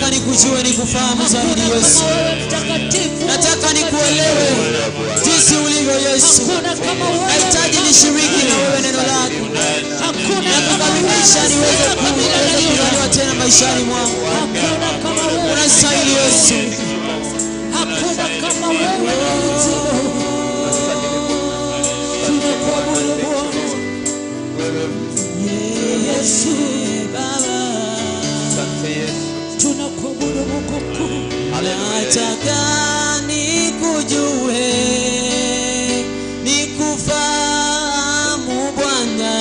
nataka nikujue nikufahamu zaidi Yesu. Nataka nikuelewe jinsi ulivyo Yesu. Nahitaji nishiriki na wewe neno lako. Nakukabidhisha niweze kuelewa tena maishani mwangu. Unastahili Yesu. Hakuna kama wewe Yesu Baba. Tunakuabudu Mungu mkuu. Nataka nikujue, nikufahamu Bwana,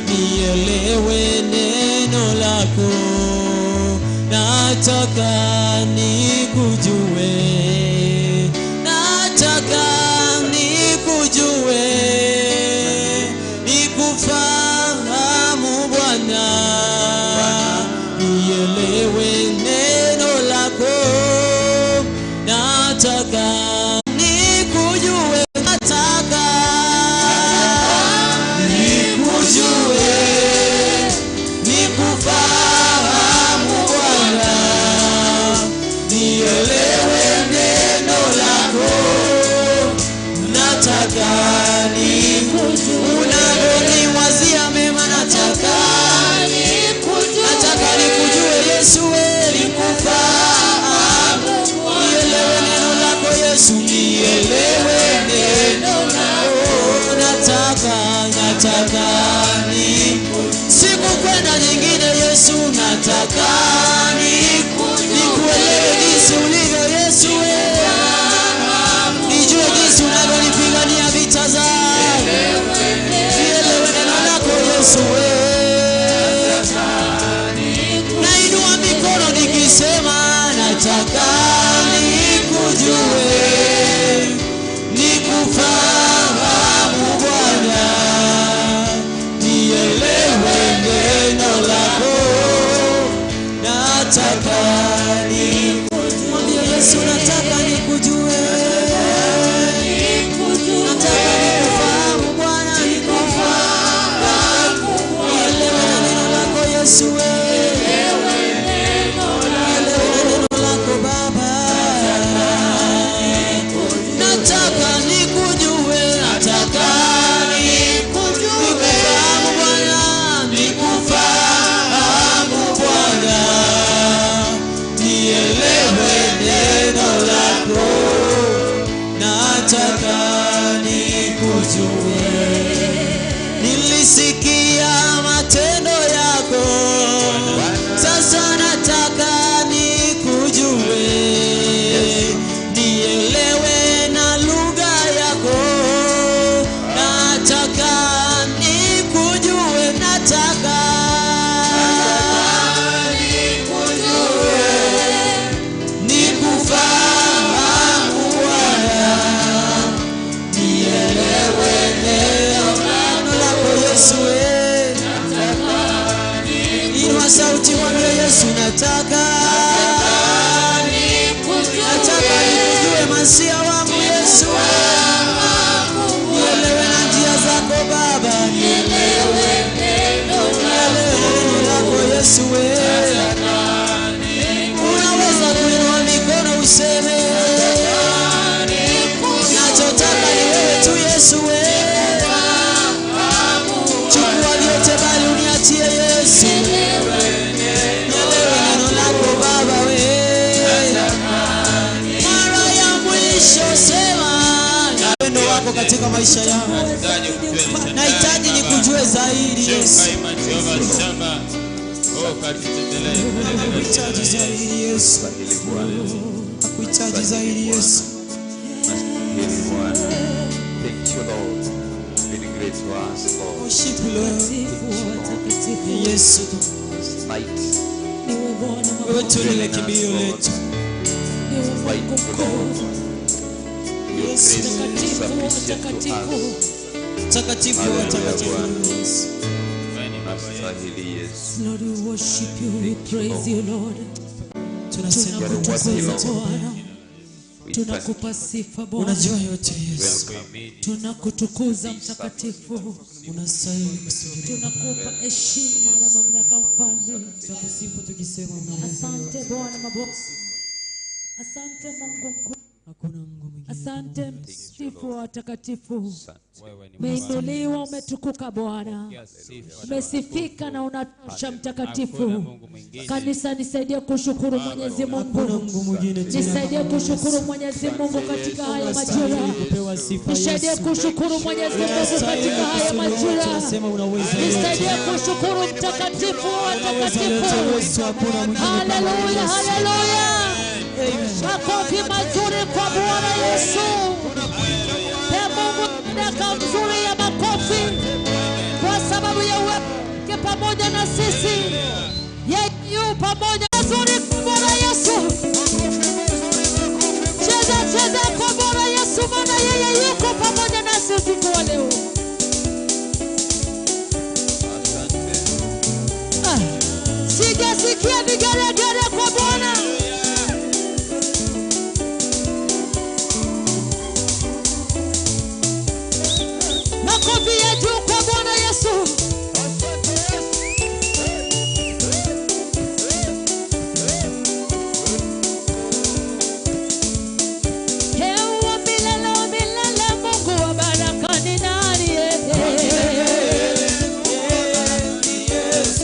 nielewe neno lako. Nataka nikujue, nataka nikujue, nikufahamu Bwana, nielewe neno lako. Nataka nikujue, nataka nikujue, nikufahamu Bwana, nielewe neno lako. Nataka nikujue, unaponiwazia mema, nataka nikujue Yesu, nikufahamu, nielewe neno lako Yesu, nielewe neno lako. Nataka siku kwenda nyingine Yesu, nataka nikuelewe jinsi ulivyo Yesu, nijue jinsi unavyonipigania vita zangu, nielewe neno lako Yesu. Nainua mikono nikisema nataka nikujue, nikufahamu Bwana, nielewe neno lako. Nataka nikujue Yesu, nataka nikujue, nataka nikufahamu Bwana, nikufahamu, nielewe neno lako Yesu, nielewe neno lako Baba. Nataka nikujue, nataka nikufahamu Bwana, nikufahamu Bwana, nielewe neno lako. Nataka nikujue, nilisikia matendo yako, sasa nataka nikujue, nielewe na lugha yako. Nataka nikujue, nataka nikujue, nikufahamu Bwana, nielewe neno lako Yesu. Inua sauti mwambie Yesu, nataka nikujue masia wangu Yesu, nielewe na njia zako Baba, nielewe neno lako Yesu. Unaweza kuinua mikono useme nachotaka ni wewe tu Yesu. Chukua vyote bali uniachie Yesu, nielewe neno lako Baba. Mara ya mwisho sema upendo wako katika maisha yangu, nahitaji nikujue zaidi Yesu. Nakuhitaji zaidi Yesu, nakuhitaji zaidi Yesu. Thank you Lord, being great to us Lord. Worship Lord Yesu. Night, Wewe tu ni kimbilio letu. fight for Lord. Your grace is sufficient to us. Takatifu wa takatifu Yesu. Unastahili Yesu. Lord, we worship you, we praise you, Lord. Tunasema Tunakutukuza Bwana. We Tunakupa sifa Bwana. Unajua yote Yesu. Tunakutukuza mtakatifu. Unastahili kusifiwa. Tunakupa heshima na mamlaka Mfalme. Tunakusifu tukisema asante Bwana mabwana. Asante Mungu mkuu. Hakuna Mungu mwingine. Asante msifu wa takatifu. Umeinuliwa, umetukuka Bwana. Umesifika na unatosha mtakatifu. Kanisa nisaidie kushukuru Mwenyezi Mungu. Nisaidie kushukuru Mwenyezi Mungu katika haya majira. Nisaidie kushukuru Mwenyezi Mungu katika haya majira. Nisaidie kushukuru mtakatifu wa takatifu. Haleluya, haleluya. Makofi mazuri kwa Bwana Yesu. Pe Mungu ndaka mzuri ya makofi kwa sababu ya uwepo pamoja na sisi. Yeye pamoja mazuri kwa Bwana Yesu. Cheza kwa Bwana Yesu, maana yeye yuko pamoja na sisi kwa leo. Sijasikia vigelegele kwa Bwana. Makofi ya juu kwa Bwana Yesu. Hewa milele Mungu wa baraka ni nani yeye?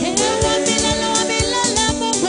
Hewa milele Mungu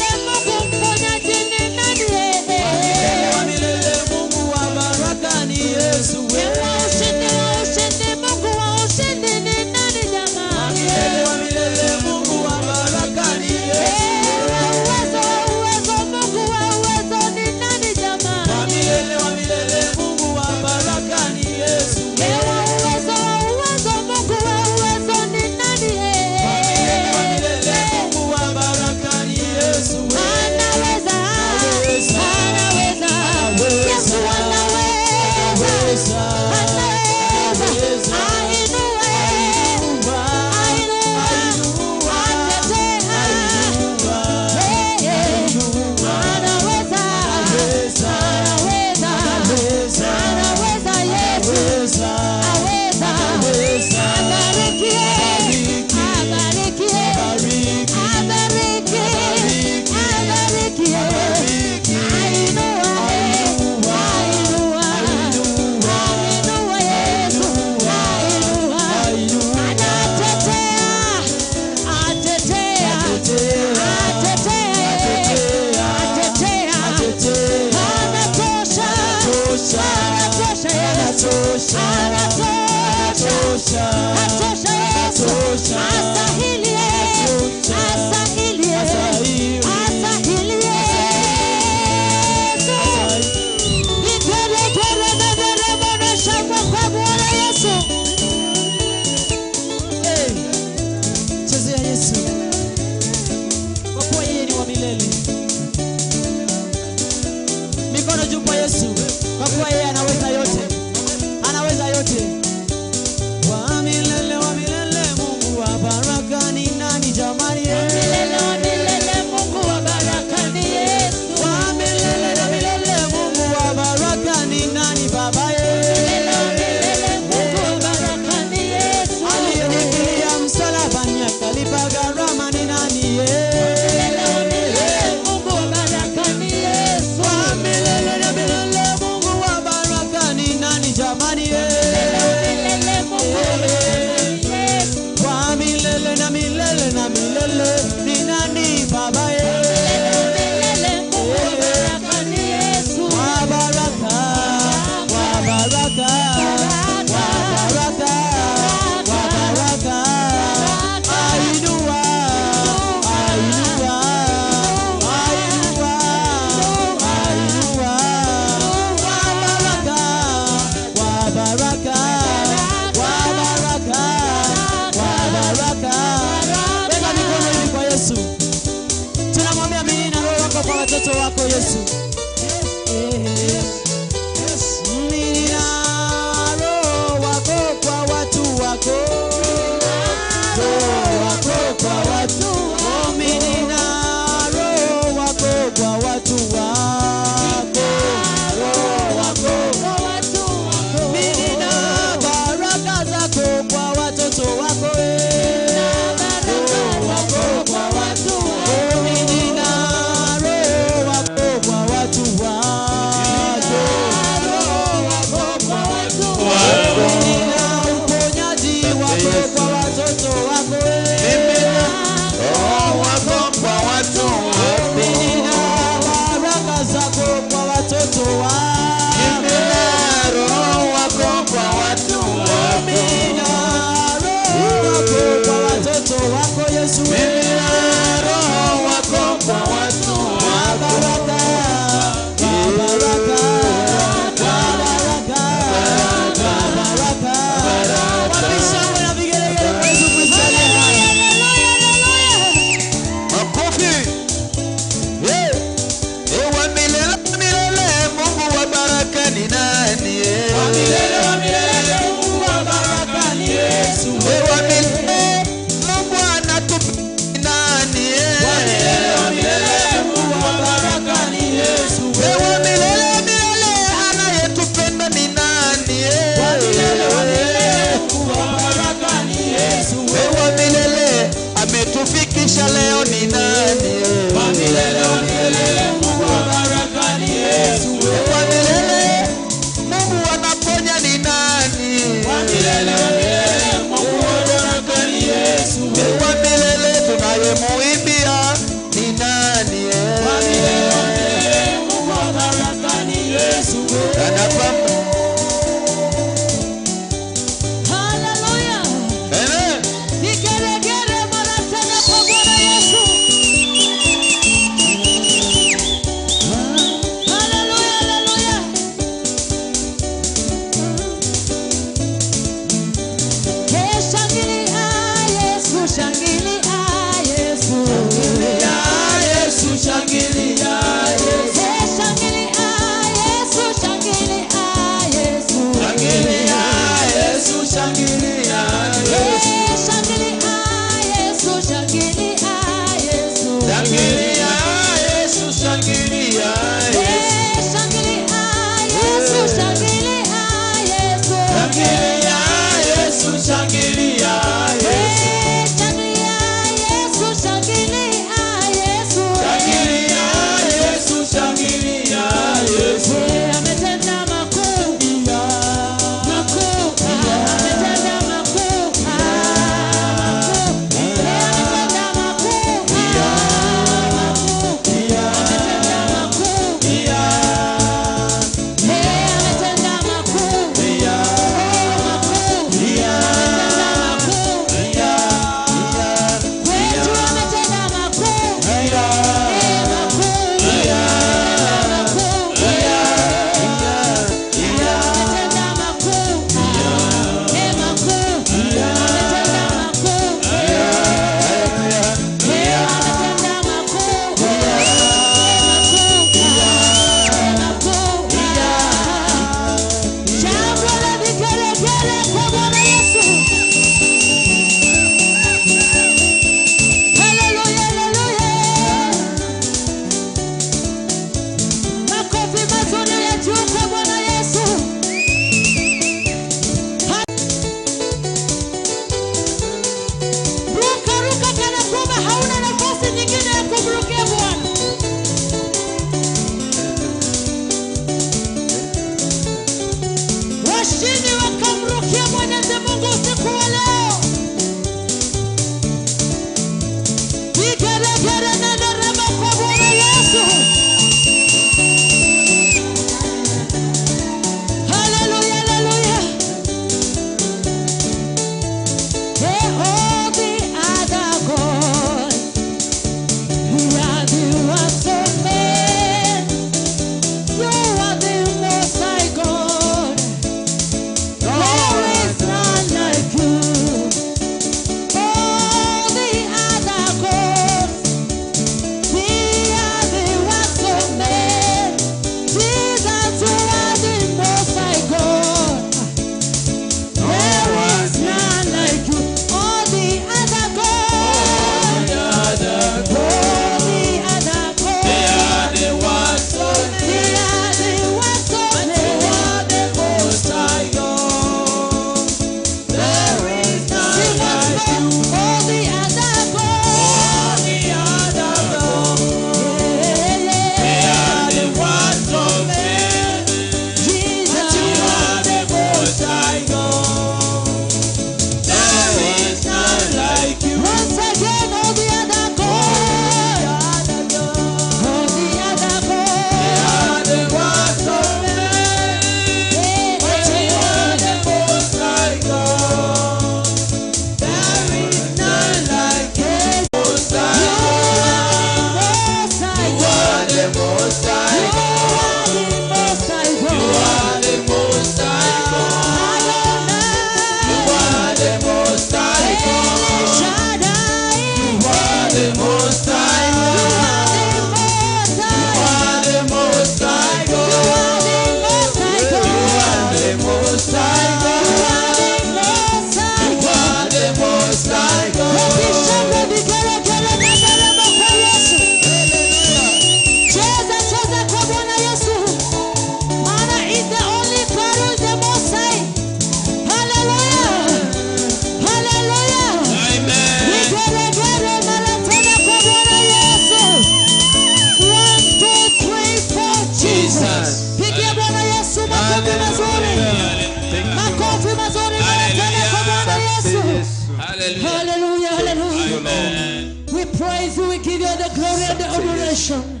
Hallelujah. Hallelujah, hallelujah. Amen. We praise you, we give you the glory and the adoration.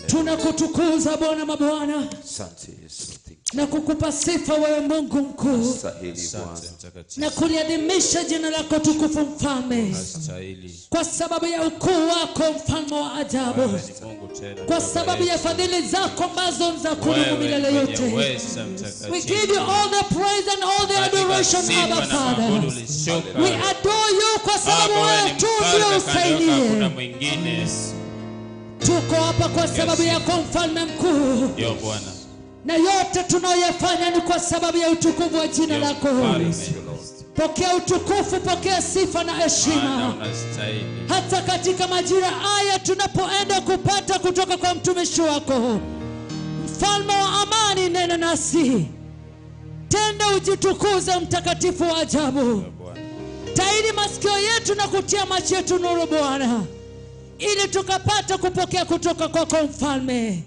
Tunakutukuza Bwana mabwana. Asante Yesu. Na kukupa sifa wewe Mungu mkuu. Stahili Bwana. Na kuliadhimisha jina lako tukufu mfalme. Kwa sababu ya ukuu wako mfalme wa ajabu. Kwa sababu ya fadhili zako ambazo ni za kudumu milele yote. We give you all the praise and all the adoration, Abba Father. We adore you kwa sababu wewe tu ndio usaidie. Tuko hapa kwa sababu yako mfalme mkuu. Na yote tunayoyafanya ni kwa sababu ya utukufu wa jina lako. Pokea utukufu, pokea sifa na heshima. Hata katika majira haya tunapoenda kupata kutoka kwa mtumishi wako, mfalme wa amani, nena nasi. Tenda ujitukuze, mtakatifu wa ajabu. Tairi masikio yetu na kutia macho yetu nuru Bwana, ili tukapata kupokea kutoka kwako mfalme.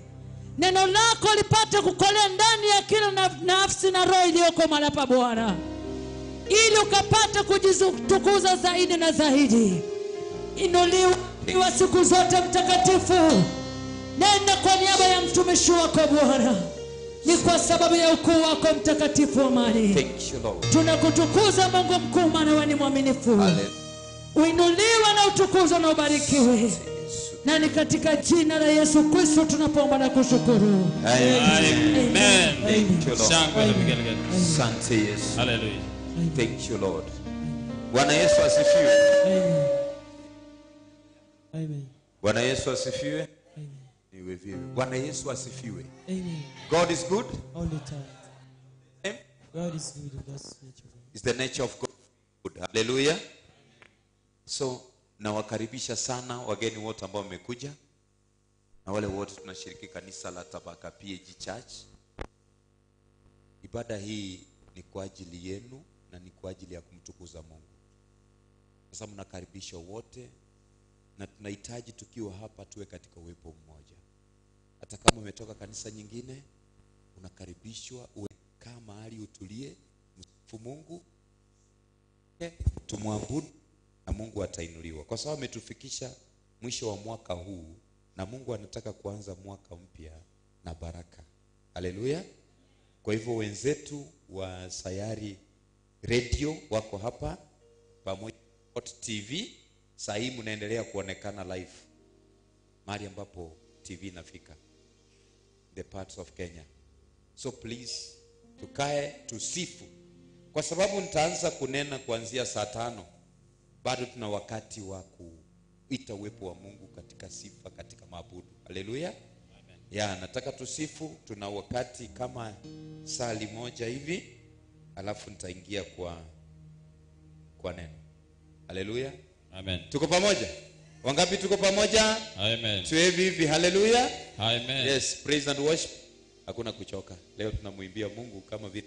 Neno lako lipate kukolea ndani ya kila nafsi na roho iliyoko mahali hapa Bwana, ili ukapate kujitukuza zaidi na zaidi. Inuliwa siku zote mtakatifu. Nenda kwa niaba ya mtumishi wako Bwana, ni kwa sababu ya ukuu wako mtakatifu amani. Thank you Lord. Tunakutukuza Mungu mkuu, maana wewe ni mwaminifu. Uinuliwa na utukuzwe na ubarikiwe. Na ni katika jina la Yesu Kristo tunapoomba na kushukuru. Amen. Thank you Lord. Asante Yesu. Hallelujah. Thank you Lord. Bwana Yesu asifiwe. Amen. Bwana Yesu asifiwe. Amen. Niwe vipi? Bwana Yesu asifiwe. Amen. God is good All the time. God is good. That's nature. Is the nature of God. Hallelujah. So nawakaribisha sana wageni wote ambao wamekuja na wale wote tunashiriki kanisa la Tabaka PAG Church. Ibada hii ni kwa ajili yenu na ni kwa ajili ya kumtukuza Mungu. Sasa mnakaribishwa wote, na tunahitaji tukiwa hapa tuwe katika uwepo mmoja. Hata kama umetoka kanisa nyingine, unakaribishwa uwe kama mahali utulie, msifu Mungu, tumwabudu na Mungu atainuliwa. Kwa sababu ametufikisha mwisho wa mwaka huu na Mungu anataka kuanza mwaka mpya na baraka. Haleluya. Kwa hivyo wenzetu wa Sayari Radio wako hapa pamoja na TV. Sasa hii mnaendelea kuonekana live mahali ambapo TV inafika, the parts of Kenya. So please tukae tusifu, kwa sababu nitaanza kunena kuanzia saa 5. Bado tuna wakati wa kuita uwepo wa Mungu katika sifa, katika maabudu. Haleluya. Ya, nataka tusifu. Tuna wakati kama saa 1 hivi, alafu nitaingia kwa neno. Haleluya. Amen. Tuko pamoja? Wangapi tuko pamoja? Amen. Tuwe hivi. Haleluya. Amen. Yes, praise and worship. Hakuna kuchoka. Leo tunamuimbia Mungu kama vile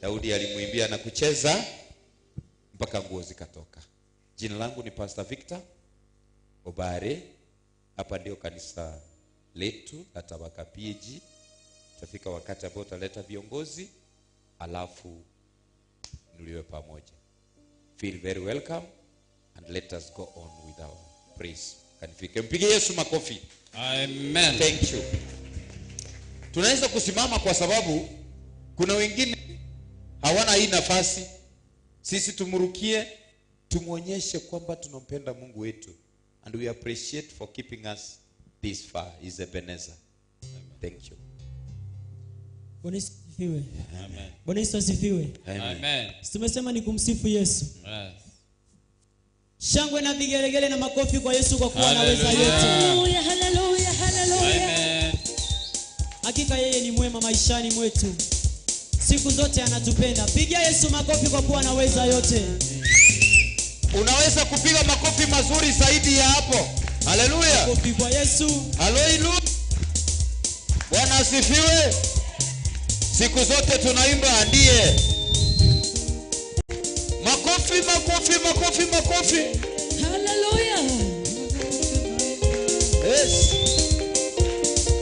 Daudi alimuimbia na kucheza mpaka nguo zikatoka. Jina langu ni Pastor Victor Obare. Hapa ndio kanisa letu la Tabaka PAG. Tafika wakati ambao tutaleta viongozi, alafu nuliwe pamoja. Feel very welcome and let us go on with our praise. Kanifike. Mpige Yesu makofi. Amen. Thank you. Tunaweza kusimama kwa sababu kuna wengine hawana hii nafasi. Sisi tumurukie, tumuonyeshe kwamba tunampenda Mungu wetu, and we appreciate for keeping us this far. Is Ebenezer. Thank you. Bwana Yesu asifiwe. Amen. Bwana Yesu asifiwe. Amen. Tumesema ni kumsifu Yesu. Yes. Shangwe na vigelegele na makofi kwa Yesu kwa kuwa anaweza yote. Hallelujah. Haleluya, haleluya. Amen. Hakika yeye ni mwema maishani mwetu. Siku zote anatupenda. Pigia Yesu makofi kwa kuwa anaweza yote. Unaweza kupiga makofi mazuri zaidi ya hapo. Haleluya. Makofi kwa Yesu. Haleluya. Bwana asifiwe. Siku zote tunaimba ndiye. Makofi, makofi, makofi, makofi. Haleluya. Yes.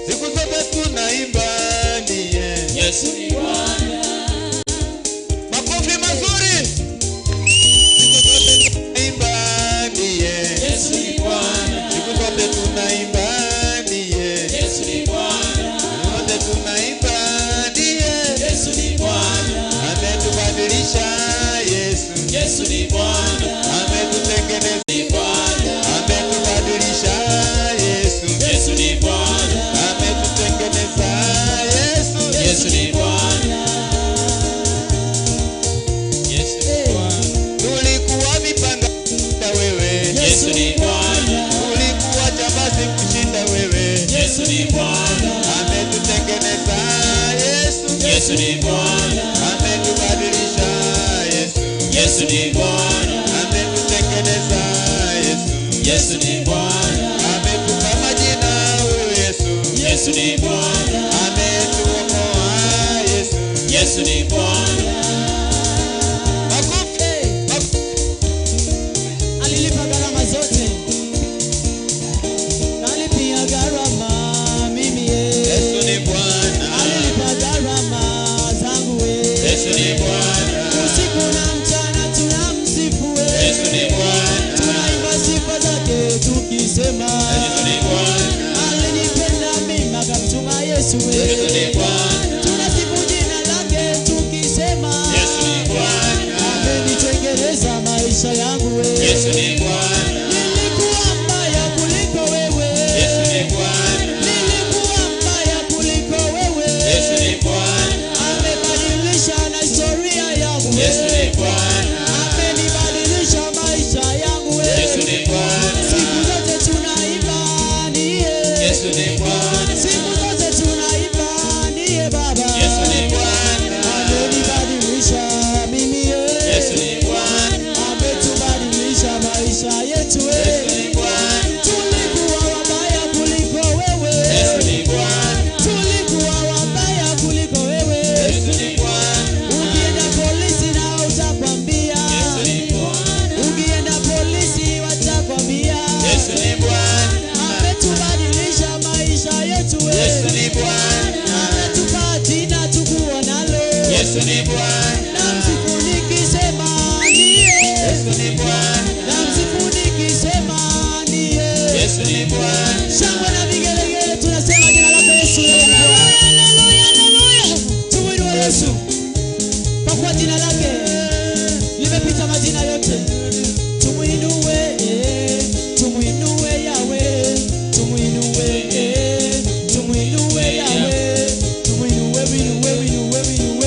Siku zote tunaimba ndiye. Yesu ni Bwana. Makofi mazuri. Siku Yesu ni Bwana. Ametuokoa Yesu. Yesu ni Bwana. Alilipa gharama zote. Alipia gharama mimi Yesu ni Bwana. alilipa gharama zangu Yesu ni Bwana. usiku na mchana tunamsifu Yesu ni Bwana. tunaimba sifa zake tukisema Yesu ni Bwana. alinipenda mimi akamtuma Yesu Yesu ni Bwana. tunasifu jina lake tukisema Yesu ni Bwana. amenitengeneza maisha yangu Yesu ni Bwana. nilikuwa mbaya kuliko wewe Yesu ni Bwana. nilikuwa mbaya kuliko wewe Yesu ni Bwana. amebadilisha na historia yangu Yesu ni Bwana. amenibadilisha maisha yangu Yesu ni Bwana. siku zote tunaimba niye Yesu ni Bwana. siku zote tunaimba niye baba Yesu ni Bwana. amenibadilisha mimi Yesu ni Bwana. ametubadilisha maisha yetu Yesu ni Bwana. tulikuwa wabaya kuliko wewe Yesu ni Bwana. tulikuwa wabaya kuliko wewe Yesu ni Bwana. ukienda polisi na utakwambia Yesu ni Bwana. ukienda polisi watakwambia Yesu ni Bwana. ametubadilisha maisha yetu Yesu ni Bwana. ametupa jina tukuwa nalo Yesu ni Bwana. namsifu nikisema niye Yesu ni Bwana. namsifu nikisema niye Yesu ni Bwana. shangwe na vigelegele tunasema jina lako Yesu tumwinue Yesu kwa kuwa jina lake limepita majina yote tumwinue tumwinue Yawe tumwinue tumwinue Yawe tumwinue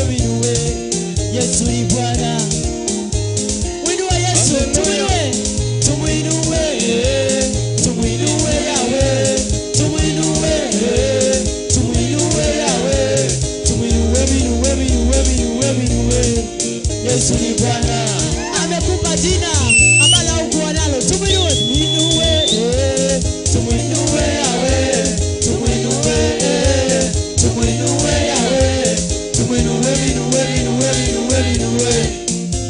winue Yesu ni Bwana winua Yesu tumwinue tumwinue Yawe tumwinue Yawe tumwinue winue Yesu ni Bwana amekupa jina ambalo haukuwa nalo tumwinue Yawe tumwinue Yawe tumwinue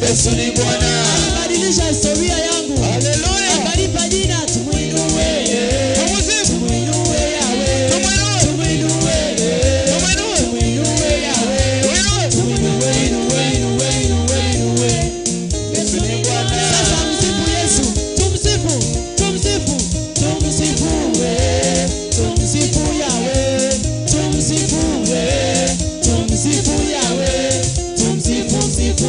Yesu ni Bwana. alibadilisha historia yangu Haleluya. akanipa jina tumwinue Yawe tumwinue Yawe tumwinue Yesu ni Bwana. sasa msifu Yesu tumsifu Yawe tumsifu Yawe tumsifu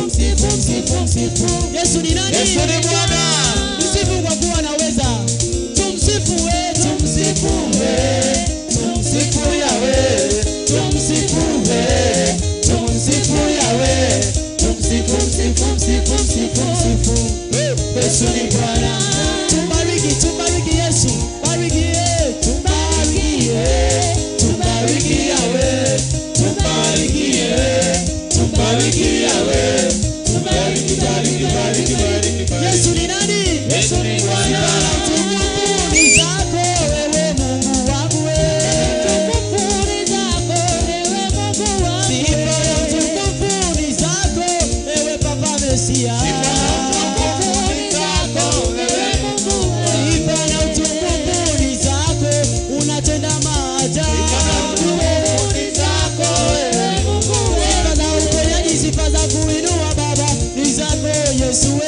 Yesu ni nani Yesu ni Bwana. msifu kwa kuwa anaweza tumsifu Yawe tumsifu Yawe tumsifu Yesu ni Bwana tubariki Yesu bariki tubariki Yawe tubariki Yawe Yesu ni nani Yesu ni Bwana. utukufu ni zako wewe Mungu wangu sifa na utukufu ni zako wewe Papa Mesia sifa na utukufu ni zako unatenda maajabu sifa za uponyaji sifa za kuinua Baba ni zako Yesu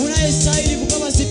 Unayestahili kupewa sifa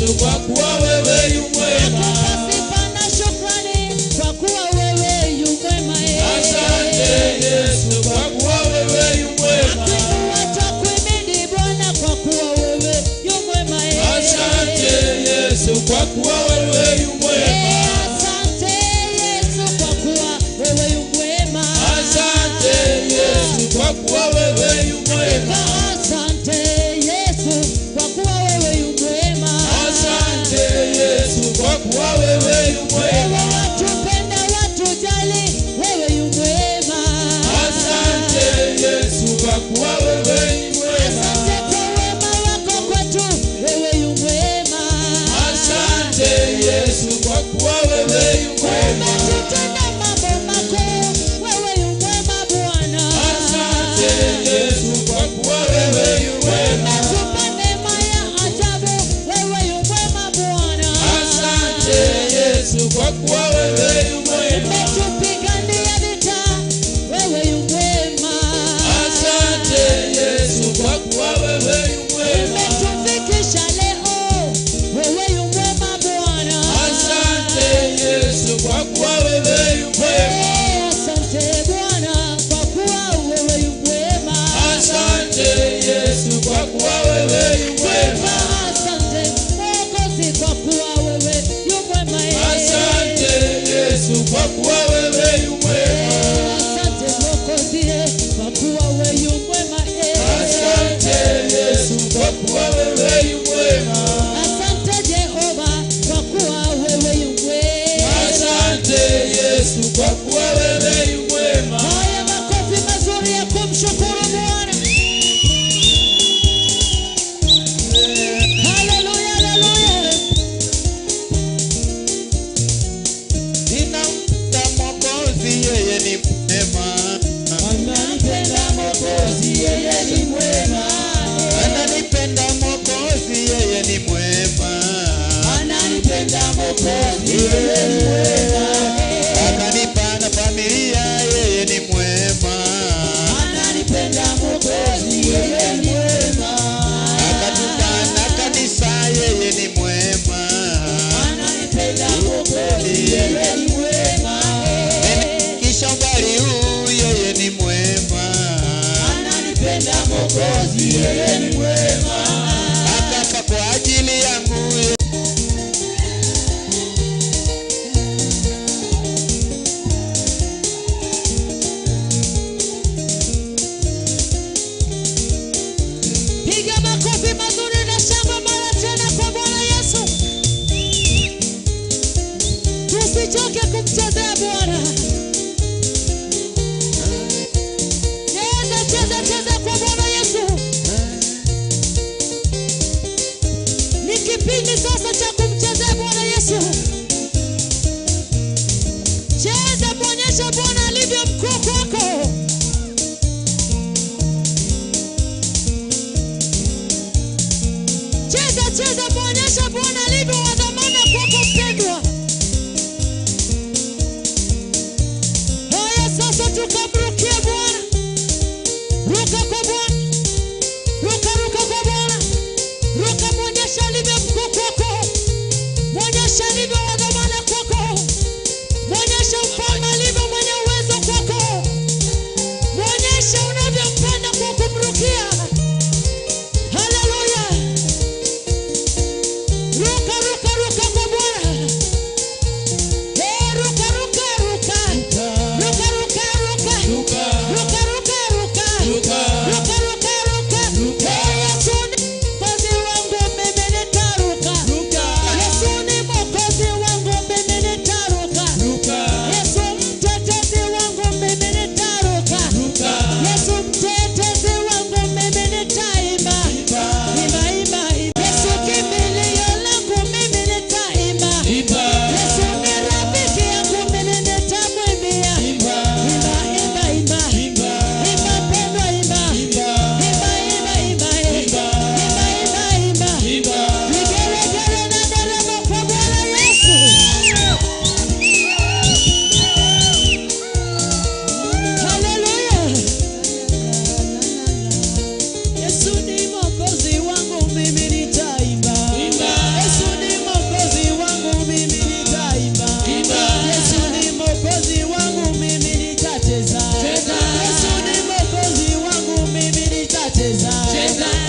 Yesu kwa kuwa wewe yu mwema. Nakupa sifa na shukrani kwa kuwa wewe yu mwema. Asante Yesu kwa kuwa wewe yu mwema. Nakuinua twakuhimidi Bwana kwa kuwa wewe yu mwema. Asante Yesu kwa kuwa wewe yu mwema. Asante Yesu kwa kuwa wewe yu mwema. Asante Yesu kwa kuwa wewe yu mwema. Asante Yesu kwa kuwa wewe yu mwema. Asante Yesu kwa kuwa wewe yu mwema. Wewe watupenda watujali, wewe yu mwema. Asante Yesu kwa kuwa wewe yu mwema. Asante kwa wema wako kwetu, wewe yu mwema. Asante Yesu kwa kuwa wewe yu mwema. Umetutenda mambo makuu, wewe yu mwema Bwana. Asante Yesu kwa kuwa wewe yu mwema. Umetupa neema ya ajabu, wewe yu mwema Bwana. Asante Yesu kwa kuwa wewe yu mwema. Umetupigania vita, wewe yu mwema. Asante Yesu kwa kuwa wewe yu mwema. Umetufikisha leo, wewe yu mwema Bwana. Asante Yesu kwa kuwa wewe yu mwema. Asante Bwana kwa kuwa wewe yu mwema. Asante Yesu kwa kuwa wewe yu mwema. Asante Mwokozi kwa kuwa wewe yu mwema. Asante Yesu kwa kuwa wewe yu mwema. Asante Mwokozi kwa kuwa wewe yu mwema. Asante Yesu kwa kuwa wewe yu mwema. Asante Jehova kwa kuwa wewe yu mwema. Asante Yesu kwa kuwa wewe yu mwema. Haya makofi mazuri ya kumshukuru Bwana. Haleluya, haleluya. Ninampenda Mwokozi, yeye ni mwema. Ananipenda Mwokozi, yeye ni mwema. Ananipenda Mwokozi, yeye ni mwema. Ananipenda Mwokozi, yeye ni mwema. Akanipa na familia, yeye ni mwema. Ananipenda Mwokozi, yeye ni mwema. Akatupa na kanisa, yeye ni mwema. Ananipenda Mwokozi, yeye ni mwema. Kisha umbali huu, yeye ni mwema. Ananipenda Mwokozi, yeye ni mwema. Akafa kwa ajili yangu. Piga makofi mazuri na shangwe mara tena kwa Bwana Yesu. Tusichoke kumchezea Bwana. Cheza kwa Bwana Yesu. Ni kipindi sasa cha kumchezea Bwana Yesu. Cheza, muonyeshe Bwana alivyo mkuu kwako. Cheza, muonyeshe Bwana alivyo wa dhamana kwako mpendwa. Haya sasa tukamrukia Bwana. Ruka kwa Bwana. Ruka kwa Bwana. Ruka, muonyeshe alivyo mkuu kwako. Muonyeshe alivyo wa dhamana kwako. Muonyeshe mfalme alivyo mwenye uwezo kwako. Muonyeshe unavyompenda kwa kumrukia. Haleluya. cheza.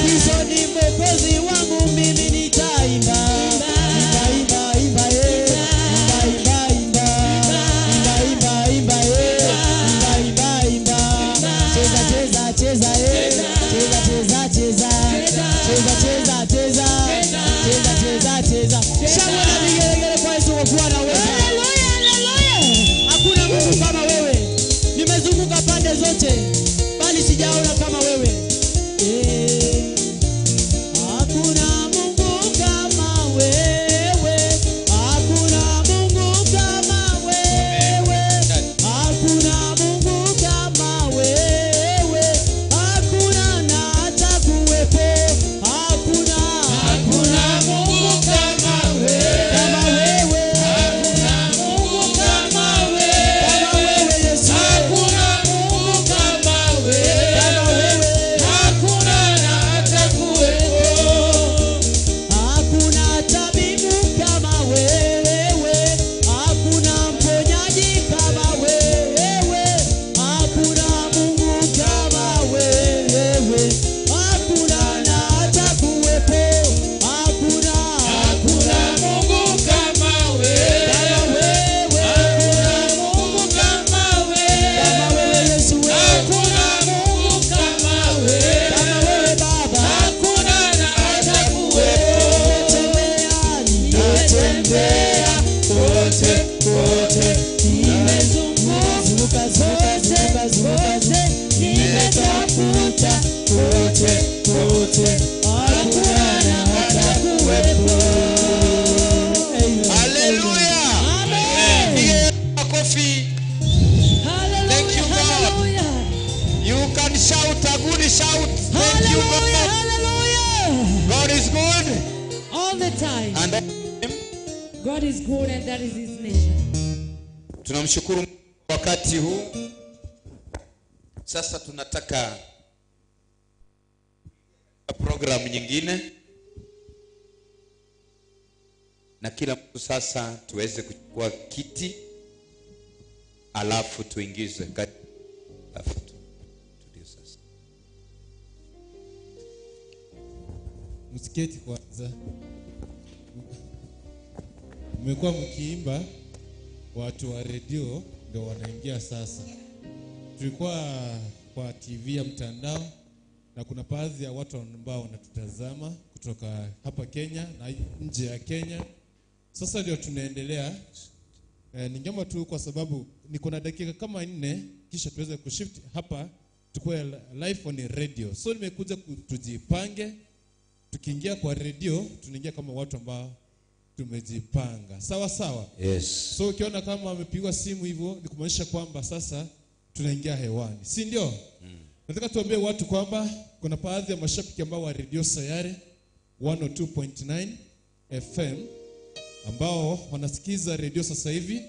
Kristo ni mwokozi wangu, mimi nitaimba. Imba, imba, imba, imba, imba, imba, imba, imba. Cheza, cheza, cheza, cheza, cheza, cheza, cheza, cheza, cheza, cheza, cheza. Shangwe na vigelegele kwa Yesu kwa kuwa anaweza. Haleluya, haleluya. Hakuna Mungu kama wewe. Nimezunguka pande zote, bali sijaona kama wewe. Hakuna Mungu kama wewe. Hakuna Mungu kama wewe. Hakuna Mungu kama wewe. Hakuna na hata kuwepo. Hakuna Mungu kama wewe. Kama wewe. Hakuna Mungu kama wewe. Kama wewe Yesu. Hakuna Mungu kama wewe. Kama wewe. Hakuna na hata kuwepo. Hakuna tabibu kama wewe. Hakuna mponyaji kama wewe. Hakuna Mungu kama wewe. Hakuna na hata kuwepo. Hakuna Mungu kama wewe. Kama wewe. Hakuna Mungu kama wewe. Kama wewe Yesu. Hakuna Mungu kama wewe. Kama wewe Baba. Hakuna na hata kuwepo. Nimetembea kote kote, nimezunguka zote, nimetafuta kote kote, hakuna na hata kuwepo. Hallelujah. Amen. Piga makofi. Thank you, God. You can shout a good shout. Thank you, Hallelujah, God. hallelujah. God is good. All the time. And God is good and that is his nature. Tunamshukuru Mungu wakati huu. Sasa tunataka program nyingine, na kila mtu sasa tuweze kuchukua kiti, alafu tuingize alafu tudio sasa. Msiketi kwanza. Mmekuwa mkiimba, watu wa redio ndio wanaingia sasa. Tulikuwa kwa TV ya mtandao na kuna baadhi ya watu ambao wanatutazama kutoka hapa Kenya na nje ya Kenya. Sasa ndio tunaendelea. Ningeomba tu kwa sababu niko na dakika kama 4 kisha tuweze kushift hapa tukue live on radio. So nimekuja tujipange, tukiingia kwa radio tunaingia kama watu ambao tumejipanga. Sawa sawa? Yes. So ukiona kama amepigwa simu hivyo ni kumaanisha kwamba sasa tunaingia hewani. Si ndio? Nataka tuambie watu kwamba kuna baadhi ya mashabiki ambao wa Radio Sayare 102.9 FM ambao wanasikiza radio sasa hivi,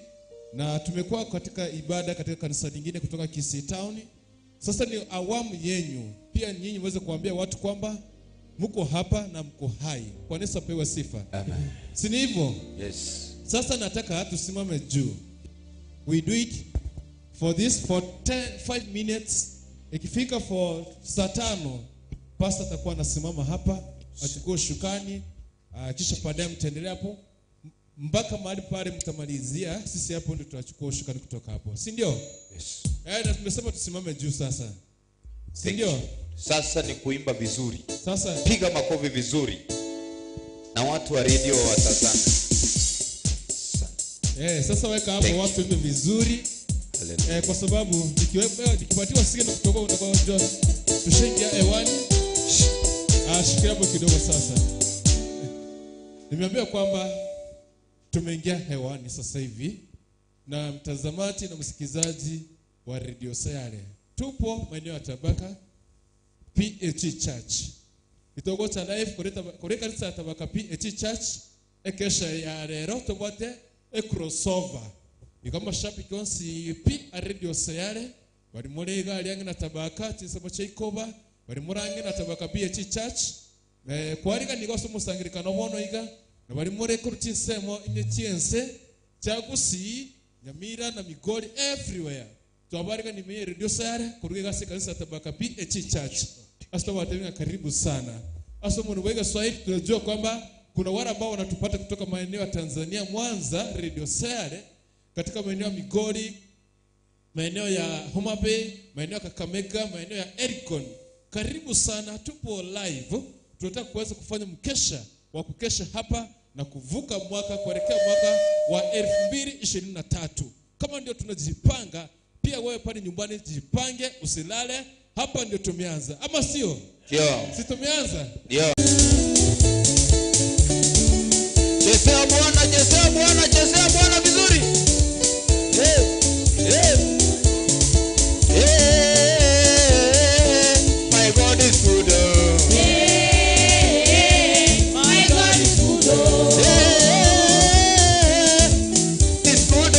na tumekuwa katika ibada katika kanisa lingine kutoka Kisii Town. Sasa ni awamu yenyu pia nyinyi mweze kuambia watu kwamba mko hapa na mko hai. Kwa nini sapewe sifa? Amen. Si ni hivyo? Yes. Sasa nataka tusimame juu. We do it for this for 5 minutes. Ikifika for saa 5 pastor atakuwa anasimama hapa achukue shukani, kisha baadaye mtaendelea hapo mpaka mahali pale mtamalizia. Sisi hapo ndio tutachukua shukani kutoka hapo. Si ndio? Yes. Na tumesema tusimame juu sasa. Si ndio? Sasa ni kuimba vizuri. Sasa Piga makofi vizuri. Na watu wa radio watazame. sasa weka hapo watu wimbe vizuri. Kwa sababu nikipatiwa signal kutoka utakuwa tushaingia hewani. Shikilia hapo kidogo sasa. Nimeambia kwamba tumeingia hewani sasa hivi na mtazamaji na msikizaji wa Radio Sayare. Tupo maeneo ya Tabaka PH Church. Itogota live kore kanisa Tabaka PH Church ekesha ya rero tobote crossover. Ikama shabiki onsi P Radio Sayare bari muri gari yange na Tabaka tisemo cheikoba bari murange na Tabaka PH Church. Kwariga nigoso musangirikano bono iga na bari muri kuruti nsemo inyekiense cyagusi Nyamira na Migori everywhere. Tuabariga ni Radio Sayare kuruga kanisa Tabaka PH Church. Hasa watenga karibu sana. Hasa mwanawega Swahili tunajua kwamba kuna wale ambao wanatupata kutoka maeneo ya Tanzania, Mwanza, Radio Sayare, katika maeneo ya Migori, maeneo ya Homa Bay, maeneo ya Kakamega, maeneo ya Erikon. Karibu sana, tupo live. Tunataka kuweza kufanya mkesha wa kukesha hapa na kuvuka mwaka kuelekea mwaka wa 2023. Kama ndio tunajipanga, pia wewe pale nyumbani jipange, usilale. Hapa ndio tumeanza. Ama sio? Ndio. Si tumeanza? Ndio. Chezea Bwana, chezea Bwana, chezea Bwana vizuri. My God is good. My God is good. It's good.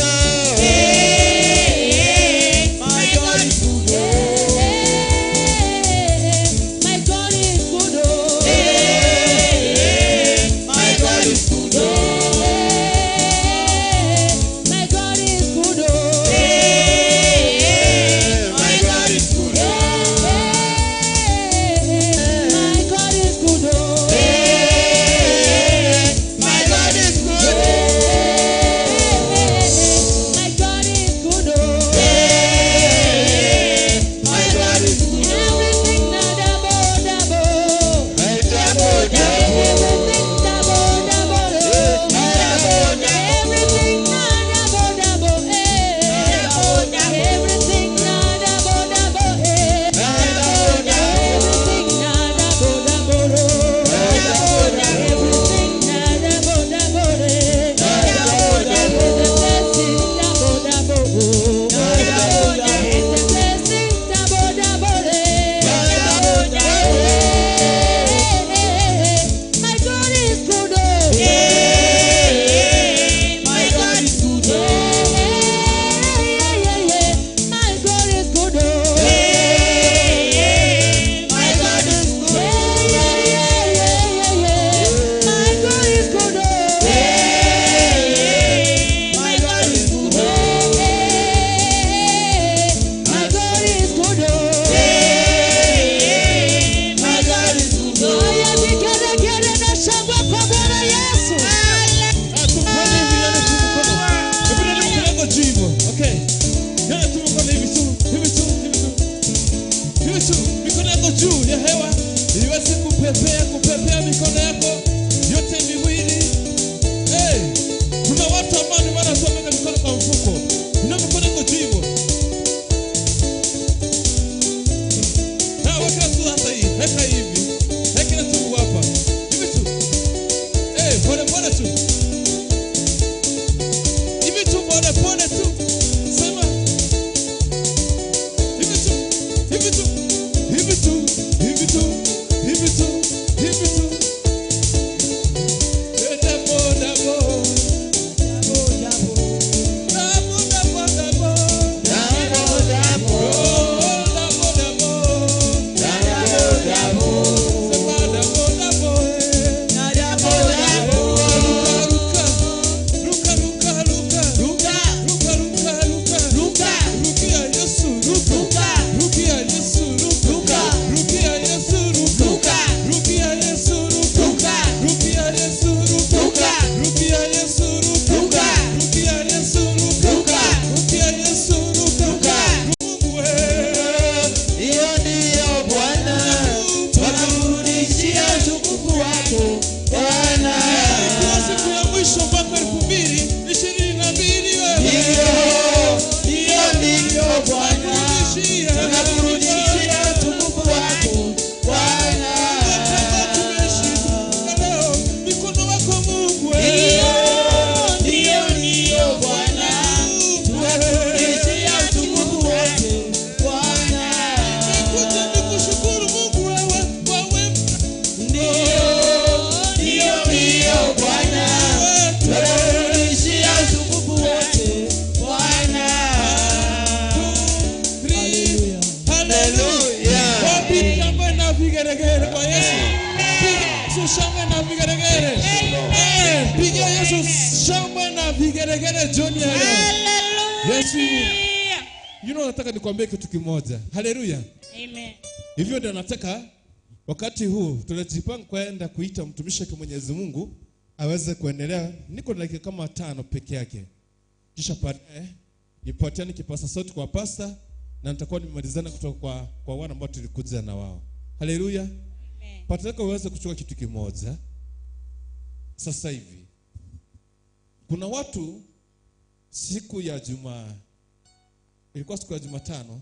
My God is good. My God is good. My God is good. My God is good. My God is good. My God is good. My God is good. My God is good. My God is good. Everything now double. My double, double. Everything double. Everything now double. Everything now double. Everything now double. Everything now My God is good. My God is good. My God is good. My God is good. My God is good. My God is good. My God is good. My God is good. Haya vigelegele na shangwe kwa Bwana Yesu. Tumfanye hivi yana tumkono. Hebu ndio mkono juu hivyo. Okay. Yana tumkono hivi tu. Hivi tu. Hivi tu. Mikono yako juu ya hewa. Iweze kupepea mikono yako yote miwili. Kuna watu ambao ni wanasomeka mikono kwa mfuko. Ina mikono yako juu hivyo. Na weka tu hapa hii. Weka hivi. Weka tu hapa. Hivi tu. Pole tu. Hivi tu pole tu. Sema. Hivi tu. Hivi tu. Hivi tu. Hivi tu. Hivi tu. Hivi tu. Double. Nataka nikwambie kitu kimoja. Haleluya. Amen. Hivyo ndio nataka wakati huu tunajipanga kwenda kuita mtumishi wa Mwenyezi Mungu aweze kuendelea. Niko na dakika kama 5 peke yake. Kisha baadaye nipatiane kipasa sauti kwa pasta na nitakuwa nimemalizana kutoka kwa wana ambao tulikuja na wao. Haleluya. Amen. Pataka uweze kuchukua kitu kimoja. Sasa hivi kuna watu siku ya ilikuwa siku ya Jumatano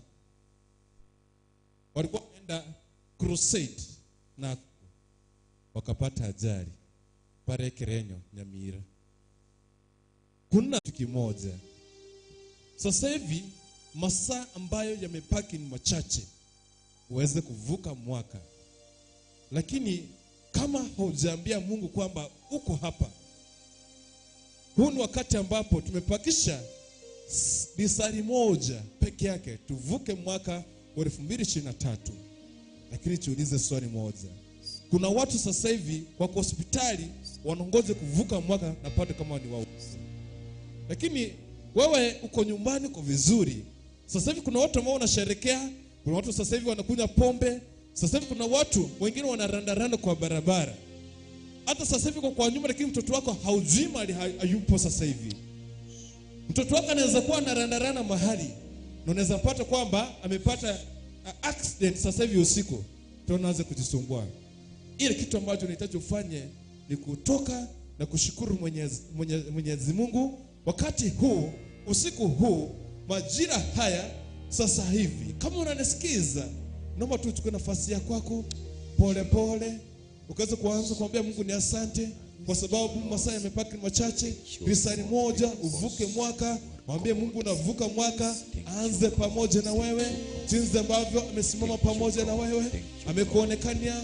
walikuwa waenda crusade na wakapata ajali pale Kerenyo Nyamira. Kuna kitu kimoja. Sasa hivi masaa ambayo yamepaki ni machache uweze kuvuka mwaka. Lakini kama haujaambia Mungu kwamba uko hapa, huu ni wakati ambapo tumepakisha bisari moja peke yake tuvuke mwaka wa 2023. Lakini tuulize swali moja. Kuna watu sasa hivi wako hospitali wanaongoza kuvuka mwaka na pato kama ni wao. Lakini wewe uko nyumbani uko vizuri. Sasa hivi kuna watu ambao wanasherehekea, kuna watu sasa hivi wanakunywa pombe, sasa hivi kuna watu wengine wanarandaranda kwa barabara. Hata sasa hivi kwa nyumba lakini mtoto wako haujui mahali hayupo sasa hivi. Mtoto wako anaweza kuwa anarandaranda mahali na unaweza pata kwamba amepata accident sasa hivi usiku. Tunaanza kujisumbua. Ile kitu ambacho unahitaji ufanye ni kutoka na kushukuru Mwenyezi Mungu wakati huu, usiku huu, majira haya sasa hivi. Kama unanisikiza, naomba tu uchukue nafasi ya kwako pole pole, ukaweza kuanza kumwambia Mungu ni asante kwa sababu masaa yamepaki machache. Risali moja uvuke mwaka, mwambie Mungu unavuka mwaka, aanze pamoja na wewe, jinsi ambavyo amesimama pamoja na wewe, amekuonekania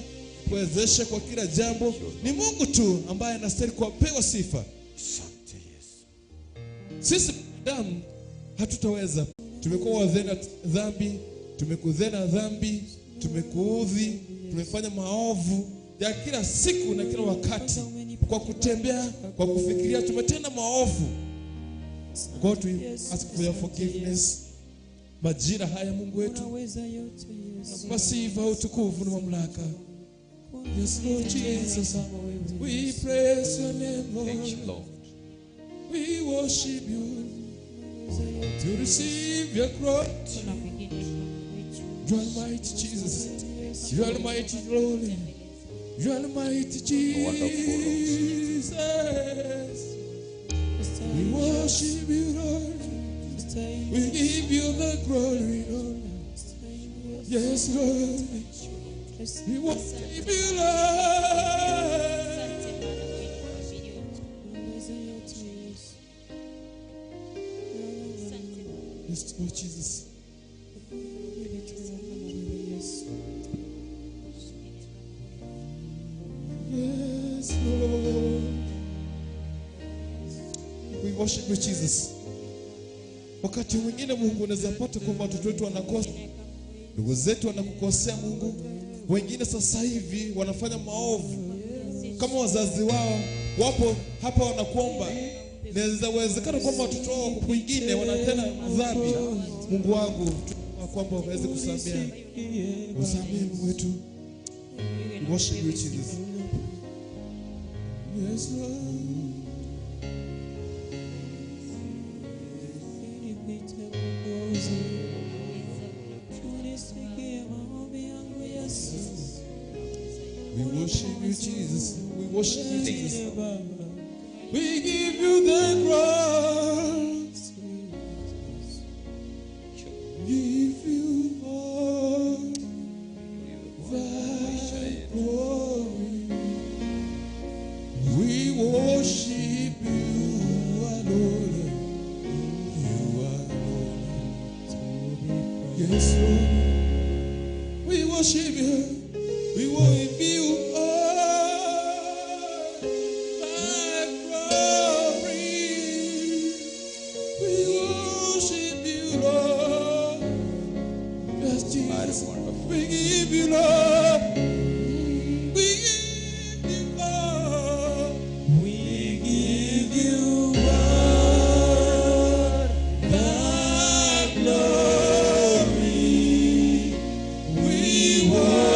kuwezesha kwa kila jambo. Ni Mungu tu ambaye anastahili kupewa sifa. Sisi binadamu hatutaweza. Tumekuwa wazena dhambi, tumekuzena dhambi, tumekuudhi, tumefanya maovu ya kila siku na kila wakati, kwa kutembea, kwa kufikiria tumetenda maovu. God, we ask for your forgiveness. Majira haya Mungu wetu, masifa, utukufu na mamlaka. Yes Lord Jesus, we praise your name, Lord. Thank you, Lord. We worship you. To receive your glory. You are mighty Jesus. You are mighty Lord. You are mighty Jesus. We worship you, Lord. We give you the glory, Lord. Yes, Lord. We worship you, Lord. Yes, Lord Jesus. Yes, Lord. We worship you, Jesus. Wakati mwingine Mungu unaweza pata kwamba watoto wetu wanakosa, ndugu zetu wanakukosea Mungu. Wengine sasa hivi wanafanya maovu kama wazazi wao wapo hapa wanakuomba. Inawezekana kwamba watoto wao wengine wanatenda dhambi. Mungu wangu, kwamba waweze kusamehe. Usamehe Mungu wetu. We worship you, Jesus. Yes, Lord. We worship you, Jesus. We worship you, Jesus. We give you the glory. Give you all the glory. We worship you alone. You alone. Yes, Lord. We worship you. We worship you all the glory. We worship you, Lord. Yes, Jesus. We give you, Lord. We give you, Lord. We give you all the glory. We worship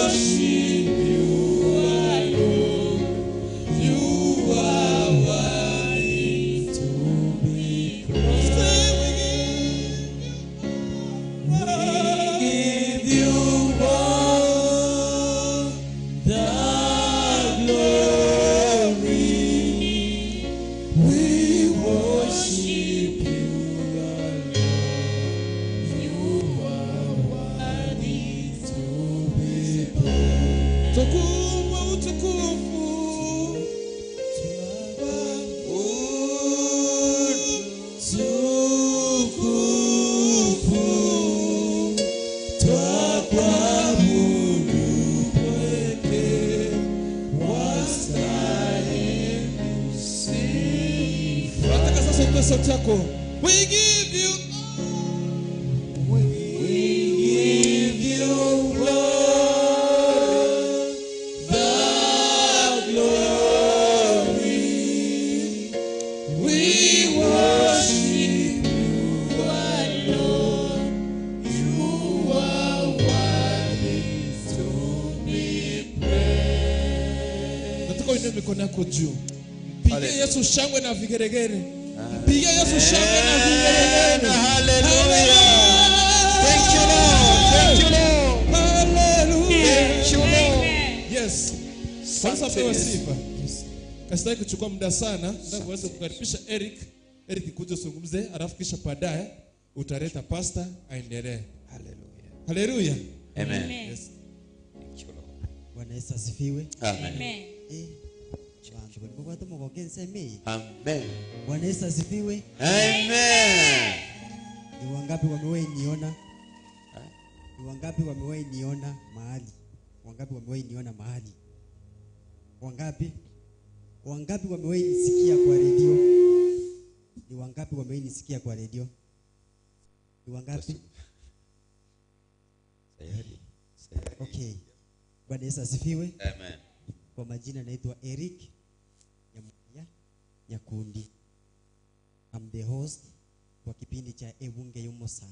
Nataka sasa utoe sauti yako. We give you mikono yako juu. Pigia Yesu shangwe na vigeregere. Pigia Yesu shangwe na vigeregere. Hallelujah. Thank you Lord. Thank you Lord. Hallelujah. Thank you Lord. Yes. Sasa pewa sifa. Kasitaki kuchukua muda sana. Nataka uweze kukaribisha Eric. Eric kuja zungumze, alafu kisha baadaye utaleta pastor aendelee. Hallelujah. Hallelujah. Amen. Yes. Thank you Lord. Bwana Yesu asifiwe. Amen. Bantu balipokuwa tumogokense mimi. Amen. Bwana Yesu asifiwe. Amen. Ni wangapi wamewahi niona? Ni wangapi wamewahi niona mahali? Wangapi wamewahi niona mahali? Wangapi? Wangapi wamewahi nisikia kwa redio? Ni wangapi wamewahi nisikia kwa redio? Ni wangapi? Okay. Bwana Yesu asifiwe. Amen. Kwa majina naitwa Eric Nyakundi. I'm the host kwa kipindi cha Ebunge Yumosa.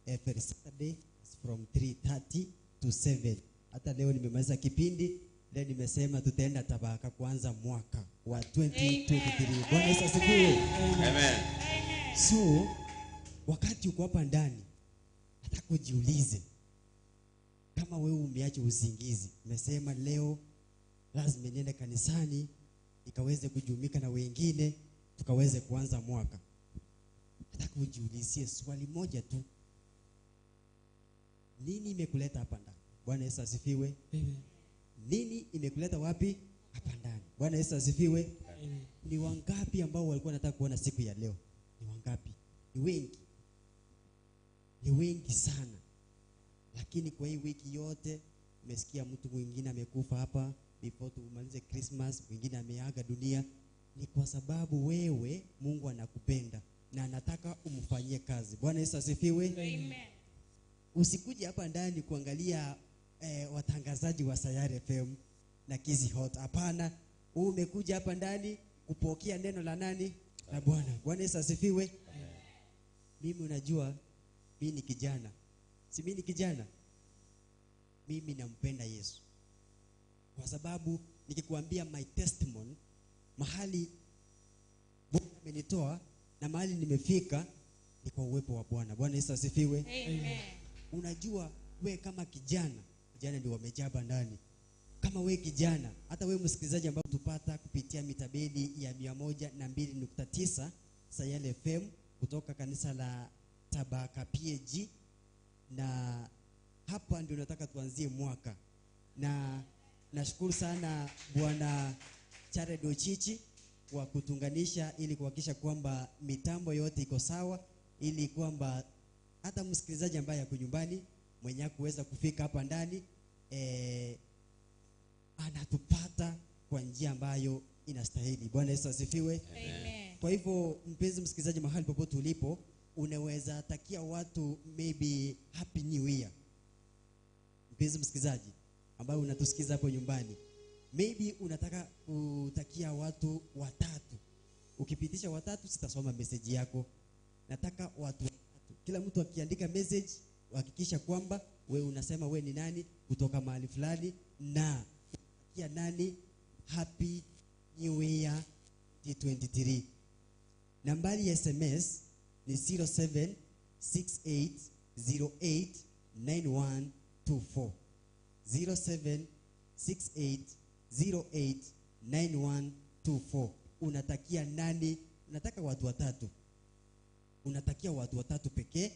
Every Saturday from 3:30 to 7. Hata leo nimemaliza kipindi, leo nimesema tutaenda Tabaka kuanza mwaka wa 2023. Bwana Yesu asifiwe. Amen. So, wakati uko hapa ndani, nataka kujiulize kama wewe umeacha usingizi. Nimesema leo lazima niende kanisani nikaweze kujumika na wengine tukaweze kuanza mwaka. Nataka ujiulizie swali moja tu. Nini imekuleta hapa ndani? Bwana Yesu asifiwe. Amen. Nini imekuleta wapi hapa ndani? Bwana Yesu asifiwe. Amen. Ni wangapi ambao walikuwa wanataka kuona siku ya leo? Ni wangapi? Ni wengi. Ni wengi sana. Lakini kwa hii wiki yote umesikia mtu mwingine amekufa hapa before tumalize Christmas, mwingine ameaga dunia. Ni kwa sababu wewe Mungu anakupenda na anataka umfanyie kazi. Bwana Yesu asifiwe. Amen. Usikuje hapa ndani kuangalia watangazaji wa Sayari FM na Kizi Hot. Hapana, wewe umekuja hapa ndani kupokea neno la nani? La Bwana. Bwana Yesu asifiwe. Mimi unajua mimi ni kijana. Si mimi ni kijana? Mimi nampenda Yesu. Kwa sababu nikikwambia my testimony, mahali Bwana amenitoa na mahali nimefika ni kwa uwepo wa Bwana. Bwana Yesu asifiwe. Amen. Unajua we kama kijana ndio wamejaba ndani. Kama we kijana, hata we msikilizaji ambao tupata kupitia mitabedi ya 102.9 Sayale FM kutoka kanisa la Tabaka PAG, na hapa ndio nataka tuanzie mwaka. Na nashukuru sana Bwana Jared Ochichi kwa kutunganisha ili kuhakikisha kwamba mitambo yote iko sawa, ili kwamba hata msikilizaji ambaye yako nyumbani mwenye kuweza kufika hapa ndani anatupata kwa njia ambayo inastahili. Bwana Yesu asifiwe. Amen. Kwa hivyo mpenzi msikilizaji, mahali popote ulipo, unaweza takia watu maybe happy new year. Mpenzi msikilizaji ambaye unatusikiza hapo nyumbani, maybe unataka kutakia watu watatu. Ukipitisha watatu sitasoma message yako. Nataka watu watatu. Kila mtu akiandika message uhakikisha kwamba wewe unasema wewe ni nani kutoka mahali fulani na kia nani happy new year 2023. Nambari ya SMS ni 0768089124. 0768089124. Unatakia nani? Unataka watu watatu. Unatakia watu watatu pekee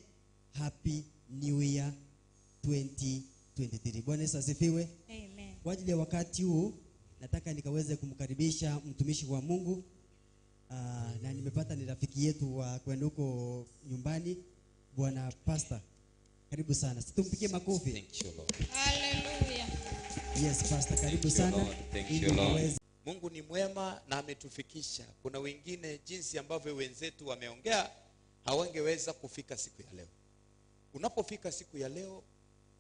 happy new year 2023. Bwana Yesu asifiwe. Amen. Kwa ajili ya wakati huu nataka nikaweze kumkaribisha mtumishi wa Mungu. Na nimepata ni rafiki yetu wa kwenda huko nyumbani, Bwana Pastor. Karibu sana. Situmpigie makofi. Thank you, Lord. Hallelujah. Yes, Pastor, karibu Thank you, sana. Lord. Thank Ili you, Lord. uweze- Mungu ni mwema na ametufikisha. Kuna wengine jinsi ambavyo wenzetu wameongea hawangeweza kufika siku ya leo. Unapofika siku ya leo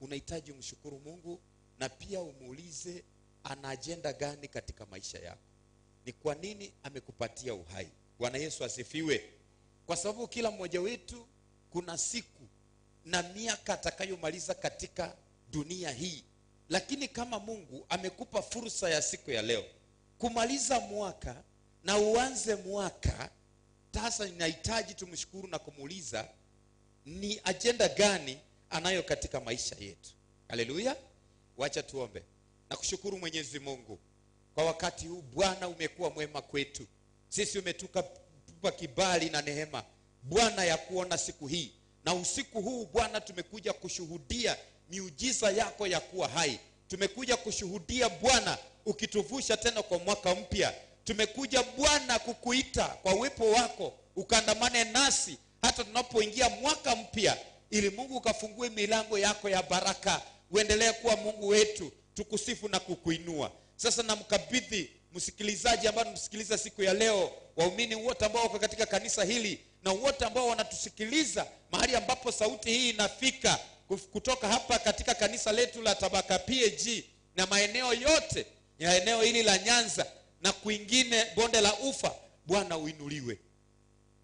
unahitaji umshukuru Mungu na pia umuulize ana agenda gani katika maisha yako. Ni kwa nini amekupatia uhai? Bwana Yesu asifiwe. Kwa sababu kila mmoja wetu kuna siku na miaka atakayomaliza katika dunia hii. Lakini kama Mungu amekupa fursa ya siku ya leo kumaliza mwaka na uanze mwaka, sasa ninahitaji tumshukuru na kumuuliza ni agenda gani anayo katika maisha yetu. Haleluya. Wacha tuombe. Nakushukuru Mwenyezi Mungu kwa wakati huu. Bwana, umekuwa mwema kwetu sisi, umetupa kibali na neema Bwana ya kuona siku hii, na usiku huu Bwana tumekuja kushuhudia miujiza yako ya kuwa hai. Tumekuja kushuhudia Bwana ukituvusha tena kwa mwaka mpya. Tumekuja Bwana kukuita kwa uwepo wako ukandamane nasi hata tunapoingia mwaka mpya, ili Mungu ukafungue milango yako ya baraka. Uendelee kuwa Mungu wetu, tukusifu na kukuinua. Sasa namkabidhi msikilizaji ambaye anatusikiliza siku ya leo, waumini wote ambao wako katika kanisa hili na wote ambao wanatusikiliza mahali ambapo sauti hii inafika kutoka hapa katika kanisa letu la Tabaka PAG na maeneo yote ya eneo hili la Nyanza na kwingine bonde la Ufa. Bwana uinuliwe.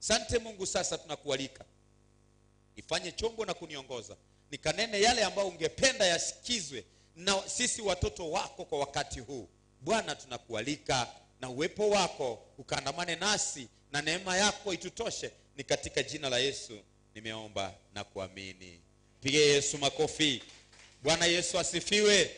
Asante Mungu. Sasa tunakualika ifanye chombo na kuniongoza nikanene yale ambayo ungependa yasikizwe na sisi watoto wako kwa wakati huu. Bwana tunakualika na uwepo wako ukaandamane nasi na neema yako itutoshe. Ni katika jina la Yesu nimeomba na kuamini. Pige Yesu makofi. Bwana Yesu asifiwe.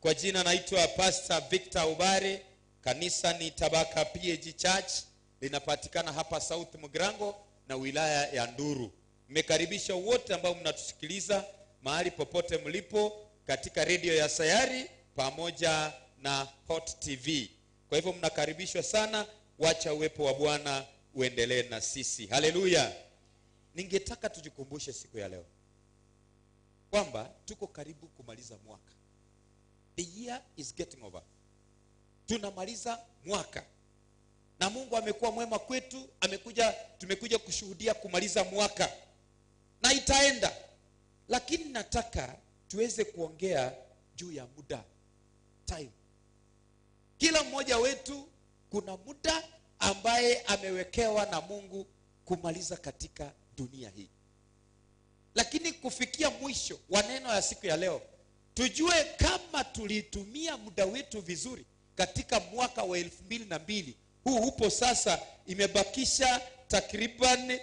Kwa jina naitwa Pastor Victor Ubare. Kanisa ni Tabaka PAG Church, linapatikana hapa South Mugrango na wilaya ya Nduru. Mmekaribisha wote ambao mnatusikiliza mahali popote mlipo katika redio ya Sayari pamoja na Hot TV. Kwa hivyo mnakaribishwa sana. Wacha uwepo wa Bwana uendelee na sisi. Haleluya. Ningetaka tujikumbushe siku ya leo kwamba tuko karibu kumaliza mwaka. The year is getting over. Tunamaliza mwaka. Na Mungu amekuwa mwema kwetu, tumekuja kushuhudia kumaliza mwaka. Na itaenda. Lakini nataka tuweze kuongea juu ya muda. Time. Kila mmoja wetu kuna muda ambaye amewekewa na Mungu kumaliza katika dunia hii. Lakini kufikia mwisho wa neno ya siku ya leo, tujue kama tulitumia muda wetu vizuri katika mwaka wa 2002. Huu upo sasa, imebakisha takriban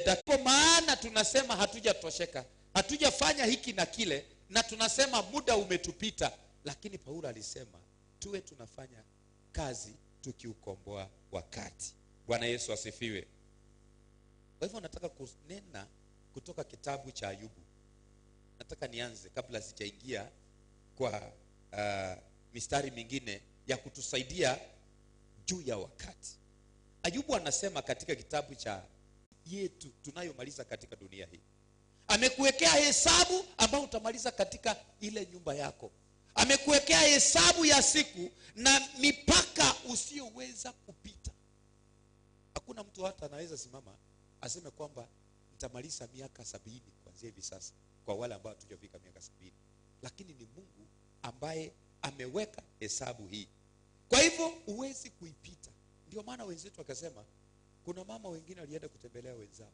dakika, maana tunasema hatujatosheka, hatujafanya hiki na kile, na tunasema muda umetupita. Lakini Paulo alisema tuwe tunafanya kazi tukiukomboa wakati. Bwana Yesu asifiwe. Kwa hivyo nataka kunena kutoka kitabu cha Ayubu. Nataka nianze kabla sijaingia kwa mistari mingine ya kutusaidia juu ya wakati. Ayubu anasema katika kitabu cha yetu tunayomaliza katika dunia hii, amekuwekea hesabu ambao utamaliza katika ile nyumba yako. Amekuwekea hesabu ya siku na mipaka usiyoweza kupita. Hakuna mtu hata anaweza simama aseme kwamba nitamaliza miaka 70 kuanzia hivi sasa, kwa wale ambao hatujafika miaka 70. Lakini ni Mungu ambaye ameweka hesabu hii. Kwa hivyo huwezi kuipita. Ndio maana wenzetu wakasema, kuna mama wengine walienda kutembelea wenzao,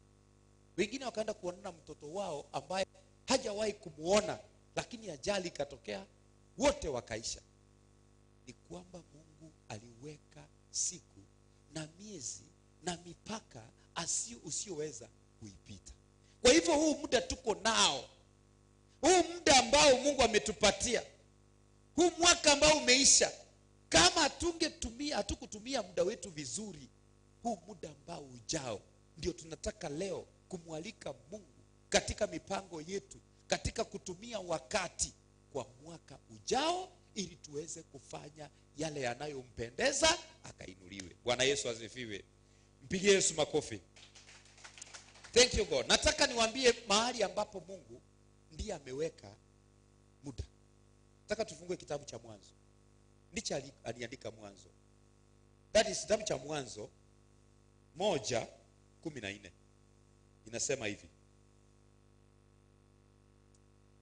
wengine wakaenda kuonana mtoto wao ambaye hajawahi kumuona, lakini ajali ikatokea, wote wakaisha. Ni kwamba Mungu aliweka siku na miezi na mipaka usiyoweza kuipita. Kwa hivyo huu muda tuko nao, huu muda ambao Mungu ametupatia, huu mwaka ambao umeisha, kama hatukutumia muda wetu vizuri, huu muda ambao ujao ndio tunataka leo kumwalika Mungu katika mipango yetu, katika kutumia wakati kwa mwaka ujao, ili tuweze kufanya yale yanayompendeza, akainuliwe. Bwana Yesu asifiwe. Mpigie Yesu makofi. Thank you God. Nataka niwaambie mahali ambapo Mungu ndiye ameweka muda. Nataka tufungue kitabu cha Mwanzo. Ndicho aliandika Mwanzo. That is kitabu cha Mwanzo 1:14. Inasema hivi.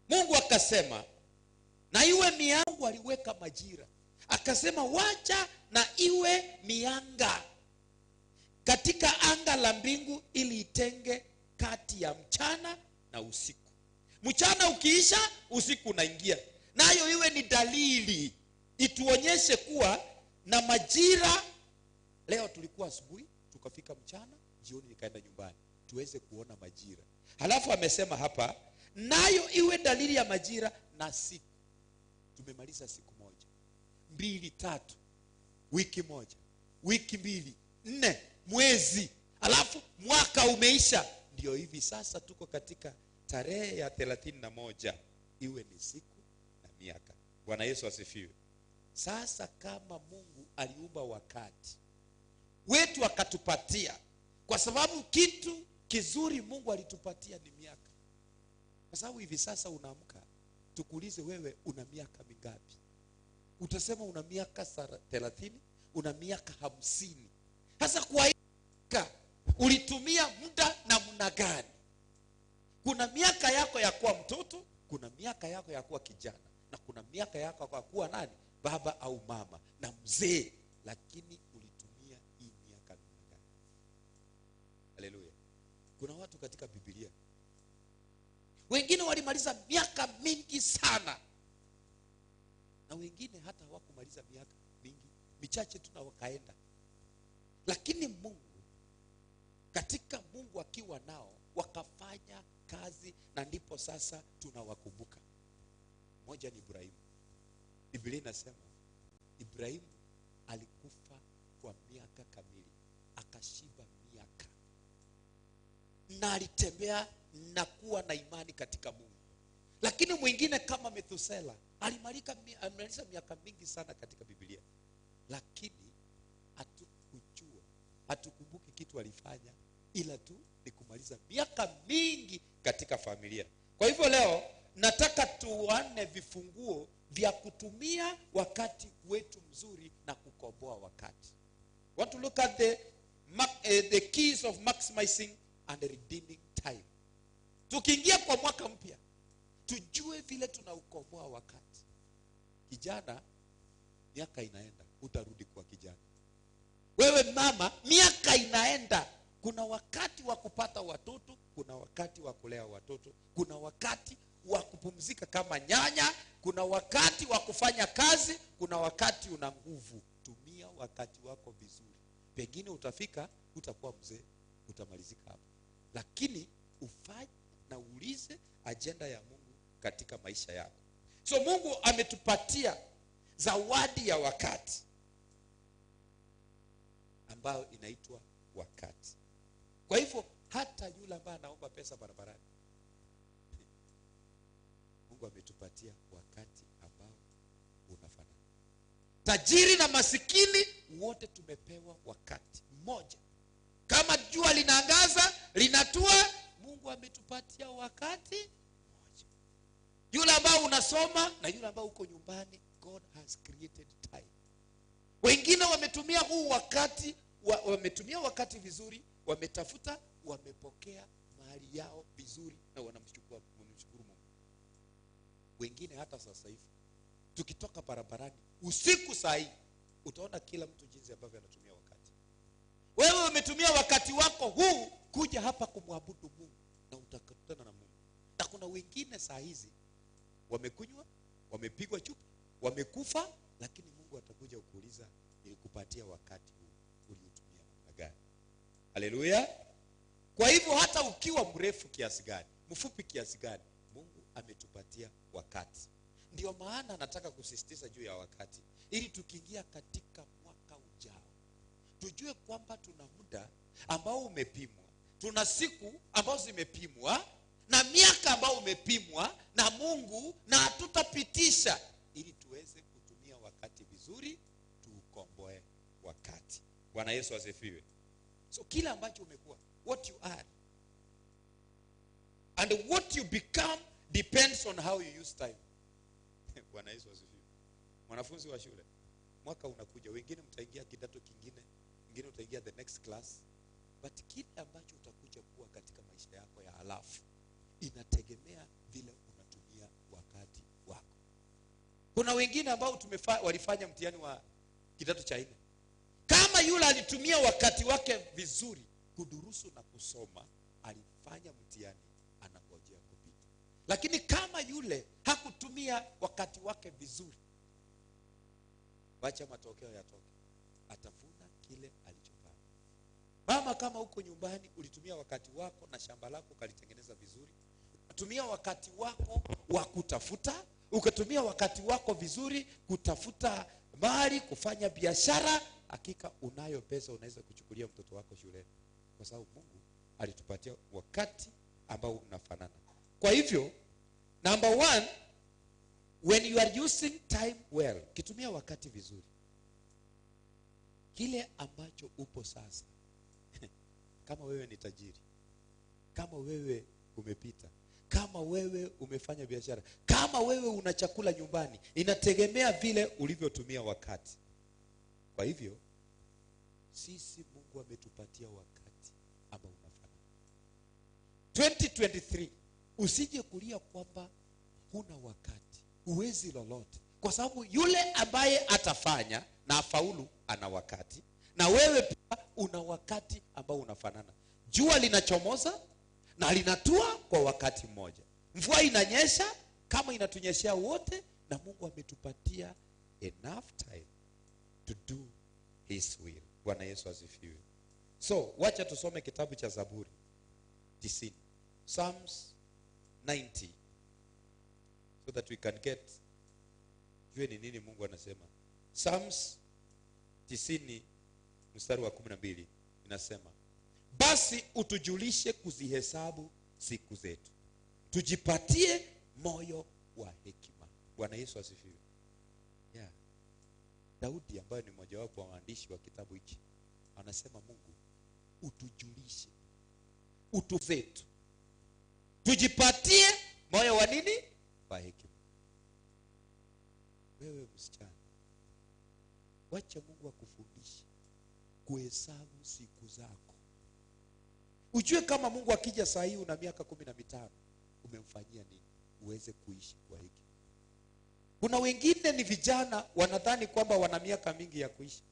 Mungu akasema na iwe mianga, aliweka majira. Akasema wacha na iwe mianga katika anga la mbingu ili itenge kati ya mchana na usiku. Mchana ukiisha, usiku unaingia. Nayo iwe ni dalili ituonyeshe kuwa na majira. Leo tulikuwa asubuhi, tukafika mchana, jioni nikaenda nyumbani, tuweze kuona majira. Halafu amesema hapa, nayo iwe dalili ya majira na siku. Tumemaliza siku 1, 2, 3, wiki 1, wiki 2, 4, mwezi, alafu mwaka umeisha. Ndio hivi sasa tuko katika tarehe ya 31. Iwe ni siku na miaka. Bwana Yesu asifiwe. Sasa kama Mungu aliumba wakati wetu akatupatia, kwa sababu kitu kizuri Mungu alitupatia ni miaka. Kwa sababu hivi sasa unaamka, tukuulize wewe una miaka mingapi? Utasema una miaka 30, una miaka 50. Sasa kwa hiyo ulitumia muda namna gani? Kuna miaka yako ya kuwa mtoto, kuna miaka yako ya kuwa kijana, na kuna miaka yako ya kuwa nani? Baba au mama na mzee. Lakini ulitumia hii miaka namna gani? Haleluya. Kuna watu katika Biblia wengine walimaliza miaka mingi sana, na wengine hata hawakumaliza miaka mingi, michache tu na wakaenda. Lakini Mungu, katika Mungu akiwa nao, wakafanya kazi, na ndipo sasa tunawakumbuka. Moja ni Ibrahimu. Biblia inasema Ibrahimu alikufa kwa miaka kamili, akashiba miaka, na alitembea na kuwa na imani katika Mungu. Lakini mwingine kama Methusela alimaliza miaka mingi sana katika Biblia, lakini hatukumbuki kitu alifanya, ila tu ni kumaliza miaka mingi katika familia. Kwa hivyo leo nataka tuone vifunguo vya kutumia wakati wetu mzuri na kukomboa wakati. Want to look at the keys of maximizing and redeeming time. Tukiingia kwa mwaka mpya, tujue vile tunaukomboa wakati. Kijana, miaka inaenda, utarudi kwa kijana. Wewe mama, miaka inaenda. Kuna wakati wa kupata watoto, kuna wakati wa kulea watoto, kuna wakati wa kupumzika kama nyanya, kuna wakati wa kufanya kazi, kuna wakati una nguvu. Tumia wakati wako vizuri. Pengine utafika, utakuwa mzee, utamalizika hapo. Lakini ufanye na uulize ajenda ya Mungu katika maisha yako. So Mungu ametupatia zawadi ya wakati ambayo inaitwa wakati. Kwa hivyo hata yule ambaye anaomba pesa barabarani, Mungu ametupatia wakati ambao unafanana. Tajiri na masikini wote tumepewa wakati mmoja. Kama jua linaangaza, linatua, Mungu ametupatia wakati mmoja. Yule ambao unasoma na yule ambao uko nyumbani, God has created time. Wengine wametumia huu wakati, wametumia wakati vizuri, wametafuta, wamepokea mahali yao vizuri, na wanamshukuru Mungu. Wengine hata sasa hivi tukitoka barabarani usiku saa hii, utaona kila mtu jinsi ambavyo anatumia wakati. Wewe umetumia wakati wako huu kuja hapa kumwabudu Mungu, na utakutana na Mungu. Na kuna wengine saa hizi wamekunywa, wamepigwa chupa, wamekufa, lakini Mungu atakuja kukuuliza, nilikupatia wakati huu uliutumia namna gani? Haleluya. Kwa hivyo hata ukiwa mrefu kiasi gani, mfupi kiasi gani, Mungu ametupatia wakati. Ndio maana nataka kusisitiza juu ya wakati, ili tukiingia katika mwaka ujao tujue kwamba tuna muda ambao umepimwa, tuna siku ambazo zimepimwa, na miaka ambao umepimwa na Mungu, na hatutapitisha, ili tuweze wakati vizuri, tuukomboe wakati. Bwana Yesu asifiwe. So kila ambacho umekuwa, what you are and what you become depends on how you use time. Bwana Yesu asifiwe. Mwanafunzi wa shule, mwaka unakuja, wengine mtaingia kidato kingine, wengine utaingia the next class, but kile ambacho utakuja kuwa katika maisha yako ya halafu inategemea vile unatumia wakati wako. Kuna wengine ambao walifanya mtihani wa kidato cha 4. Kama yule alitumia wakati wake vizuri kudurusu na kusoma, alifanya mtihani, anangojea kupita. Lakini kama yule hakutumia wakati wake vizuri, wacha matokeo yatoke, atavuna kile alichofanya. Mama, kama uko nyumbani ulitumia wakati wako na shamba lako ukalitengeneza vizuri, ukatumia wakati wako wa kutafuta, ukatumia wakati wako vizuri kutafuta mali, kufanya biashara, hakika unayo pesa, unaweza kuchukulia mtoto wako shule, kwa sababu Mungu alitupatia wakati ambao unafanana. Kwa hivyo, number 1, when you are using time well, kitumia wakati vizuri, kile ambacho upo sasa, kama wewe ni tajiri, kama wewe umepita, kama wewe umefanya biashara, kama wewe una chakula nyumbani, inategemea vile ulivyotumia wakati. Kwa hivyo, sisi Mungu ametupatia wakati ambao unafanana. 2023, usije kulia kwamba huna wakati, huwezi lolote, kwa sababu yule ambaye atafanya na afaulu ana wakati, na wewe pia una wakati ambao unafanana. Jua linachomoza na linatua kwa wakati mmoja. Mvua inanyesha kama inatunyeshea wote, na Mungu ametupatia enough time to do his will. Bwana Yesu asifiwe. So, wacha tusome kitabu cha Zaburi 90. Psalms 90. So that we can get jue ni nini Mungu anasema. Psalms 90 mstari wa 12 inasema, basi utujulishe kuzihesabu siku zetu, tujipatie moyo wa hekima. Bwana Yesu asifiwe. Yeah. Daudi ambaye ni mmojawapo wa waandishi wa kitabu hiki anasema, Mungu utujulishe zetu, tujipatie moyo wa nini? Wa hekima. Wewe msichana, wacha Mungu akufundishe kuhesabu siku zako. Ujue kama Mungu akija saa hii una miaka 15, umemfanyia nini uweze kuishi kwa hekima. Kuna wengine ni vijana wanadhani kwamba wana miaka mingi ya kuishi.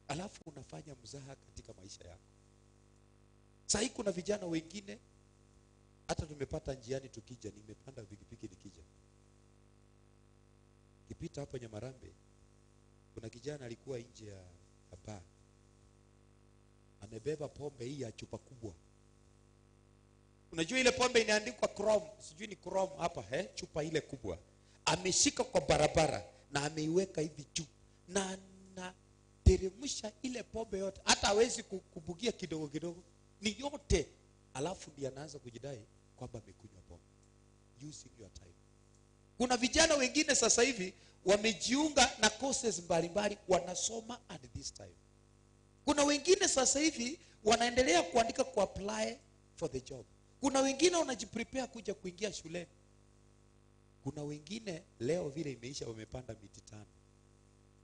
Alafu unafanya mzaha katika maisha yako. Saa hii kuna vijana wengine, hata tumepata njiani tukija, nimepanda pikipiki nikija, kipita hapo Nyamarambe, kuna kijana alikuwa nje ya bar, amebeba pombe hii ya chupa kubwa. Unajua ile pombe inaandikwa Chrome, sijui ni Chrome hapa, chupa ile kubwa. Ameshika kwa barabara na ameiweka hivi juu, na teremsha ile pombe yote, hata hawezi kubugia kidogo kidogo, ni yote. Alafu ndiye anaanza kujidai kwamba amekunywa pombe. Using your time. Kuna vijana wengine sasa hivi wamejiunga na courses mbalimbali, wanasoma at this time. Kuna wengine sasa hivi wanaendelea kuandika ku apply for the job. Kuna wengine wanajiprepare kuja kuingia shule. Kuna wengine leo vile imeisha wamepanda miti 5.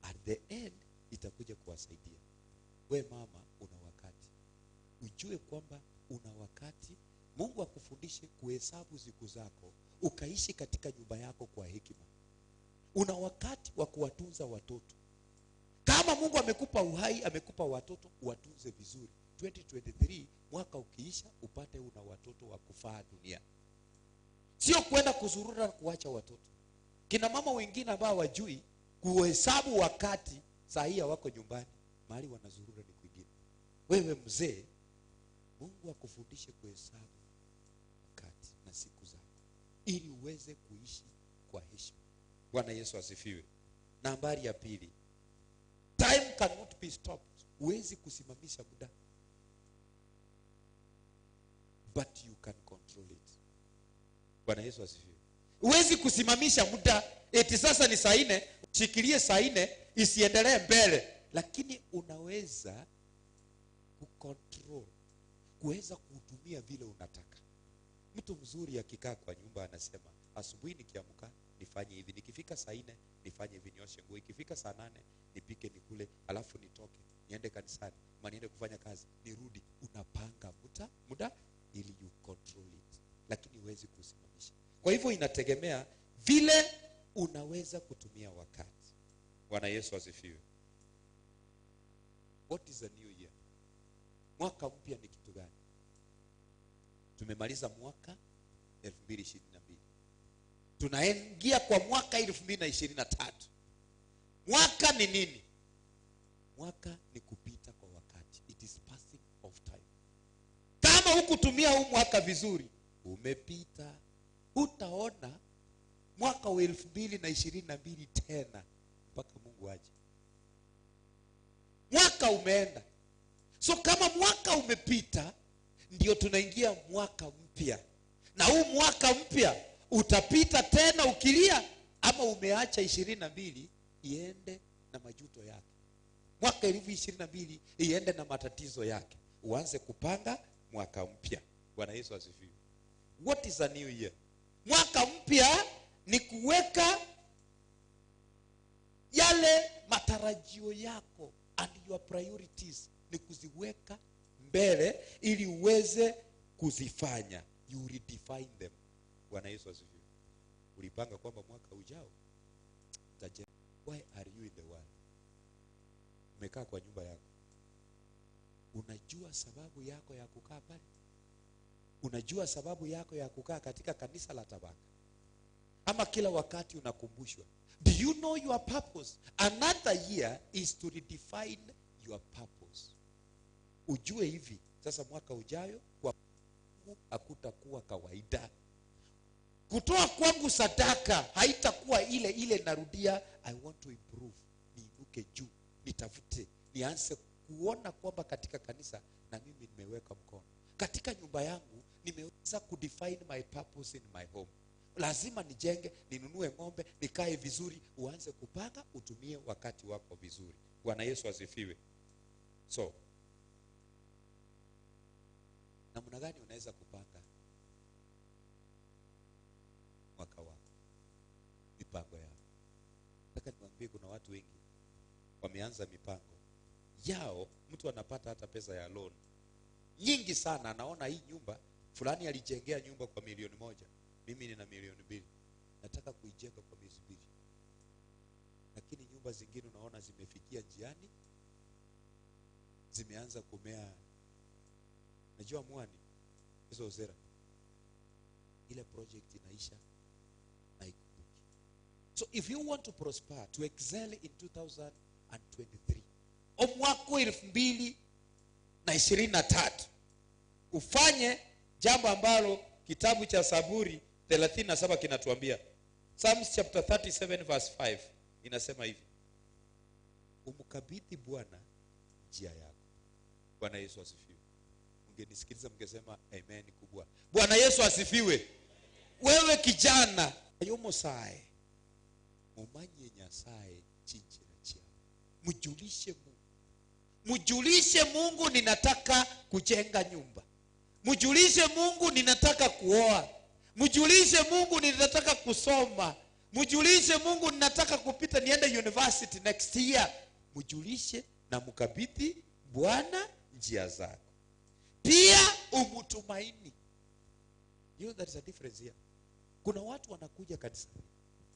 At the end itakuja kuwasaidia. We mama, una wakati. Ujue kwamba una wakati. Mungu akufundishe kuhesabu siku zako, ukaishi katika nyumba yako kwa hekima. Una wakati wa kuwatunza watoto. Kama Mungu amekupa uhai, amekupa watoto, watunze vizuri. 2023 mwaka ukiisha upate una watoto wa kufaa dunia. Sio kwenda kuzurura na kuacha watoto. Kina mama wengine ambao wajui kuhesabu wakati, saa hii wako nyumbani, mahali wanazurura ni kwingine. Wewe mzee, Mungu akufundishe kuhesabu wakati na siku zako, ili uweze kuishi kwa heshima. Bwana Yesu asifiwe. Nambari ya 2. Time cannot be stopped. Huwezi kusimamisha muda, but you can control it. Bwana Yesu asifiwe. Huwezi kusimamisha muda eti sasa ni saa 4 shikilie saa 4 isiendelee mbele, lakini unaweza kucontrol, kuweza kuutumia vile unataka. Mtu mzuri akikaa kwa nyumba anasema asubuhi nikiamka nifanye hivi, nikifika saa 4 nifanye hivi, nioshe nguo, ikifika saa 8 nipike nikule, alafu nitoke niende kanisani, ama niende kufanya kazi, nirudi. Unapanga muda ili you control it, lakini huwezi kusimamisha. Kwa hivyo inategemea vile unaweza kutumia wakati. Bwana Yesu asifiwe. What is a new year? Mwaka mpya ni kitu gani? Tumemaliza mwaka 2022. Tunaingia kwa mwaka 2023. Mwaka ni nini? Mwaka ni kupita kwa wakati. It is passing of time. Kama hukutumia huu mwaka vizuri, umepita. Utaona mwaka wa 2022 tena mpaka Mungu aje. Mwaka umeenda. So kama mwaka umepita, ndio tunaingia mwaka mpya. Na huu mwaka mpya utapita tena ukilia, ama umeacha 22 iende na majuto yake. Mwaka 2022 iende na matatizo yake. Uanze kupanga mwaka mpya. Bwana Yesu asifiwe. What is a new year? Mwaka mpya ni kuweka yale matarajio yako and your priorities, ni kuziweka mbele ili uweze kuzifanya. You redefine them. Bwana Yesu asifiwe. Ulipanga kwamba mwaka ujao why are you in the world? Umekaa kwa nyumba yako. Unajua sababu yako ya kukaa pale? Unajua sababu yako ya kukaa katika kanisa la Tabaka? Ama kila wakati unakumbushwa? Do you know your purpose? Another year is to redefine your purpose. Ujue hivi, sasa mwaka ujayo kwa Mungu hakutakuwa kawaida. Kutoa kwangu sadaka haitakuwa ile narudia. I want to improve. Niinuke juu, nitafute, nianze kuona kwamba katika kanisa na mimi nimeweka mkono. Katika nyumba yangu nimeweza kudefine my purpose in my home. Lazima nijenge, ninunue ng'ombe, nikae vizuri. Uanze kupanga, utumie wakati wako vizuri. Bwana Yesu asifiwe. So, namna gani unaweza kupanga mwaka wako, mipango yako? Nataka niwaambie kuna watu wengi wameanza mipango yao. Mtu anapata hata pesa ya loan nyingi sana, anaona hii nyumba fulani alijengea nyumba kwa 1,000,000, mimi nina 2,000,000, nataka kuijenga kwa miezi 2. Lakini nyumba zingine unaona zimefikia njiani, zimeanza kumea. Najua mwani hizo ozera, ile project inaisha na ikumbuki. So if you want to prosper, to excel in 2023, mwaka 2023, ufanye jambo ambalo kitabu cha Zaburi 37 kinatuambia. Psalms chapter 37 verse 5 inasema hivi: umkabidhi Bwana njia yako. Bwana Yesu asifiwe. Ungenisikiliza mngesema amen kubwa. Bwana Yesu asifiwe. Wewe kijana, yomo sae umanye nyasaye chinchira chao. Mjulishe Mungu. Mjulishe Mungu ninataka kujenga nyumba. Mjulishe Mungu ninataka kuoa. Mjulishe Mungu ninataka kusoma. Mjulishe Mungu ninataka kupita niende university next year. Mjulishe na mkabidhi Bwana njia zako. Pia umtumaini. You know there is a difference here. Kuna watu wanakuja kanisani,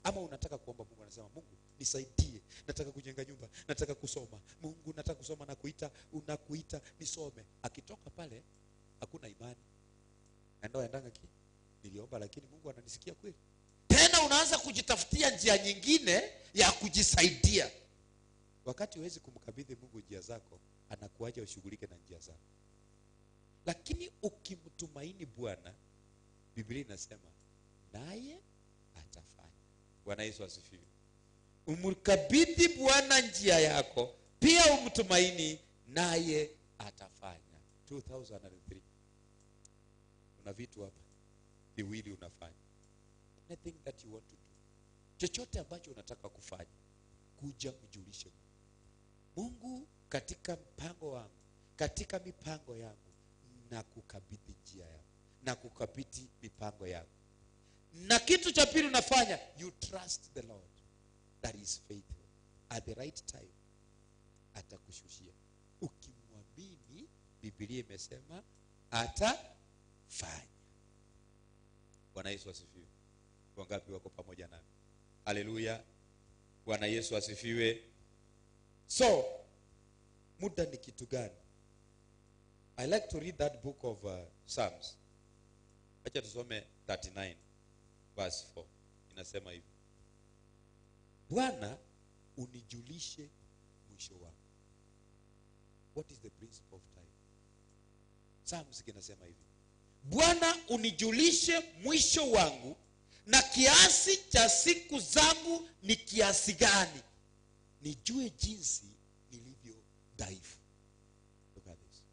ama unataka kuomba Mungu, anasema Mungu nisaidie, nataka kujenga nyumba, nataka kusoma. Mungu nataka kusoma, na unakuita nisome. Akitoka pale hakuna imani. Aendanga niliomba lakini Mungu ananisikia kweli? Tena unaanza kujitafutia njia nyingine ya kujisaidia. Wakati huwezi kumkabidhi Mungu njia zako, anakuacha ushughulike na njia zako. Lakini ukimtumaini Bwana, Biblia inasema naye atafanya. Bwana Yesu asifiwe. Umkabidhi Bwana njia yako, pia umtumaini, naye atafanya. 2003 una vitu hapa viwili unafanya. anything that you want to do, chochote ambacho unataka kufanya, kuja mjulishe Mungu, katika mpango wangu, katika mipango yangu, na kukabidhi njia yangu, na kukabidhi mipango yangu. Na kitu cha pili unafanya, you trust the Lord that is faithful. At the right time atakushushia. Ukimwamini, Biblia imesema atafanya. Bwana Yesu asifiwe. Wangapi wako pamoja nami? Haleluya. Bwana Yesu asifiwe. So, muda ni kitu gani? I like to read that book of Psalms. Acha tusome 39 verse 4. Inasema hivi: Bwana, unijulishe mwisho wangu. What is the principle of time? Psalms kinasema hivi: Bwana, unijulishe mwisho wangu, na kiasi cha siku zangu ni kiasi gani, nijue jinsi nilivyo dhaifu. Look at this.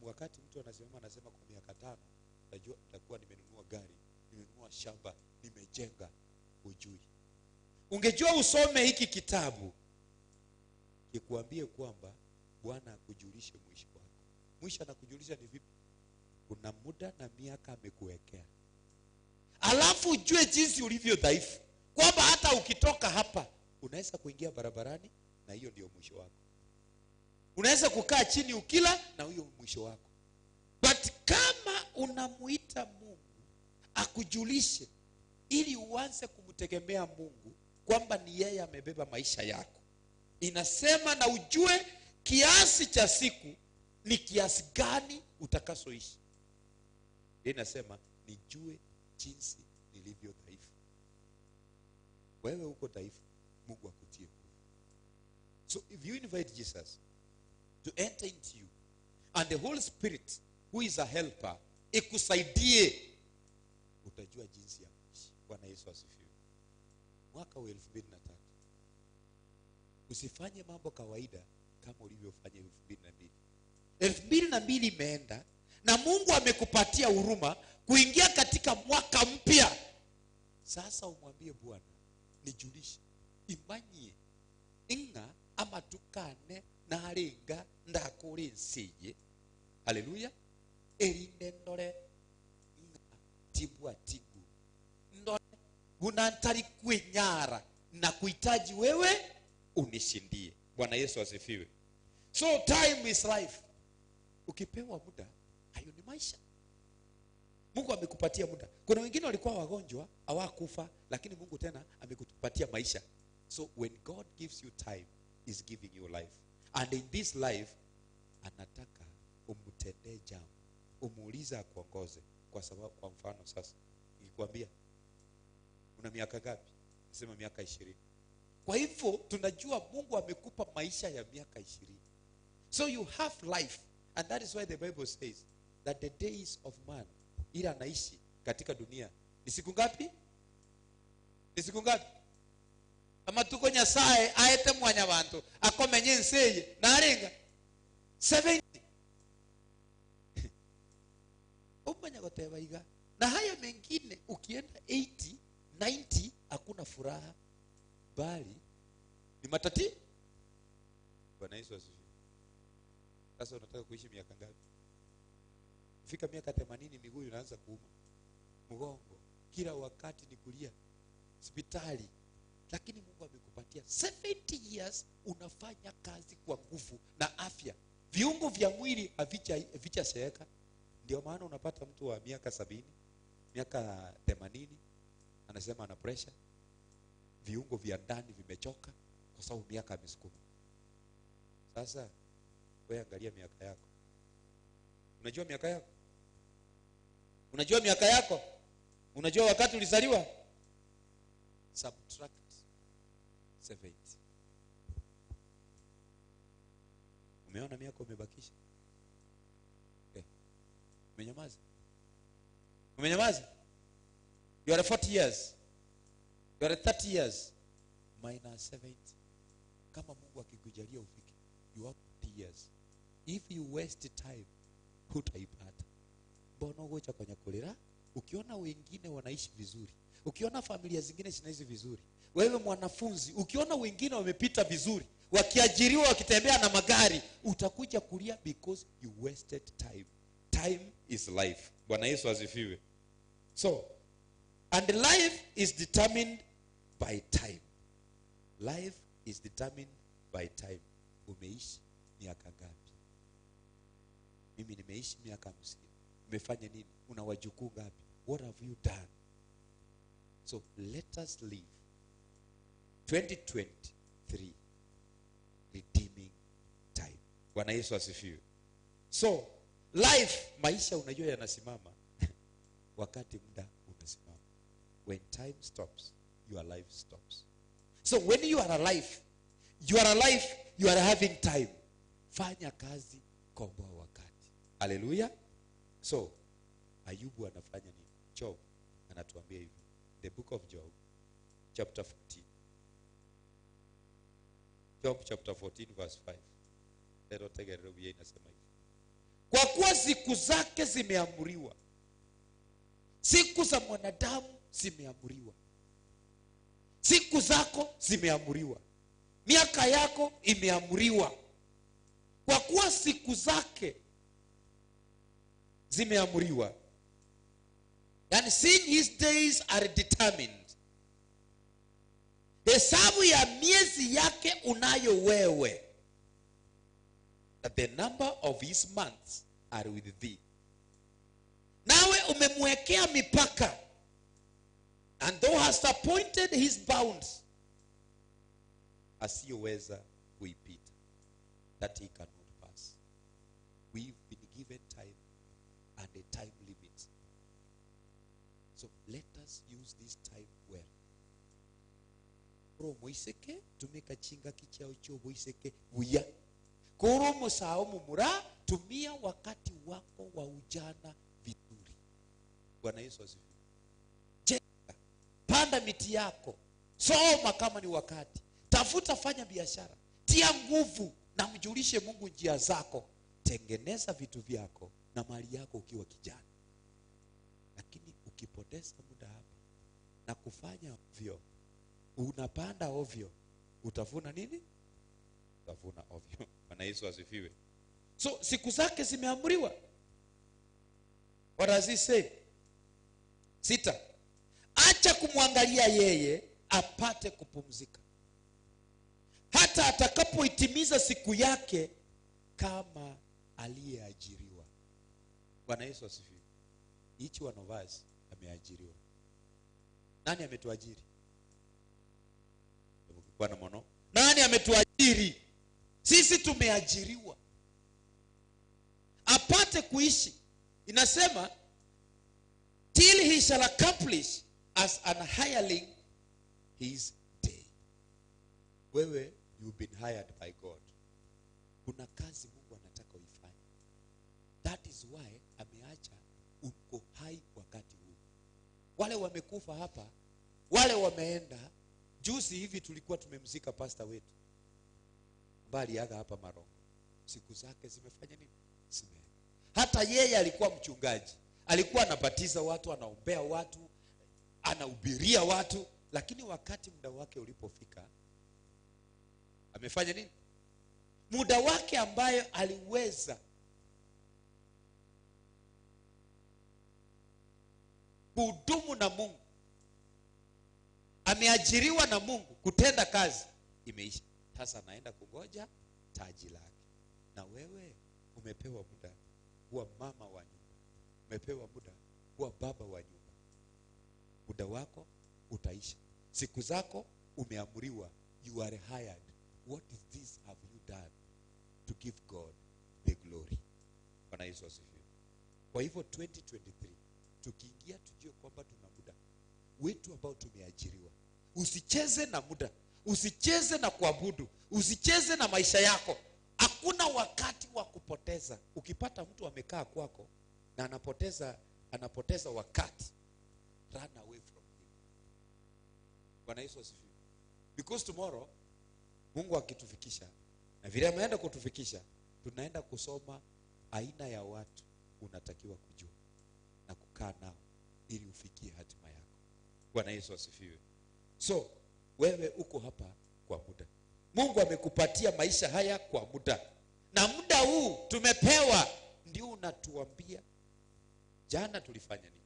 Wakati mtu anasema kwa miaka 5 najua nitakuwa nimenunua gari, nimenunua shamba, nimejenga, hujui. Ungejua usome hiki kitabu kikuambie kwamba Bwana akujulishe mwisho wako. Mwisho anakujulisha ni vipi? Kuna muda na miaka amekuwekea. Alafu ujue jinsi ulivyo dhaifu, kwamba hata ukitoka hapa unaweza kuingia barabarani na hiyo ndio mwisho wako. Unaweza kukaa chini ukila na hiyo mwisho wako. But kama unamuita Mungu akujulishe, ili uanze kumtegemea Mungu kwamba ni yeye amebeba maisha yako, inasema na ujue kiasi cha siku ni kiasi gani utakasoishi. Inasema nijue jinsi nilivyo dhaifu. Wewe uko dhaifu, Mungu akutie nguvu. So if you invite Jesus to enter into you, and the Holy Spirit who is a helper ikusaidie, utajua jinsi ya kuishi. Bwana Yesu asifiwe. Mwaka wa 2003 usifanye mambo kawaida kama ulivyofanya 2002. 2002 imeenda na Mungu amekupatia huruma kuingia katika mwaka mpya. Sasa umwambie Bwana, nijulishe, imanyie inga ama tukane na arenga ndakuri nsije. Haleluya. Erinde ndore inga tibwa tibu ndore gunantari kwenyara na kuhitaji wewe unishindie. Bwana Yesu asifiwe. So time is life. Ukipewa muda, hayo ni maisha. Mungu amekupatia muda. Kuna wengine walikuwa wagonjwa, hawakufa, lakini Mungu tena amekupatia maisha. So when God gives you time, is giving you life. And in this life, anataka umtendee jambo, umuuliza akuongoze. Kwa sababu, kwa mfano sasa, nikikwambia una miaka gapi? Nasema miaka 20. Kwa hivyo tunajua Mungu amekupa maisha ya miaka 20. So you have life, and that is why the Bible says that the days of man, ila anaishi katika dunia, ni siku ngapi? Ni siku ngapi? Ama tuko Nyasaye aete mwanya bantu akomenye nseye na arenga 70. Umanya goteba iga. Na haya mengine ukienda 80, 90 hakuna furaha, bali ni matatizo. Bwana Yesu asifiwe. Sasa unataka kuishi miaka ngapi? Fika miaka 80 miguu inaanza kuuma, mgongo kila wakati ni kulia, hospitali. Lakini Mungu amekupatia 70 years, unafanya kazi kwa nguvu na afya. Viungo vya mwili havichasheka. Ndio maana unapata mtu wa miaka 70, miaka 80 anasema ana pressure. Viungo vya ndani vimechoka kwa sababu miaka imesukuma. Sasa wewe angalia miaka yako. Unajua miaka yako? Unajua miaka yako? Unajua wakati ulizaliwa? Subtract 70. Umeona miaka umebakisha? Umenyamaza? Umenyamaza? You are 40 years. You are 30 years. Minus 70. Kama Mungu akikujalia ufike, you have 40 years. If you waste time, hutaipata. Bono gocha kwenye kulira ukiona wengine wanaishi vizuri, ukiona familia zingine zinaishi vizuri, wewe mwanafunzi ukiona wengine wamepita vizuri, wakiajiriwa, wakitembea na magari, utakuja kulia because you wasted time. Time is life. Bwana Yesu asifiwe. So, and life is determined by time. Life is determined by time. Umeishi miaka ngapi? Mimi nimeishi miaka 50. Umefanya nini? Una wajukuu ngapi? What have you done? So let us live 2023 redeeming time. Bwana Yesu asifiwe. So life, maisha unajua yanasimama wakati muda unasimama. When time stops, your life stops. So when you are alive, you are having time. Fanya kazi, komboa wakati. Hallelujah. So Ayubu anafanya nini? Job anatuambia hivi. The book of Job chapter 14. Job chapter 14 verse 5. Leo tegerero Biblia inasema hivi. Kwa kuwa siku zake zimeamuriwa. Siku za mwanadamu zimeamuriwa. Siku zako zimeamuriwa. Miaka yako imeamuriwa. Kwa kuwa siku zake zimeamuriwa. And seeing his days are determined. Hesabu ya miezi yake unayo wewe. That the number of his months are with thee. Nawe umemwekea mipaka. And thou hast appointed his bounds. Asiyoweza kuipita. That he cannot pass. We've been given time and a time limit. So let us use this time well. Romo iseke tumeka chinga kichao chobo iseke buya. Koromo sao mumura tumia wakati wako wa ujana vizuri. Bwana Yesu asifiwe. Cheka, panda miti yako. Soma kama ni wakati. Tafuta, fanya biashara. Tia nguvu na mjulishe Mungu njia zako. Tengeneza vitu vyako na mali yako ukiwa kijana. Lakini ukipoteza muda hapa na kufanya ovyo, unapanda ovyo, utavuna nini? Utavuna ovyo. Bwana Yesu asifiwe. So siku zake zimeamriwa. What does he say? 6. Acha kumwangalia yeye apate kupumzika, hata atakapoitimiza siku yake kama aliyeajiriwa. Bwana Yesu asifiwe. Each one of us ameajiriwa. Nani ametuajiri? Bwana mono. Nani ametuajiri? Sisi tumeajiriwa. Apate kuishi. Inasema till he shall accomplish as an hireling his day. Wewe, you've been hired by God. Kuna kazi Mungu anataka uifanye. That is why ameacha uko hai wakati huu. Wale wamekufa hapa, wale wameenda. Juzi hivi tulikuwa tumemzika pastor wetu bali aga hapa Marongo. Siku zake zimefanya nini? Zimeenda. Hata yeye alikuwa mchungaji, alikuwa anabatiza watu, anaombea watu, anahubiria watu, lakini wakati muda wake ulipofika amefanya nini? Muda wake ambayo aliweza kuhudumu na Mungu, ameajiriwa na Mungu kutenda kazi, imeisha. Sasa anaenda kungoja taji lake. Na wewe umepewa muda kuwa mama wa nyumba, umepewa muda kuwa baba wa nyumba. Muda wako utaisha. Siku zako umeamuriwa. You are hired. What is this have you done to give God the glory? Bwana Yesu asifiwe. Kwa hivyo 2023 tukiingia tujue kwamba tuna muda wetu ambao tumeajiriwa. Usicheze na muda, usicheze na kuabudu, usicheze na maisha yako. Hakuna wakati wa kupoteza. Ukipata mtu amekaa kwako na anapoteza wakati, run away from him. Bwana Yesu asifiwe. Because tomorrow Mungu akitufikisha, na vile ameenda kutufikisha, tunaenda kusoma aina ya watu unatakiwa kujua na kukaa nao ili ufikie hatima yako. Bwana Yesu asifiwe. So wewe uko hapa kwa muda. Mungu amekupatia maisha haya kwa muda, na muda huu tumepewa ndio unatuambia jana tulifanya nini,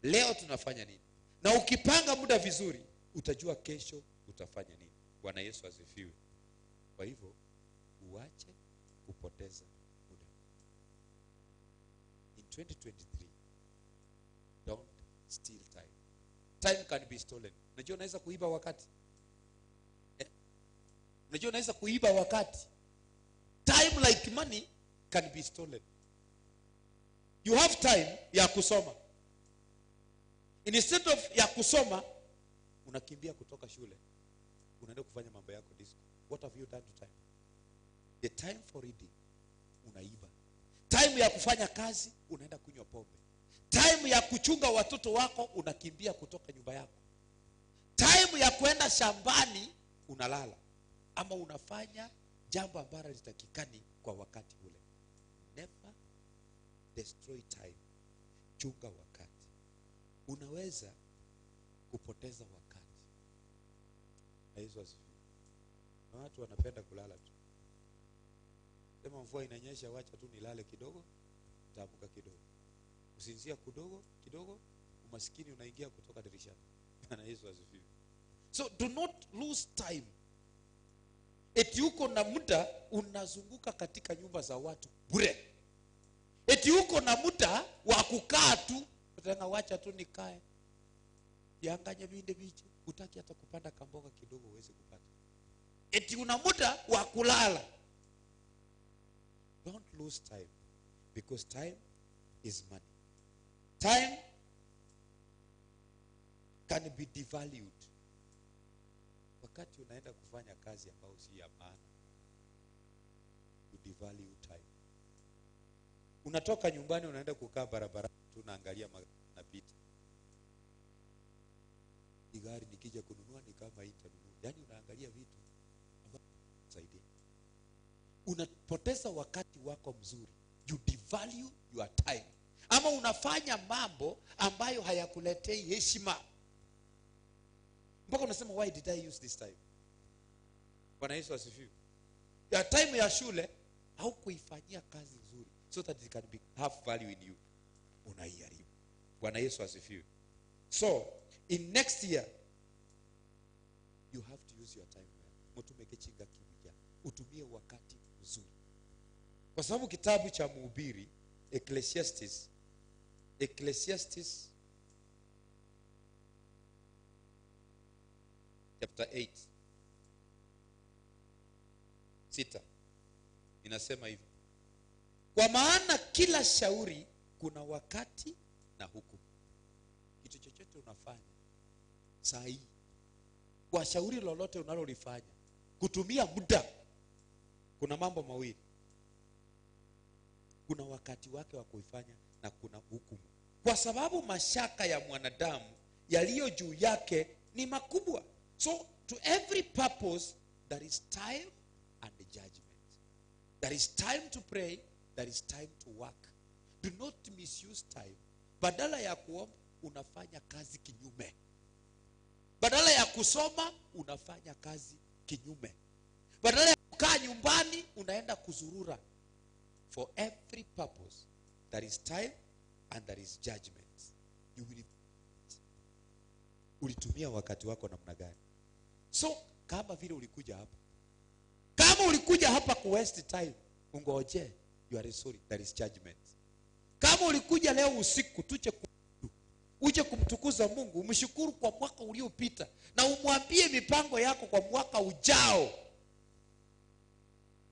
leo tunafanya nini. Na ukipanga muda vizuri utajua kesho utafanya nini. Bwana Yesu asifiwe. Kwa hivyo uache kupoteza muda. In 2023 don't steal time. Time can be stolen. Unajua unaweza kuiba wakati. Unajua unaweza kuiba wakati. Time like money can be stolen. You have time ya kusoma. Instead of ya kusoma unakimbia kutoka shule, unaenda kufanya mambo yako disco. What have you done to time? The time for reading unaiba. Time ya kufanya kazi unaenda kunywa pombe. Time ya kuchunga watoto wako unakimbia kutoka nyumba yako. Time ya kwenda shambani unalala ama unafanya jambo ambalo litakikani kwa wakati ule. Never destroy time. Chunga wakati. Unaweza kupoteza wakati. Na Yesu asifiwe. Na watu wanapenda kulala tu. Sema mvua inanyesha, wacha tu nilale kidogo, nitaamka kidogo. Usinzia kidogo, umaskini unaingia kutoka dirishani. Na Yesu asifiwe. So do not lose time. Eti uko na muda unazunguka katika nyumba za watu bure. Eti uko na muda wa kukaa tu, utanga wacha tu nikae. Yanganya vinde bichi, utaki hata kupanda kamboga kidogo uweze kupata. Eti una muda wa kulala. Don't lose time, because time is money. Time can be devalued. Wakati unaenda kufanya kazi ambayo si ya maana, you devalue time. Unatoka nyumbani unaenda kukaa barabara, tunaangalia napita. Gari nikija kununua ni kama itanunua. Yaani unaangalia vitu ambavyo saidia. Unapoteza wakati wako mzuri. You devalue your time. Ama unafanya mambo ambayo hayakuletei heshima. Mpaka unasema why did I use this time? Bwana Yesu asifiwe. Ya time ya shule haukuifanyia kazi nzuri so that it can have value in you. Unaiharibu. Bwana Yesu asifiwe. So in next year you have to use your time well. Mutumeke chinga kibija. Utumie wakati mzuri. Kwa sababu kitabu cha Mhubiri Ecclesiastes chapter 8 6 inasema hivi: kwa maana kila shauri kuna wakati na hukumu. Kitu chochote unafanya saa hii, kwa shauri lolote unalolifanya, kutumia muda, kuna mambo mawili. Kuna wakati wake wa kuifanya na kuna hukumu. Kwa sababu mashaka ya mwanadamu yaliyo juu yake ni makubwa. So to every purpose there is time and judgment. There is time to pray, there is time to work. Do not misuse time. Badala ya kuomba unafanya kazi kinyume. Badala ya kusoma unafanya kazi kinyume. Badala ya kukaa nyumbani unaenda kuzurura. For every purpose there is time and there is judgment. You will ulitumia wakati wako namna gani? So kama vile ulikuja hapa, kama ulikuja hapa ku waste time, ungoje, you are sorry, there is judgment. Kama ulikuja leo usiku uje kumtukuza Mungu, umshukuru kwa mwaka uliopita na umwambie mipango yako kwa mwaka ujao,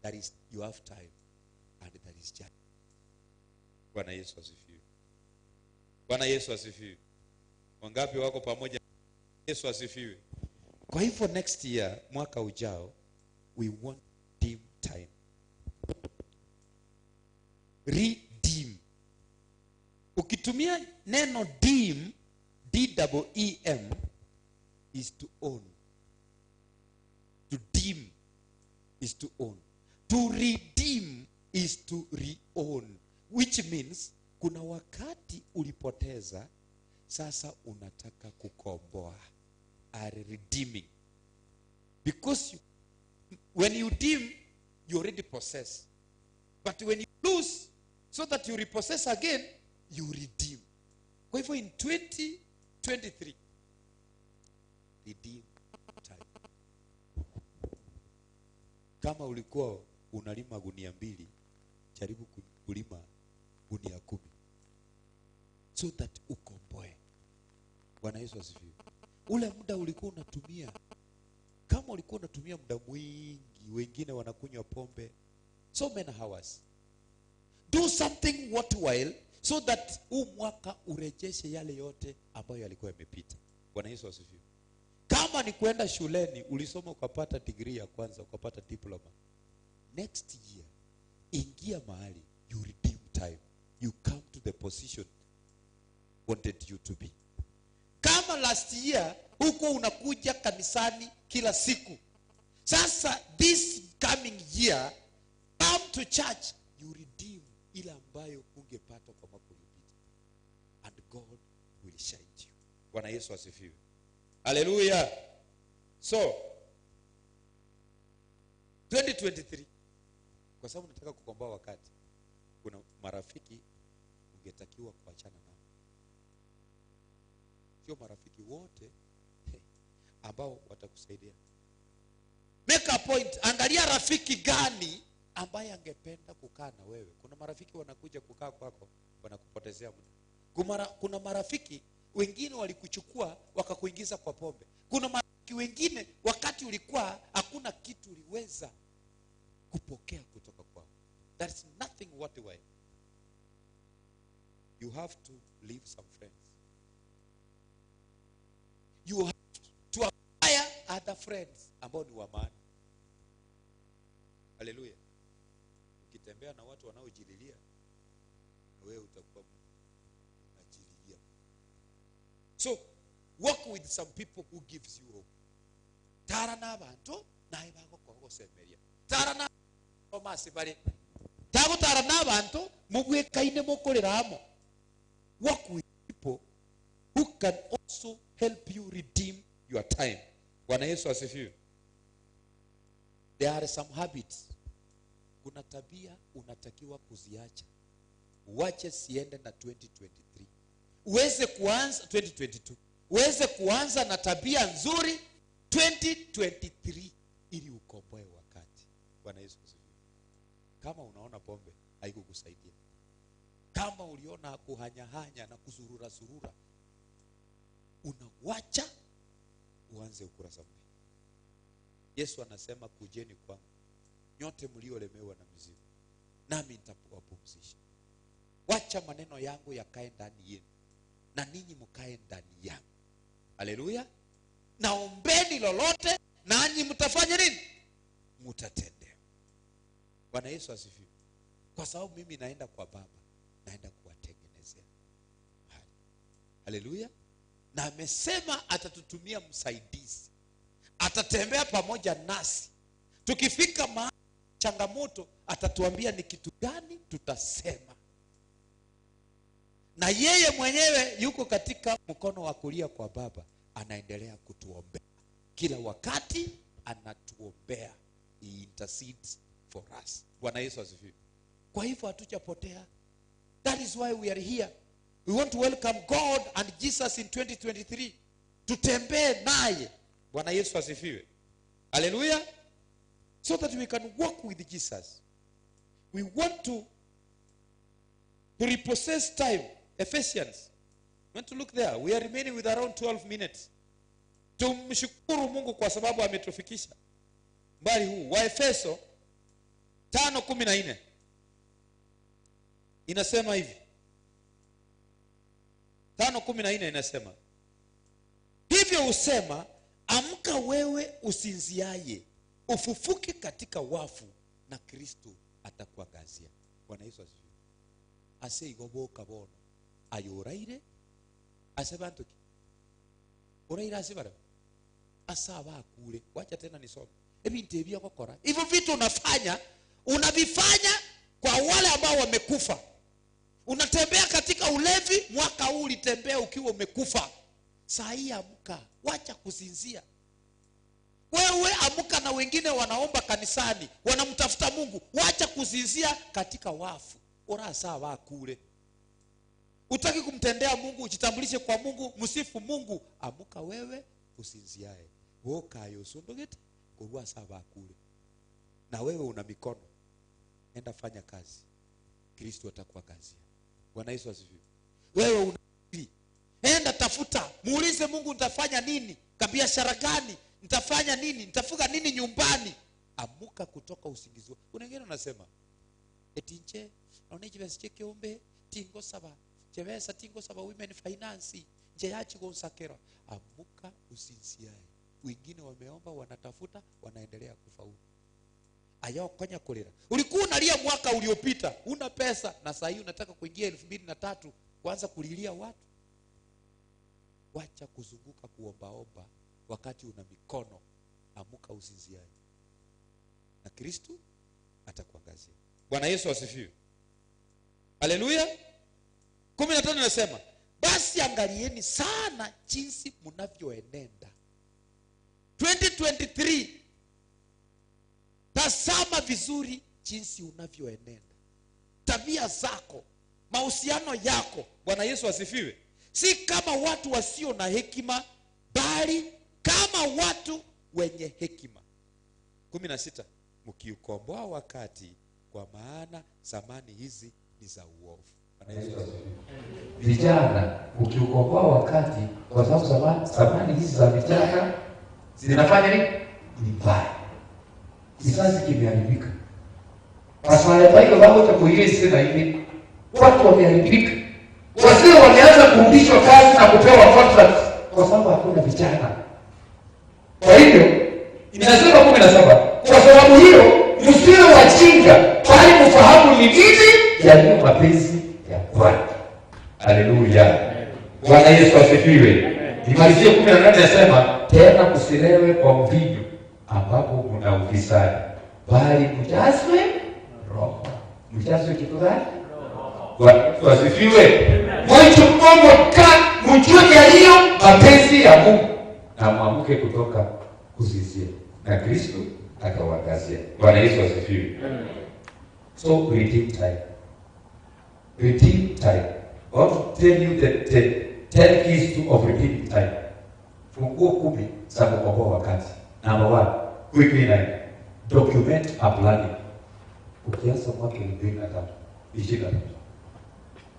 that is, you have time and there is judgment. Bwana Yesu asifiwe. Bwana Yesu asifiwe. Wangapi wako pamoja? Yesu asifiwe. Kwa hivyo next year, mwaka ujao, we want redeem time. Redeem. Ukitumia neno deem, D-E-E-M, is to own. To deem is to own. To redeem is to re-own. Which means kuna wakati ulipoteza sasa unataka kukomboa, are redeeming, because when you redeem you already possess, but when you lose so that you repossess again, you redeem. Kwa hivyo in 2023 redeem time. Kama ulikuwa unalima gunia 2, jaribu kulima gunia 10, so that ukomboe. Bwana Yesu asifiwe. Ule muda ulikuwa unatumia, kama ulikuwa unatumia muda mwingi, wengine wanakunywa pombe, so many hours, do something worthwhile so that mwaka urejeshe yale yote ambayo yalikuwa yamepita. Bwana Yesu asifiwe. Kama ni kwenda shuleni, ulisoma ukapata degree ya kwanza, ukapata diploma, next year ingia mahali, you redeem time, you come to the position wanted you to be. Kama last year huko unakuja kanisani kila siku, sasa this coming year come to church, you redeem ile ambayo ungepata kwa mwaka uliopita, and God will shine you. Bwana Yesu asifiwe. Hallelujah. So 2023, kwa sababu nataka kukomboa wakati, kuna marafiki ungetakiwa kuachana nao. Sio marafiki wote ambao watakusaidia. Make a point, angalia rafiki gani ambaye angependa kukaa na wewe. Kuna marafiki wanakuja kukaa kwako, wanakupotezea muda. Kuna marafiki wengine walikuchukua wakakuingiza kwa pombe. Kuna marafiki wengine wakati ulikuwa hakuna kitu uliweza kupokea kutoka kwao. There is nothing worthwhile. You have to leave some friends. You have to acquire other friends ambao ni wa maana. Hallelujah. Ukitembea na watu wanaojililia, wewe utakuwa unajililia. So work with some people who gives you hope. Tara na abantu naye bako semeria. Tara na omasi bari. Tago tara na abantu mugwe kaine mukoreramo. Work with people who can also help you redeem your time. Bwana Yesu asifiwe. There are some habits, kuna tabia unatakiwa kuziacha. Uache siende na 2023. Uweze kuanza 2022. Uweze kuanza na tabia nzuri 2023 ili ukomboe wakati. Bwana Yesu asifiwe. Kama unaona pombe haikukusaidia, kama uliona kuhanya-hanya na kuzurura, unawacha uanze ukurasa mpya. Yesu anasema kujeni kwangu nyote mliolemewa na mizigo, nami nitawapumzisha. Wacha maneno yangu yakae ndani yenu na ninyi mkae ndani yangu. Haleluya. Naombeni lolote nanyi mtafanya nini? Mtatendewa. Bwana Yesu asifiwe. Kwa sababu mimi naenda kwa Baba, naenda kuwatengenezea mahali. Haleluya. Na amesema atatutumia msaidizi, atatembea pamoja nasi. Tukifika mahali changamoto, atatuambia ni kitu gani tutasema. Na yeye mwenyewe yuko katika mkono wa kulia kwa Baba, anaendelea kutuombea kila wakati, anatuombea. He intercedes for us. Bwana Yesu asifiwe. Kwa hivyo hatujapotea. That is why we are here. We want to welcome God and Jesus in 2023. Tutembee naye. Bwana Yesu asifiwe. Hallelujah. So that we can walk with Jesus. We want to repossess time. Ephesians. Want to look there. We are remaining with around 12 minutes. Tumshukuru Mungu kwa sababu ametufikisha mbali huu. Waefeso 5:14 inasema hivi. 5:14 inasema, hivyo usema, amka wewe usinziaye, ufufuke katika wafu, na Kristo atakuangazia. Bwana Yesu asifiwe. Ase igoboka bono ayoraire ase bantu ki oraire ase bara asaba akure. Wacha tena nisome ebintu ebya gukora. Hivyo vitu unavifanya kwa wale ambao wamekufa. Unatembea katika ulevi, mwaka huu ulitembea ukiwa umekufa. Saa hii amka, wacha kusinzia. Wewe amka, na wengine wanaomba kanisani, wanamtafuta Mungu. Wacha kusinzia katika wafu. Ora sawa kule. Utaki kumtendea Mungu, ujitambulishe kwa Mungu, msifu Mungu. Amka wewe usinziae. Woka yosondogete kurua sawa kule. Na wewe una mikono, enda fanya kazi. Kristo atakuwa kazi. Bwana Yesu asifiwe. Wewe una enda tafuta, muulize Mungu nitafanya nini? Kabiashara gani? Nitafanya nini? Nitafuga nini nyumbani? Amuka kutoka usingizi. Kuna wengine wanasema eti nje naona kibesi kiombe tingo saba. Chevesa tingo saba women finance. Je yachi gonsakera. Amuka usinziae. Wengine wameomba, wanatafuta, wanaendelea kufaulu. Ayao konya kolera. Ulikuwa unalia mwaka uliopita, una pesa, na sasa hivi unataka kuingia 2003 kuanza kulilia watu. Wacha kuzunguka kuombaomba wakati una mikono. Amuka usinziae. Na Kristo atakuangazia. Bwana Yesu asifiwe. Haleluya. 15 nasema, basi angalieni sana jinsi mnavyoenenda. 2023, tazama vizuri jinsi unavyoenenda. Tabia zako, mahusiano yako. Bwana Yesu asifiwe. Si kama watu wasio na hekima, bali kama watu wenye hekima. 16, mkiukomboa wakati, kwa maana zamani hizi ni za uovu. Bwana Yesu asifiwe. Vijana, ukiukomboa wakati, kwa sababu zamani hizi za vijana zinafanya nini? Ni mbaya. Kizazi kimeharibika. Paswale hiyo wao utakuhisi na hivi. Watu wameharibika. Wazee wameanza kurudishwa kazi na kupewa contracts kwa sababu hakuna vijana. Kwa hivyo inasema 17, kwa sababu hiyo msiwe wajinga, bali mfahamu ni nini yaliyo mapenzi ya Bwana. Haleluya. Bwana Yesu asifiwe. Nimalizie 18 nasema, tena kusilewe kwa mvinyo ambapo kuna ufisadi, bali mjazwe Roho. Mjazwe kitu gani? Roho. Asifiwe. Mjue yaliyo mapenzi ya Mungu, na mwamuke kutoka kusinzia, na Kristo akawaangazia. Bwana Yesu asifiwe. So redeem time. Redeem time. I want to tell you the 10 keys of redeeming time. Funguo 10 za kukomboa wakati. Number 1, quickly now, document a planning. Ukianza mwaka 2023,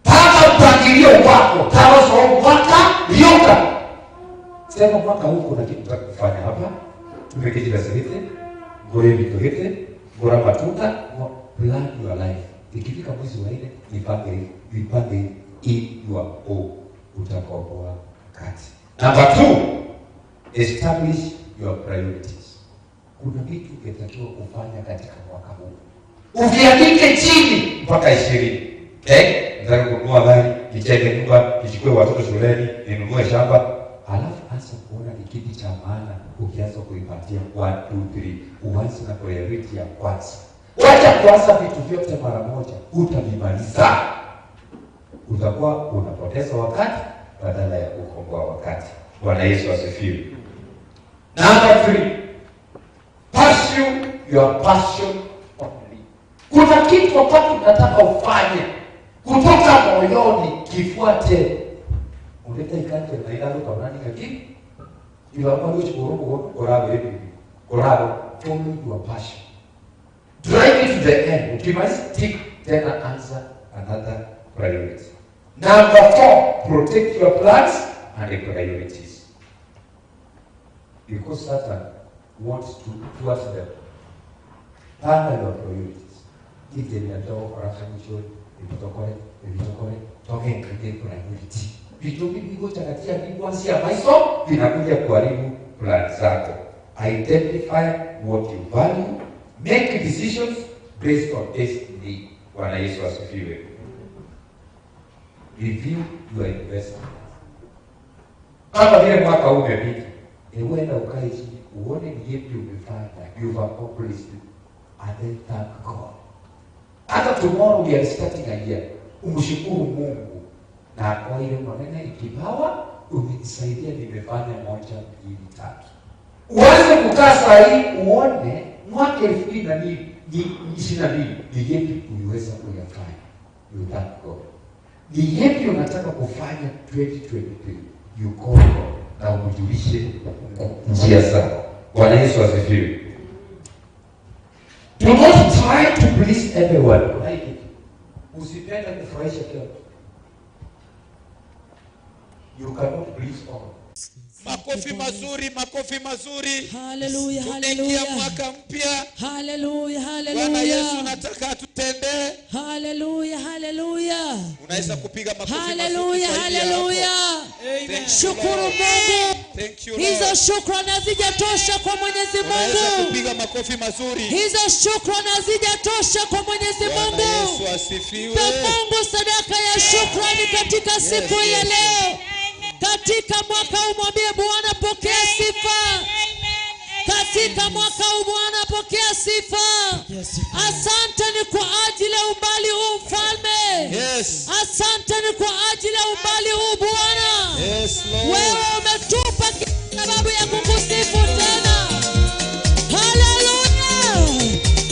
panga mpangilio wako kama sawa mwaka yoka. Sema mwaka huu kuna kitu nataka kufanya hapa. Tumeketi basirite, ngore vitohete, ngora matuta, plan your life. Ikifika mwezi wa 4, nipange in your own, utakomboa wakati. Number 2, establish your priorities. Kuna vitu unatakiwa kufanya katika mwaka huu. Uviandike chini mpaka 20. Okay? Nataka kununua gari, nichenge nyumba, nichukue watoto shuleni, ninunue shamba. Alafu anza kuona ni kipi cha maana, ukianza kuipatia 1 2 3. Uanze na priority ya kwanza. Wacha kuanza vitu vyote mara moja, utavimaliza. Utakuwa unapoteza wakati badala ya kukomboa wakati. Bwana Yesu asifiwe. Number 3, pursue your passion only. Kuna kitu ambacho unataka ufanye kutoka moyoni, kifuate. Uleta ikanje na ila ndo kanani kaki. Ila kama wewe chukua korabo hivi. Korabo, follow your passion. Drive it to the end. Ukimaliza tick, tena answer another priority. Number 4, protect your plans and the priorities. Because Satan wants to thwart them. Panga your priorities. If they are dog or affirmation, vitokore, talking again priority. Vitu hivi ngoja katika kuanzia maiso vinakuja kuharibu plan zako. Identify what you value, make decisions based on destiny. Bwana Yesu asifiwe. Review your investment. Kama vile mwaka huu umepita, uenda ukae chini uone ni yepi umefanya, you've accomplished, and then thank God. Hata tomorrow we are starting a year. umshukuru Mungu na kwa ile maneno kipawa umenisaidia, nimefanya 1, 2, 3. Uanze kukaa saa hii uone mwaka 2022 ni yepi uliweza kuyafanya. You thank God. Ni yepi unataka kufanya 2023. You call God na umjulishe njia zako. Bwana Yesu asifiwe. Do not try to please everyone. Usipende kufurahisha kila mtu. You cannot please all. Makofi mazuri, makofi mazuri. Hallelujah, Tunaingia hallelujah. mwaka mpya. Hallelujah, Bwana Yesu hallelujah. nataka atutendee. Hallelujah, hallelujah. Unaweza kupiga makofi mazuri. Hallelujah, zaidi hapo. hallelujah. Thank you, Shukuru Lord. Mungu. Thank you, Hizo Lord. shukrani hazijatosha kwa Mwenyezi Unaweza Mungu. kupiga makofi mazuri. Hizo shukrani hazijatosha kwa Mwenyezi Bwana Mungu. Yesu asifiwe. Kwa Mungu sadaka ya shukrani katika siku ya yes. leo. Katika mwaka huu mwambie Bwana pokea sifa. Katika mwaka huu Bwana pokea sifa. Asante ni kwa ajili ya umbali huu mfalme. Yes. Asante ni kwa ajili ya umbali huu Bwana. Yes, Lord. Wewe umetupa sababu ya kukusifu tena. Hallelujah.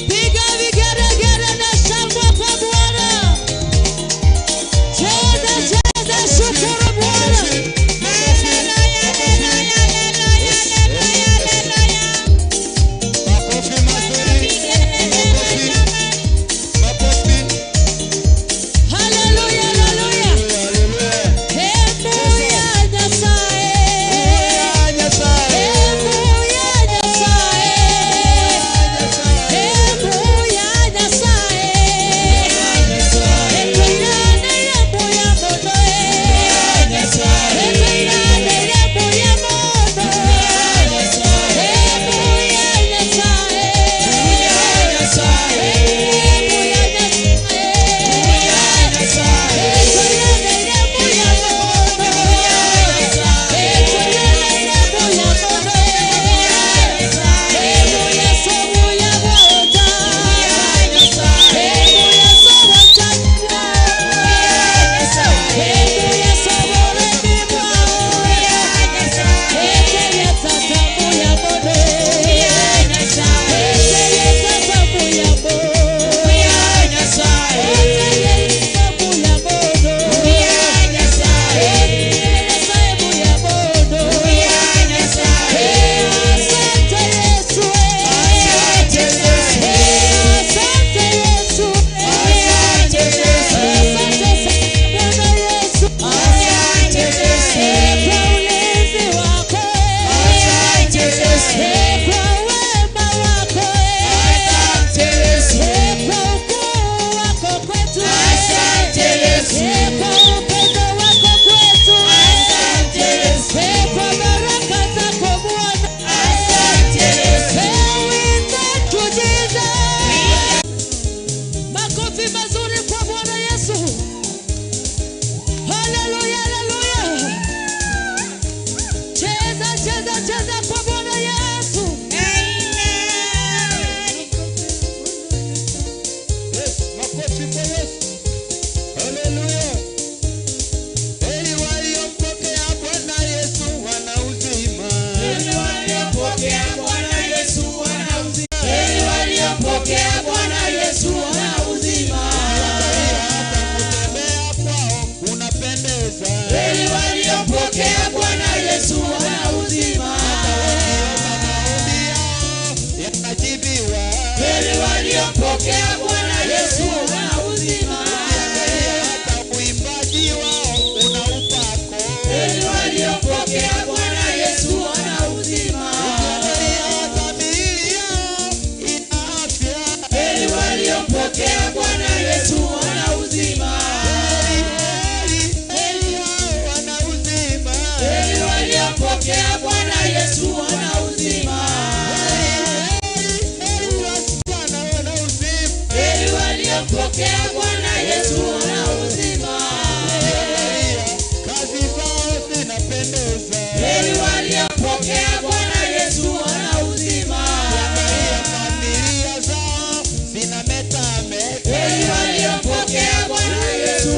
Piga vigeregere na shangwe kwa Bwana. Cheza shukuru Bwana. Makofi mazuri. Makofi. Makofi. Hallelujah, hallelujah. Hallelujah. Hebu ya Nyasaye. Pokea Bwana Yesu na uzima. Hata uimbaji wao una upako. Heri waliopokea Bwana Yesu na uzima. Hata miili yao ina afya. Heri waliopokea Bwana Yesu na uzima. Heri hao wana uzima. Heri waliopokea Bwana Yesu na uzima. Heri wasichana wana uzima. Heri waliopokea Bwana Yesu na uzima. Kazi zao zinapendeza. Heri waliopokea Bwana Yesu na uzima. Familia zao zinametameta. Heri waliopokea Bwana Yesu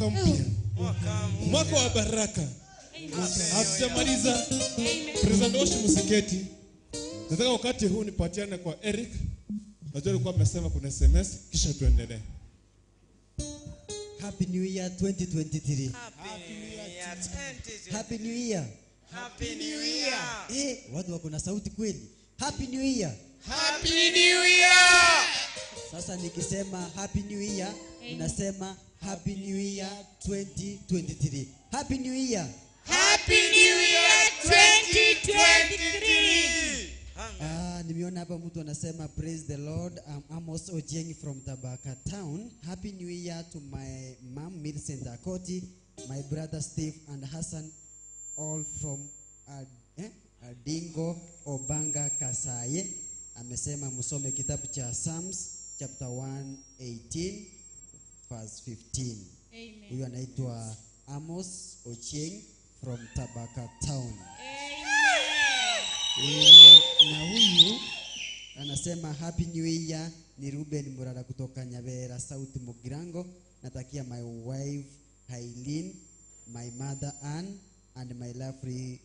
mwaka mpya, mwaka wa baraka. Hatujamaliza. President Oshi Musiketi, nataka wakati huu nipatiane kwa Eric. Najua alikuwa amesema kuna SMS, kisha tuendelee. Happy New Year 2023. Happy New Year. Happy New Year. Watu wako na sauti kweli. Happy New Year. Happy New Year. Sasa nikisema Happy New Year, unasema Happy New Year 2023. Happy New Year. Happy New Year 2023. Nimeona hapa mtu anasema praise the Lord. I'm Amos Ojieng from Tabaka Town. Happy New Year to my mom Millicent Akoti, my brother Steve and Hassan, all from Adingo Obanga Kasaye. Amesema musome kitabu cha Psalms chapter 118 verse 15. Huyu anaitwa Amos Ochieng from Tabaka Town. Na huyu anasema Happy New Year ni Ruben Murara kutoka Nyabera South Mugirango. Natakia my wife Hailin, my mother Ann and my lovely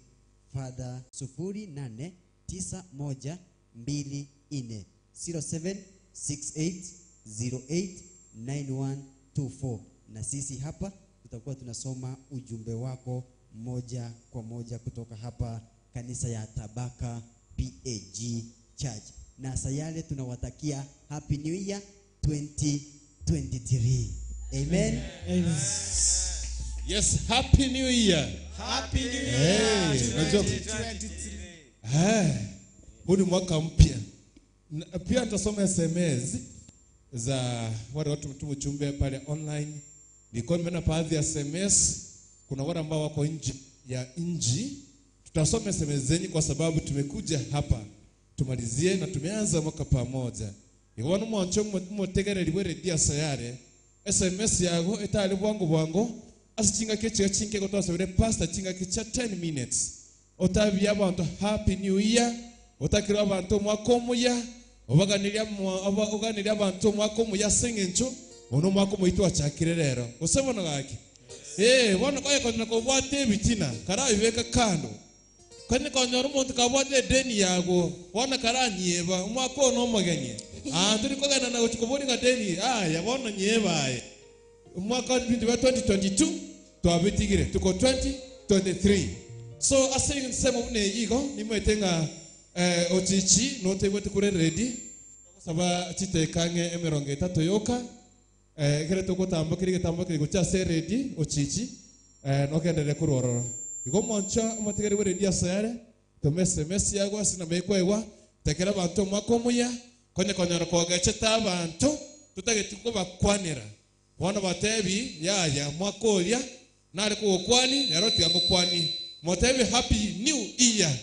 father 089124 na sisi hapa tutakuwa tunasoma ujumbe wako moja kwa moja kutoka hapa kanisa ya Tabaka PAG Church. Na sayale tunawatakia Happy New Year 2023. Amen. Amen. Yes, Happy New Year. Happy New Year 2023. Huu ni mwaka mpya. Pia nitasoma SMS za wale watu mtume ujumbe pale online. Nilikuwa nimeona baadhi ya SMS, kuna wale ambao wako nje ya nchi. Tutasoma SMS zenyu kwa sababu tumekuja hapa tumalizie na tumeanza mwaka pamoja. Iwana mwancho mutegereriwe redia sayare SMS yago etali bwango asichinga keche chinke gotosebere pastor chinga kecha 10 minutes. Otabya abantu Happy New Year, otakira abantu mwaka muya, obaganiria abantu mwaka muya sengencho, ono mwaka muitwa chakirerero. Osebona gaki. Wana kwa kubwate bitina, kara ibeka kando. Kani konyoro muntu kabwate deni yago, wana kara nyeba, mwaka ono maganye. Turi kogana na uchukuboni ga deni, yabona nyeba aye. Mwaka wa 2022 twabitigire tuko 2023. So asing sema mune yigo nimwetenga ochichi no tebwe kure ready saba chitekange emeronge tato yoka kire tokotambakire gocha se ready ochichi no kendere kurorora igo moncha amatigere we ready asare to SMS yago asina mekwewa tekera bantu makomuya konyara kogache tabantu tutageti bakwanira wana batebi ya mwakolia nari kuokwani neroti yangokwani motebi Happy New Year.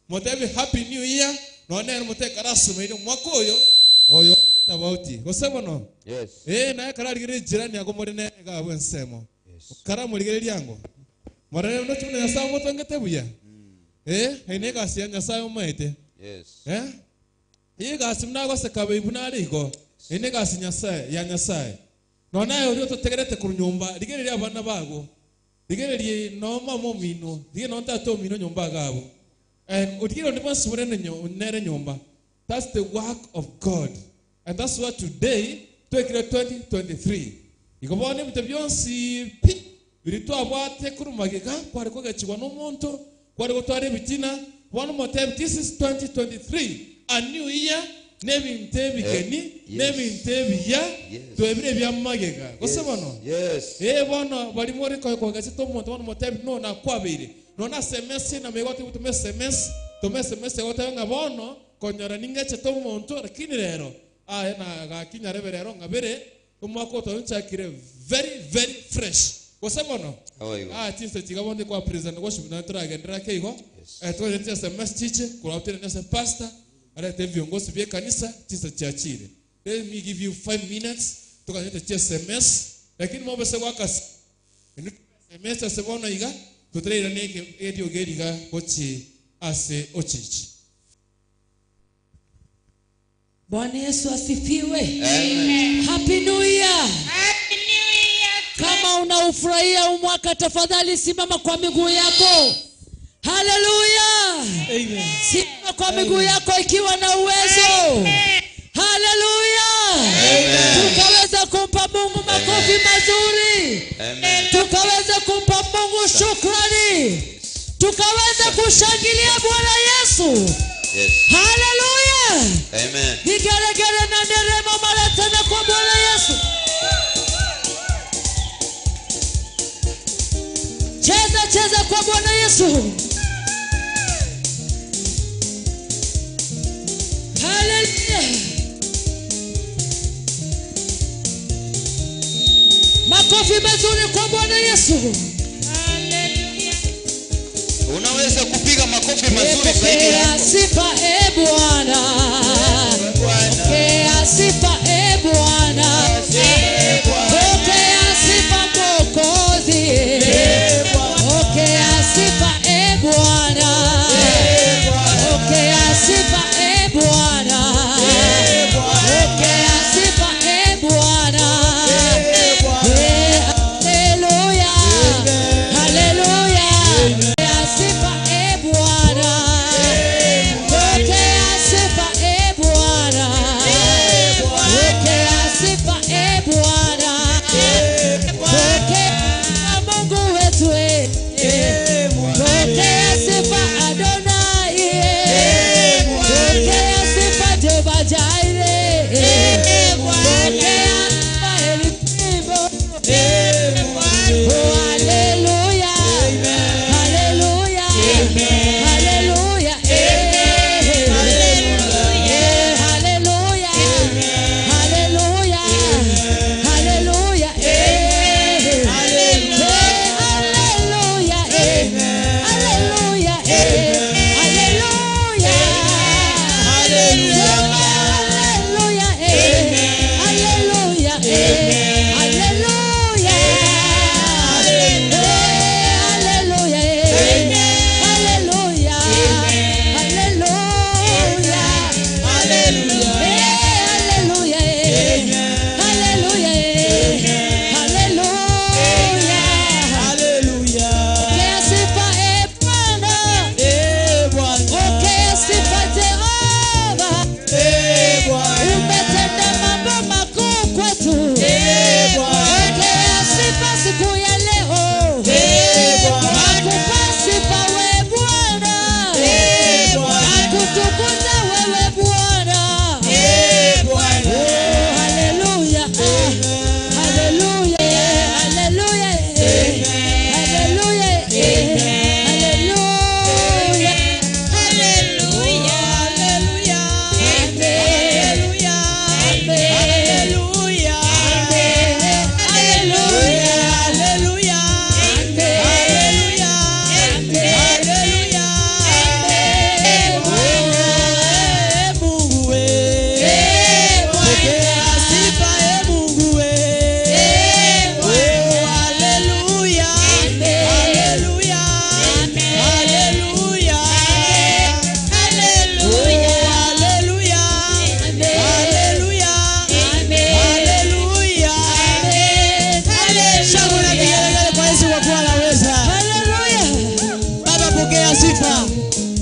Motebi Happy New Year. No nero moteka rasmi ino mwakoyo oyo tabauti. Gosemo no? Yes. Na kararigire jirani yako morene ga wensemo. Yes. Kara morigire yango. Morene no tumne yasa moto ngetebuya. Ene ga siya nyasa umaite. Yes. Ga simna go sekabe ibunari go. Ene ga sinyasa ya nyasa. No nayo ryo totegerete ku nyumba rigere abana bago. Digere no mamo mino, dige no tato mino nyumba gabo. Udigiro ndipo sure nere nyumba. That's the work of God. And that's what today 2023. Igobone mutabyonsi pi birito abate kurumagika kwari kogachibwa no muntu kwari gotware bitina one more time. This is 2023, a new year. Nebi ntebi keni, nebi ntebi ya, tuebire bya magega. Gosebano? Yes. Bwana bali muri kwa gasi to muntu one more time no na kwabire. No na SMS na megote utume SMS, tume SMS gote ngabono konyara ningeche to muntu lakini rero na gakinya rero ngabere umwako to nchakire very fresh. Gosebano? Tinse tigabonde kwa president worship na turagendera keigo. Twende SMS chiche kwa utene na pastor. Alete viongozi vya kanisa tisa chiachire. Let me give you 5 minutes tukanete SMS lakini mambo se wakasi. SMS asebona iga tutrera neke edio geriga kochi ase ochichi. Bwana Yesu asifiwe. Amen. Happy New Year. Happy New Year. Come kama unaufurahia huu mwaka, tafadhali simama kwa miguu yako. Haleluya. Amen. Simama kwa miguu yako ikiwa na uwezo. Haleluya. Tukaweza kumpa Mungu makofi mazuri. Tukaweza kumpa Mungu shukrani. Tukaweza kushangilia Bwana Yesu. Yes. Haleluya. Amen. Vigelegele na nderemo mara tena kwa Bwana Yesu. Cheza kwa Bwana Yesu. Haleluya. Makofi mazuri kwa Bwana Yesu. Haleluya. Unaweza kupiga makofi mazuri zaidi Pokea hapo. sifa Bwana. Pokea sifa Bwana. Pokea sifa Mwokozi. Pokea sifa Bwana. Pokea sifa Bwana. Pokea sifa Bwana. Haleluya. Haleluya. Pokea sifa Bwana. Pokea sifa Bwana. Pokea sifa Bwana. Pokea Mungu wetu. Pokea sifa Adonai. Pokea sifa Jehova Jireh. Pokea sifa Elohim. Oh, haleluya. Haleluya. Haleluya. Haleluya. Haleluya. Haleluya. Haleluya. Haleluya.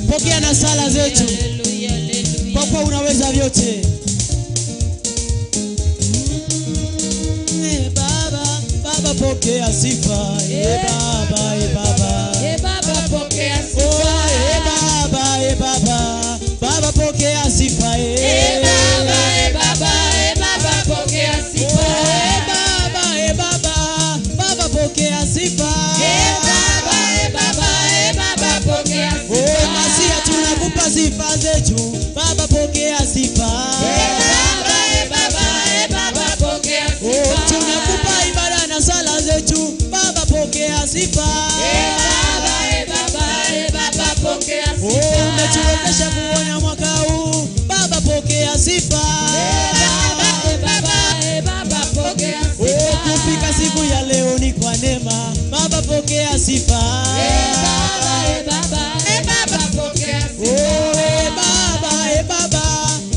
Pokea na sala zetu, kwa kuwa unaweza vyote. Baba pokea sifa, Baba, Baba. Baba pokea sifa. Baba pokea sifa, Baba pokea sifa. Baba pokea sifa. Baba pokea sifa. Oh, Masia tunakupa sifa zetu, Baba pokea sifa. Baba pokea sifa. Oh, tunakupa ibada na sala zetu, Baba pokea sifa. Baba pokea sifa. Oh, umetuwezesha kuona mwaka huu, Baba pokea sifa. Baba pokea sifa. Oh, kufika siku ya leo ni kwa neema, Baba pokea sifa. Baba pokea sifa. Oh,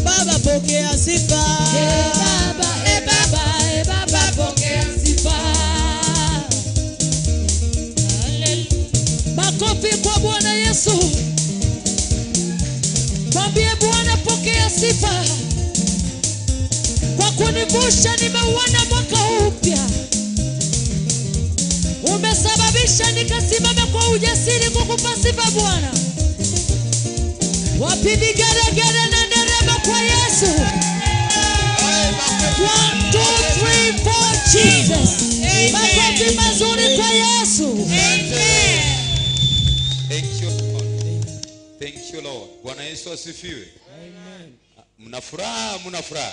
Baba pokea sifa. Baba pokea sifa. Yesu. Mwambie Bwana pokea sifa. Kwa kunivusha nimeuona mwaka upya. Umesababisha nikasimame kwa ujasiri kukupa sifa Bwana. Wapi vigelegele na nderemo kwa Yesu. 1, 2, 3, 4 Jesus. Makofi mazuri kwa Yesu. Thank you Lord. Thank you Lord. Bwana Yesu asifiwe. Amen. Mna furaha, mna furaha.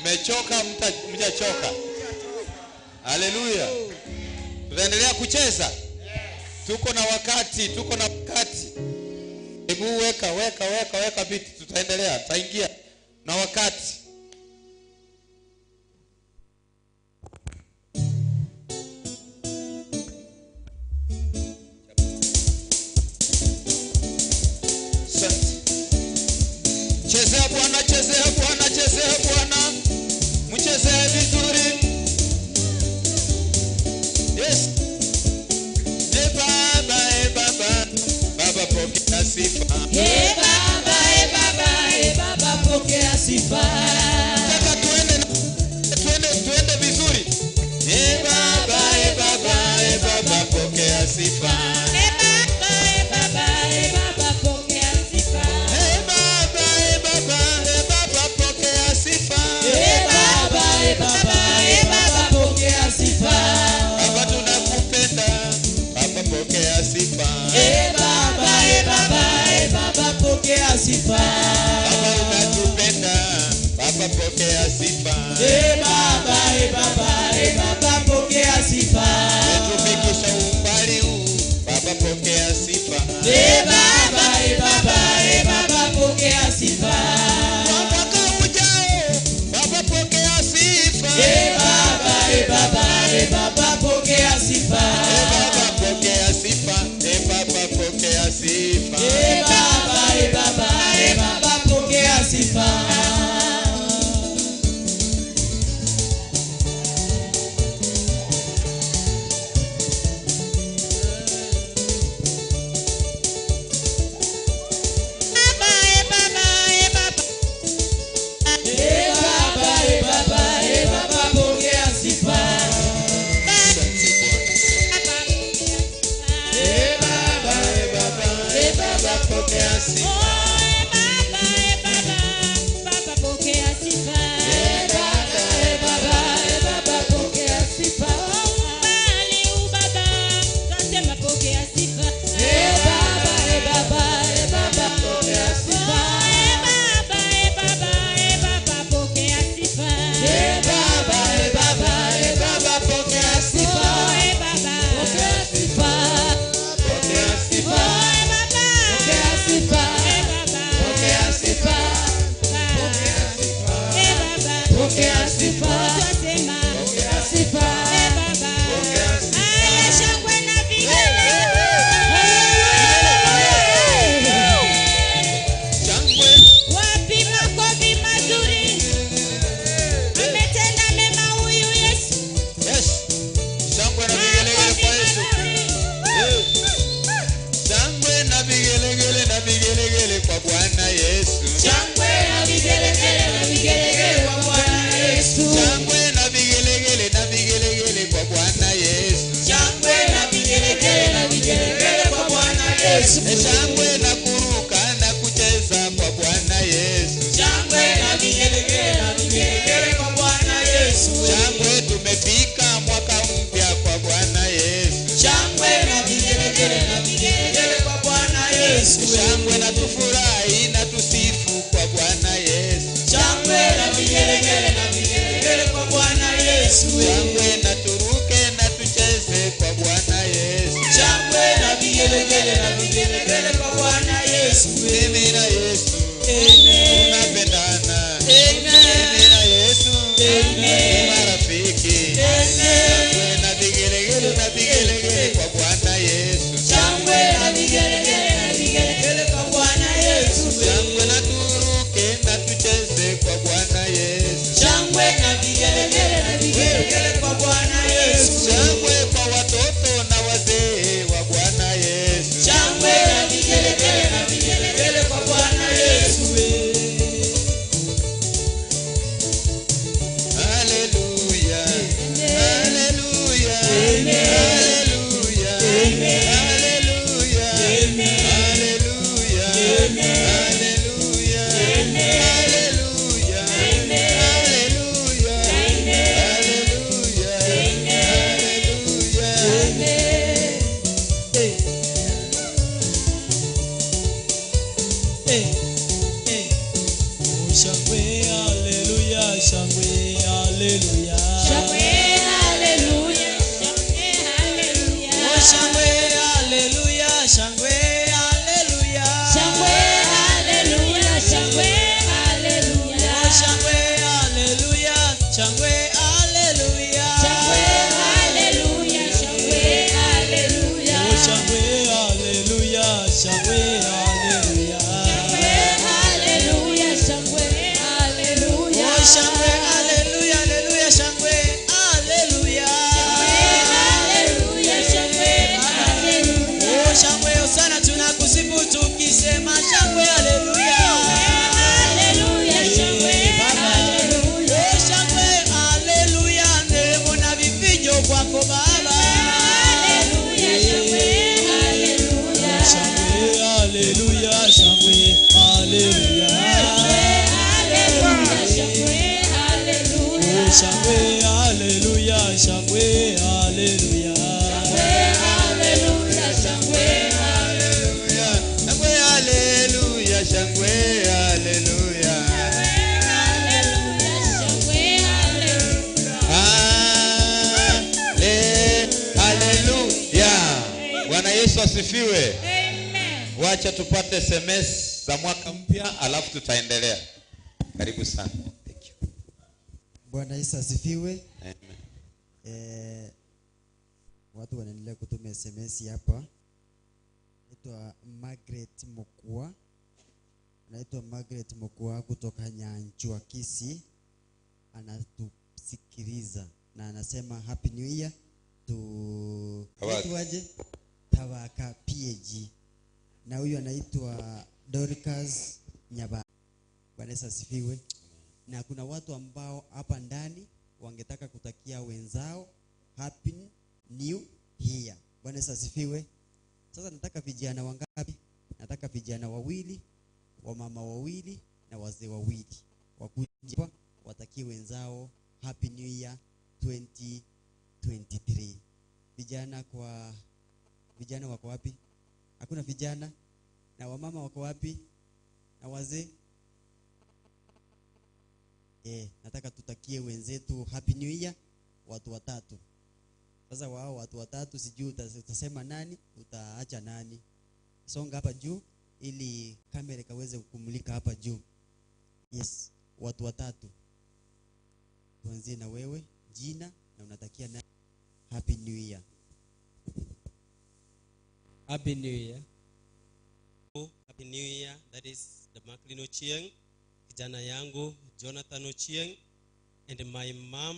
Mmechoka, mtachoka. Haleluya. Tutaendelea kucheza. Tuko na wakati, tuko na wakati. Hebu weka beat, tutaendelea, tutaingia na wakati. Chezea Bwana, chezea Bwana, chezea Bwana. Mchezee vizuri. Yes. Baba pokea sifa. Baba pokea sifa. Nataka tuende vizuri. Baba pokea sifa. Baba pokea sifa. Baba pokea sifa. Baba pokea sifa. Baba tunakupenda. Baba pokea sifa. Baba pokea sifa. Baba unatupenda. Baba pokea sifa. Baba pokea sifa. Tufikisha umbali huu. Baba pokea sifa. Baba pokea sifa. Kwa mwaka ujao. Baba pokea sifa. Baba pokea sifa. Baba pokea sifa. Baba pokea sifa. Baba pokea sifa. Shangwe na kuruka na kucheza kwa Bwana Yesu. Shangwe tumefika mwaka mpya kwa Bwana Yesu. Shangwe na tufurahi na tusifu kwa Bwana Yesu. Shangwe na turuke na tucheze kwa Bwana Yesu. Mimi na Yesu tunapendana. Mimi na Yesu ni marafiki. Shangwe na vigelegele kwa Bwana Yesu. shangwe haleluya shangwe haleluya haleluya shangwe haleluya oh shangwe haleluya haleluya shangwe haleluya haleluya shangwe haleluya oh shangwe sana tunakusifu tukisema shangwe haleluya haleluya shangwe haleluya oh shangwe haleluya nderemo na vifijo kwako baba haleluya shangwe haleluya shangwe haleluya shangwe haleluya haleluya shangwe haleluya oh shangwe haleluya shangwe haleluya haleluya shangwe haleluya shangwe haleluya shangwe haleluya shangwe Haleluya. Bwana Yesu asifiwe. Amen. Wacha tupate SMS za mwaka mpya alafu tutaendelea. Karibu sana. Thank you. Bwana Yesu asifiwe. Amen. Watu wanaendelea kutuma SMS hapa. Naitwa Margaret Mokua. Naitwa Margaret Mokua kutoka Nyanchwa Kisii. Anatusikiliza na anasema happy new year to waje Tawaka PAG. Na huyu anaitwa Dorcas Nyaba. Bwana Yesu asifiwe. Na kuna watu ambao hapa ndani wangetaka kutakia wenzao happy new year. Bwana Yesu asifiwe. Sasa nataka vijana wangapi? Nataka vijana wawili, wamama wawili na wazee wawili. Wakuje watakie wenzao happy new year 2023. Vijana wako wapi? Hakuna vijana? Na wamama wako wapi? Na wazee? Nataka tutakie wenzetu happy new year watu watatu. Sasa wao watu watatu sijui utasema nani, utaacha nani? Songa hapa juu ili kamera kaweze kukumulika hapa juu. Yes, watu watatu. Tuanzie na wewe, jina na unatakia nani happy new year. Happy New Year. Happy New Year. That is the Macklin Ochieng, kijana yangu Jonathan Ochieng, and my mom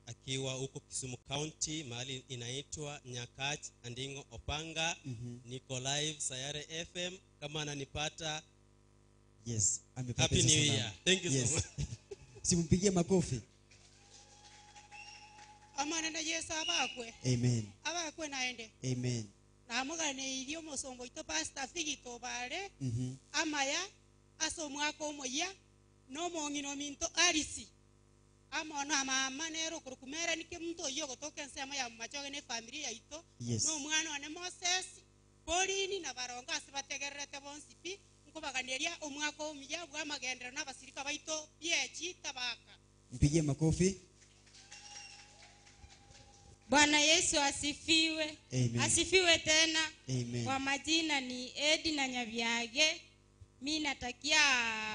akiwa huko Kisumu County mahali inaitwa Nyakach Andingo Opanga. Niko live Sayare FM kama ananipata. Yes, Happy New Year. Thank you so much. Simpigie makofi. Amana na Yesu abakwe. Amen. Abakwe naende. Amen. Namugane ilio mosongo ito pastor figito bare. Amaya aso mwako omoya no mongino minto arisi. Amona mama nero kurukumera nike mtu yo kutoka nsema ya machoge ne familia ito. Yes. No mwana ne Moses Polini na baronga sibategerete bonsipi nkubaganeria omwako omuya bwa magendera n'abasirika baito PAG Tabaka. Mpigie makofi. Bwana Yesu asifiwe. Amen. Asifiwe tena. Amen. Kwa majina ni Edi na Nyabiage. Mimi natakia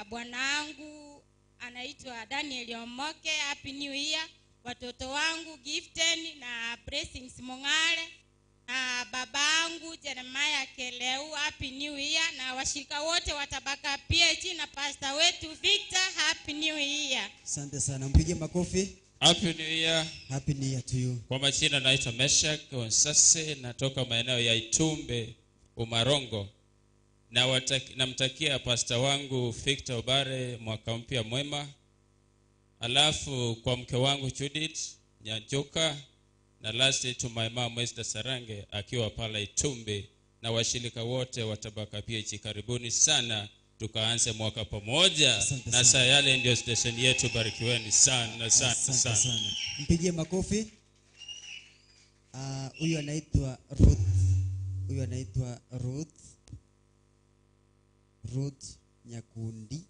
bwanangu anaitwa Daniel Omoke happy new year. Watoto wangu Giften na Blessings Mongale. Na babangu Jeremiah Keleu happy new year. Na washirika wote wa Tabaka PAG na pastor wetu Victor happy new year. Asante sana. Mpigie makofi. Happy New Year. Happy New Year to you. Kwa majina naitwa Meshak Onsase, natoka maeneo ya Itumbe, Umarongo. Na namtakia pastor wangu Victor Obare mwaka mpya mwema. Alafu kwa mke wangu Judith Nyanjoka, na lastly to my mom Esther Sarange akiwa pala Itumbe, na washirika wote wa Tabaka PAG karibuni sana. Tukaanze mwaka pamoja na saa yale ndio station yetu. Barikiweni sana sana. Mpigie makofi. Huyu anaitwa Ruth. Huyu anaitwa Ruth Nyakundi.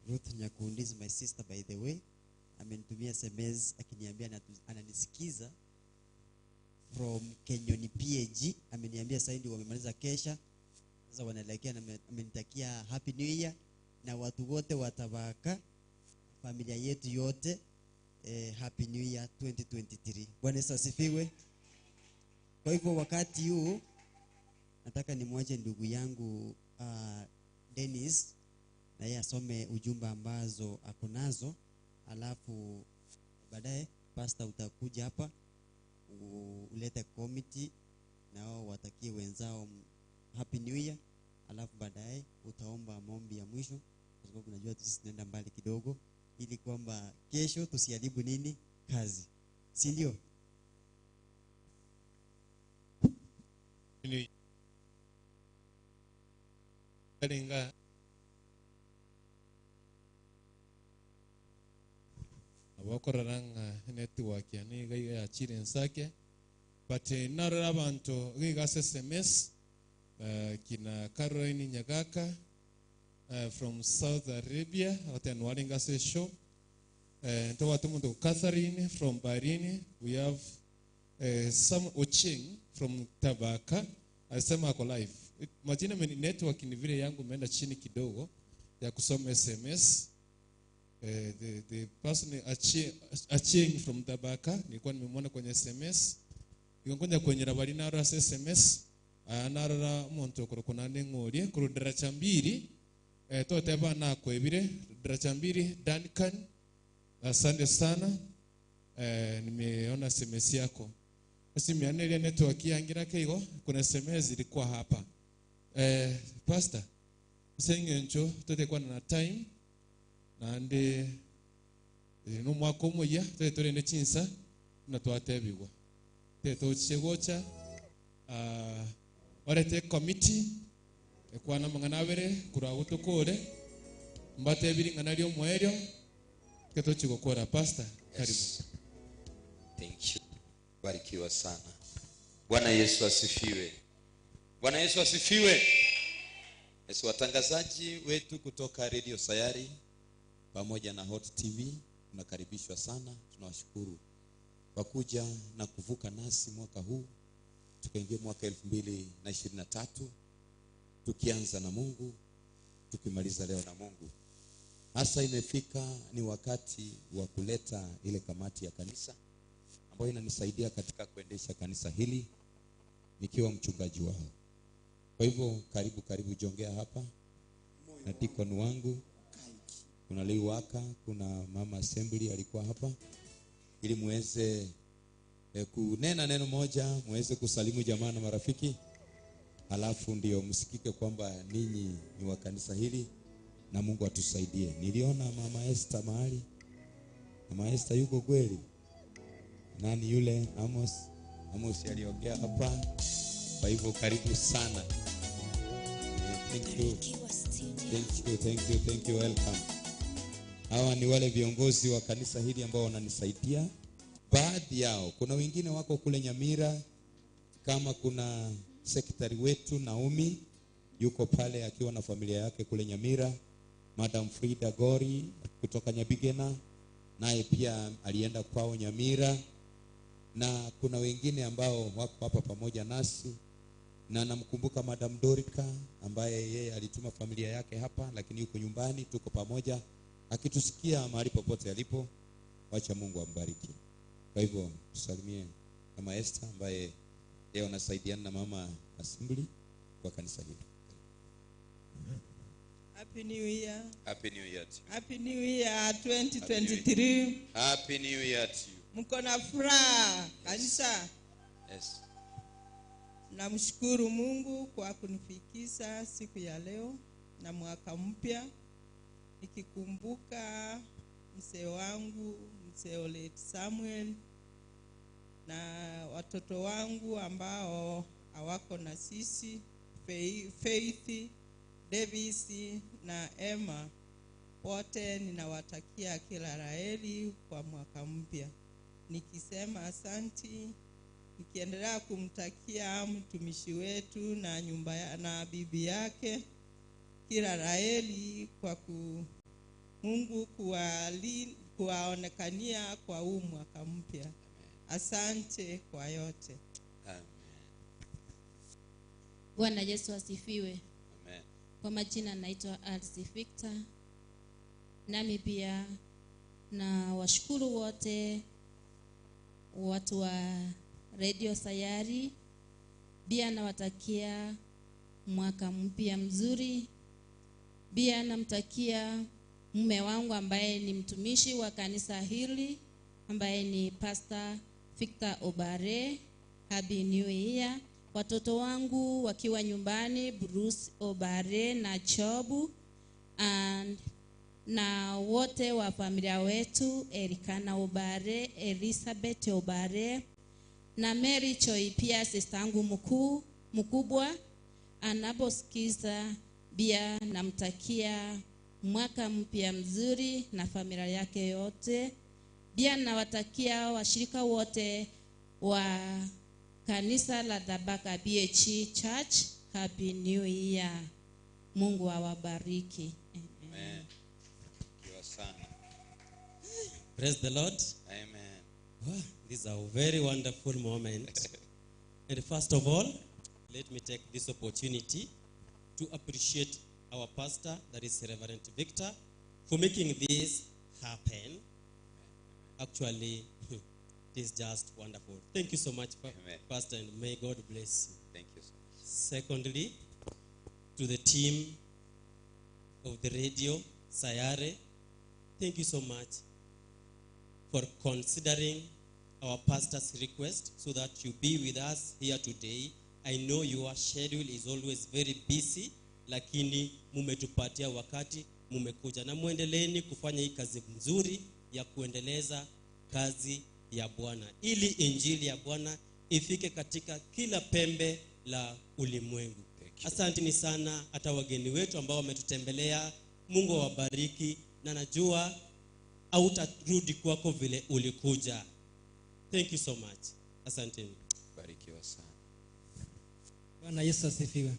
Ruth Nyakundi is my sister by the way. Amenitumia SMS akiniambia ananisikiza from Kenyoni PAG. Ameniambia sasa ndio wamemaliza kesha. Sasa wanaelekea na amenitakia happy new year na watu wote wa Tabaka familia yetu yote happy new year 2023. Bwana Yesu asifiwe. Kwa hivyo wakati huu nataka nimwache ndugu yangu Dennis na yeye asome ujumbe ambazo ako nazo, alafu baadaye pastor utakuja hapa ulete committee na wao watakie wenzao happy new year, alafu baadaye utaomba maombi ya mwisho, kwa sababu najua sisi tunaenda mbali kidogo, ili kwamba kesho tusiharibu nini kazi, si ndio? Kalinga abakoraranga network ya niga ya chirensake but narara abantu giga SMS kina Caroline Nyagaka from Saudi Arabia watenwalinga se show ndo watu mundu Catherine from Barini. We have Sam Ocheng from Tabaka asema ako live. Majina network ni vile yangu imeenda chini kidogo ya kusoma SMS. The person Acheng from Tabaka nilikuwa nimemwona kwenye SMS. Ngonja kwenye rabali naro SMS anara muntu kurukuna nengorie kurudira chambiri tote bana kwebire dira mbili Duncan. Asante sana. Nimeona SMS yako. Basi mianele network yangira keigo kuna SMS zilikuwa hapa. Pastor sengencho tote kwa na time na ndi no mwako moya tote ne chinsa na twatebigwa teto chegocha orete committee ekwana mangana bere kura gutokore mbate biri ngana lyo mwerio keto chigokora. Pastor karibu. Thank you. Barikiwa sana. Bwana Yesu asifiwe. Bwana Yesu asifiwe. Yesu, watangazaji wetu kutoka Radio Sayari pamoja na Hot TV tunakaribishwa sana. Tunawashukuru kwa kuja na kuvuka nasi mwaka huu tukaingia mwaka 2023 tukianza na Mungu tukimaliza leo na Mungu. Hasa imefika ni wakati wa kuleta ile kamati ya kanisa ambayo inanisaidia katika kuendesha kanisa hili nikiwa mchungaji wao. Kwa hivyo karibu jongea hapa na deacon wangu, kuna Liwaka, kuna mama assembly alikuwa hapa ili muweze kunena neno moja, muweze kusalimu jamaa na marafiki, halafu ndio msikike kwamba ninyi ni wa kanisa hili na Mungu atusaidie. Niliona mama Esther mahali. Mama Esther yuko kweli? Nani yule? Amos aliongea hapa. Kwa hivyo karibu sana. Thank you, welcome. Hawa ni wale viongozi wa kanisa hili ambao wananisaidia. Baadhi yao, kuna wengine wako kule Nyamira, kama kuna sekretari wetu Naomi yuko pale akiwa na familia yake kule Nyamira. Madam Frida Gori kutoka Nyabigena naye pia alienda kwao Nyamira, na kuna wengine ambao wako hapa pamoja nasi, na namkumbuka Madam Dorika ambaye yeye alituma familia yake hapa lakini yuko nyumbani, tuko pamoja akitusikia mahali popote alipo. Wacha Mungu ambariki. Kwa hivyo tusalimie kama Esther ambaye yeye anasaidiana na mama assembly kwa kanisa hili. Happy New Year. Happy New Year. Happy New Year 2023. Happy New Year to you. Mko na furaha kanisa? Yes. Namshukuru Mungu kwa kunifikisha siku ya leo na mwaka mpya, nikikumbuka mzee wangu mzee Ole Samuel na watoto wangu ambao hawako na sisi, Faith, Davis na Emma. Wote ninawatakia kila laheri kwa mwaka mpya, nikisema asanti, nikiendelea kumtakia mtumishi wetu na nyumba na bibi yake kila laheri kwa Mungu kuwaonekania kwa huu mwaka mpya. Asante kwa yote. Amen. Bwana Yesu asifiwe. Amen. Kwa majina naitwa Alsi Victor. Nami pia na washukuru wote watu wa Radio Sayari. Pia nawatakia mwaka mpya mzuri. Pia namtakia mume wangu ambaye ni mtumishi wa kanisa hili ambaye ni Pastor Victor Obare, Happy New Year. Watoto wangu wakiwa nyumbani, Bruce Obare na Chobu, and na wote wa familia wetu, Erikana Obare, Elizabeth Obare na Mary Choi, pia sistangu mkubwa anaposikiza. Pia namtakia mwaka mpya mzuri na familia yake yote. Pia nawatakia washirika wote wa kanisa la Thabaka BHC Church Happy New Year. Mungu awabariki. Amen. Kiwa sana. Praise the Lord. Amen. Wow, this is a very wonderful moment. And first of all, let me take this opportunity to appreciate our pastor, that is Reverend Victor, for making this happen. Actually, it is just wonderful. Thank you so much, Pastor, and may God bless you. Thank you so much. Secondly, to the team of the radio, Sayare, thank you so much for considering our pastor's request so that you be with us here today. I know your schedule is always very busy, lakini mumetupatia wakati, mumekuja na muendeleeni kufanya hii kazi nzuri ya kuendeleza kazi ya Bwana, ili injili ya Bwana ifike katika kila pembe la ulimwengu. Asanteni sana hata wageni wetu ambao wametutembelea. Mungu awabariki, na najua hautarudi kwako vile ulikuja. Thank you so much. Asanteni. Barikiwa sana. Bwana Yesu asifiwe.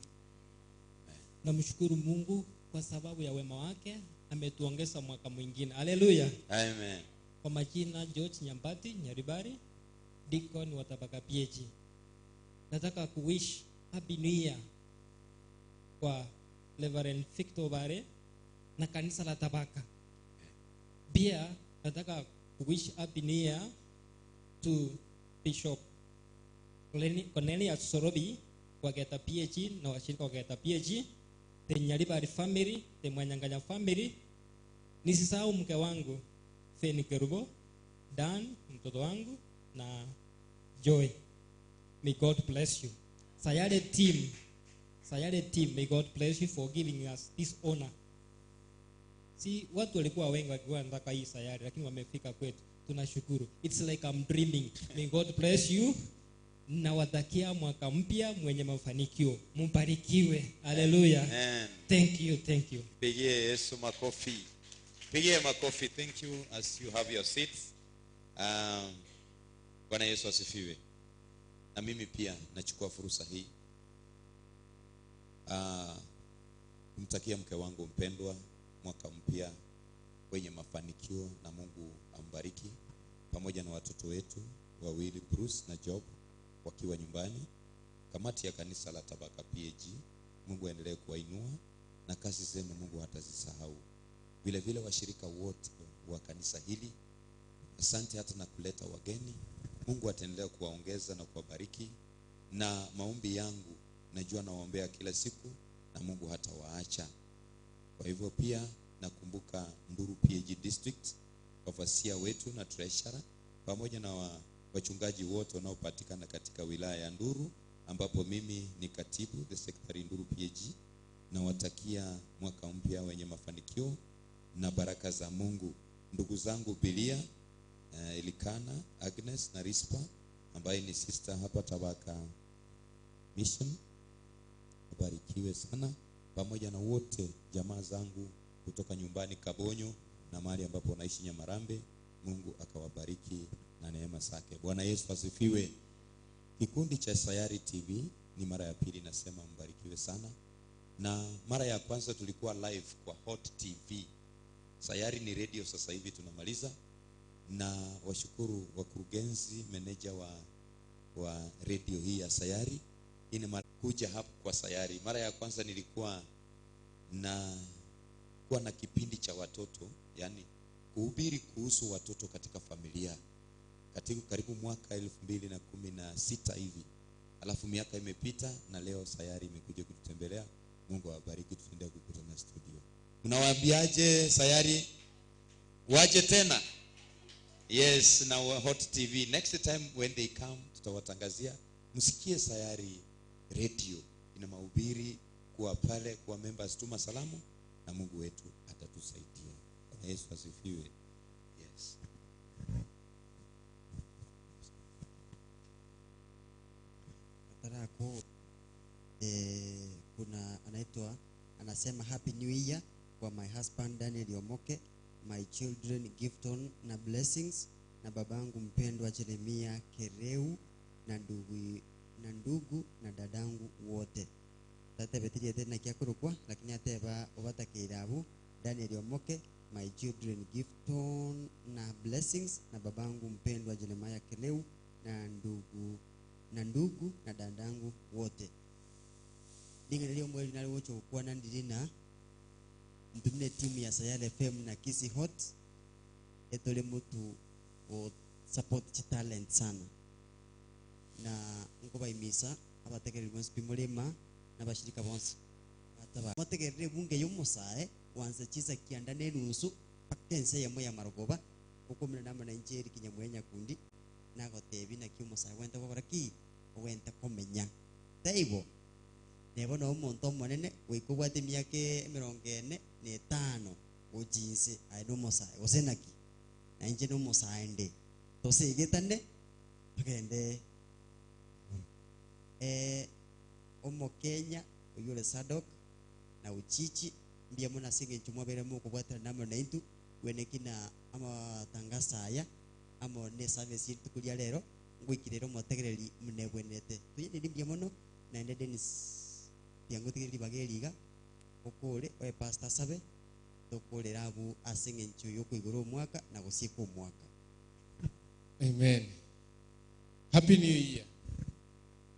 Namshukuru Mungu kwa sababu ya wema wake, ametuongeza mwaka mwingine. Haleluya. Amen. Kwa majina George Nyambati Nyaribari, Deacon wa Thabaka PAG. Nataka kuwish Happy New Year kwa Reverend Victor Obare na kanisa la Thabaka. Pia nataka kuwish Happy New Year to Bishop Cornelius Sorobi wa Geta PAG na washirika wa Geta PAG, the Nyaribari family, the Mwanyanganya family. Nisisahau mke wangu Feni Kerubo, Dan mtoto wangu na Joy. May God bless you. Sayare team, may God bless you for giving us this honor. Si watu walikuwa wengi wakiwa wanataka hii Sayare, lakini wamefika kwetu. Tunashukuru. It's like I'm dreaming. May God bless you. Nawatakia mwaka mpya mwenye mafanikio. Mbarikiwe. Hallelujah. Amen. Thank you. Pigie Yesu makofi. Pigie makofi. Thank you as you have your seats. Bwana Yesu asifiwe. Na mimi pia nachukua fursa hii kumtakia mke wangu mpendwa mwaka mpya wenye mafanikio, na Mungu ambariki, pamoja na watoto wetu wawili Bruce na Job wakiwa nyumbani. Kamati ya kanisa la Thabaka PAG, Mungu aendelee kuwainua na kazi zenu Mungu hatazisahau. Vile vile washirika wote wa kanisa hili, asante hata na kuleta wageni. Mungu ataendelea kuwaongeza na kuwabariki, na maombi yangu najua nawaombea kila siku na Mungu hata waacha. Kwa hivyo pia nakumbuka Nduru PAG District, overseer wetu na treasurer, pamoja na wachungaji wote wanaopatikana katika wilaya ya Nduru, ambapo mimi ni katibu the secretary Nduru PAG. Na watakia mwaka mpya wenye mafanikio na baraka za Mungu. Ndugu zangu Bilia, Elikana, Agnes na Rispa ambaye ni sister hapa Thabaka Mission, barikiwe sana, pamoja na wote jamaa zangu kutoka nyumbani Kabonyo na mahali ambapo naishi Nyamarambe. Mungu akawabariki na neema zake. Bwana Yesu asifiwe. Kikundi cha Sayari TV ni mara ya pili, nasema mbarikiwe sana. Na mara ya kwanza tulikuwa live kwa Hot TV. Sayari ni radio sasa hivi tunamaliza, na washukuru wakurugenzi, meneja wa radio hii ya Sayari. Hii ni kuja hapa kwa Sayari. Mara ya kwanza nilikuwa na kipindi cha watoto, yani kuhubiri kuhusu watoto katika familia, katika karibu mwaka 2016 hivi. alafu miaka imepita na leo Sayari imekuja kututembelea. Mungu awabariki, tutaendelea kukutana studio. Mnawaambiaje Sayari waje tena? Yes, na Hot TV next time when they come tutawatangazia. Msikie Sayari radio ina mahubiri, kuwa pale, kuwa members, tuma salamu na Mungu wetu atatusaidia. Bwana Yesu asifiwe. Yes. Tarako kuna anaitwa anasema happy new year kwa my husband Daniel Omoke, my children Gifton na Blessings, na babangu mpendwa Jeremia Kereu na ndugu na dadangu wote. Tate betirie tena kiakurukwa lakini ateba obatakira abu Daniel Omoke, my children Gifton na Blessings, na babangu mpendwa Jeremia Kereu na ndugu na dadangu wote. Ningeleo mweli nalo wocho kwa nandilina mtumine timu ya Sayale FM na Kisi Hot etole mutu o support talent sana na ngoba imisa abatekere mwansi pimulema na bashirika bonse ataba motekere bunge yomusae wanze chiza kiandane nusu pakense yamo ya marogoba ukomina nama na injeri kinyamwenya kundi nagotebi na kiumusae wenta babaraki wenta komenya taibo nebona omuntu monene wikubwate myake 45 ojinse aido musae osenaki na inje no musae ndi tosigitane tugende omo Kenya oyule Sadok na uchichi mbia muna singe nchumwa bere mu kubwata namwe na intu wenekina ama tangasaya ama ne service yitu kulia lero ngwikirero motegereri munebwenete tuyine ndimbia mono na ende Dennis yango tigiri bageriga okole oe pastor sabe tokole rabu asinge nchu yoko igoro mwaka na gusiko mwaka. Amen. Happy new year.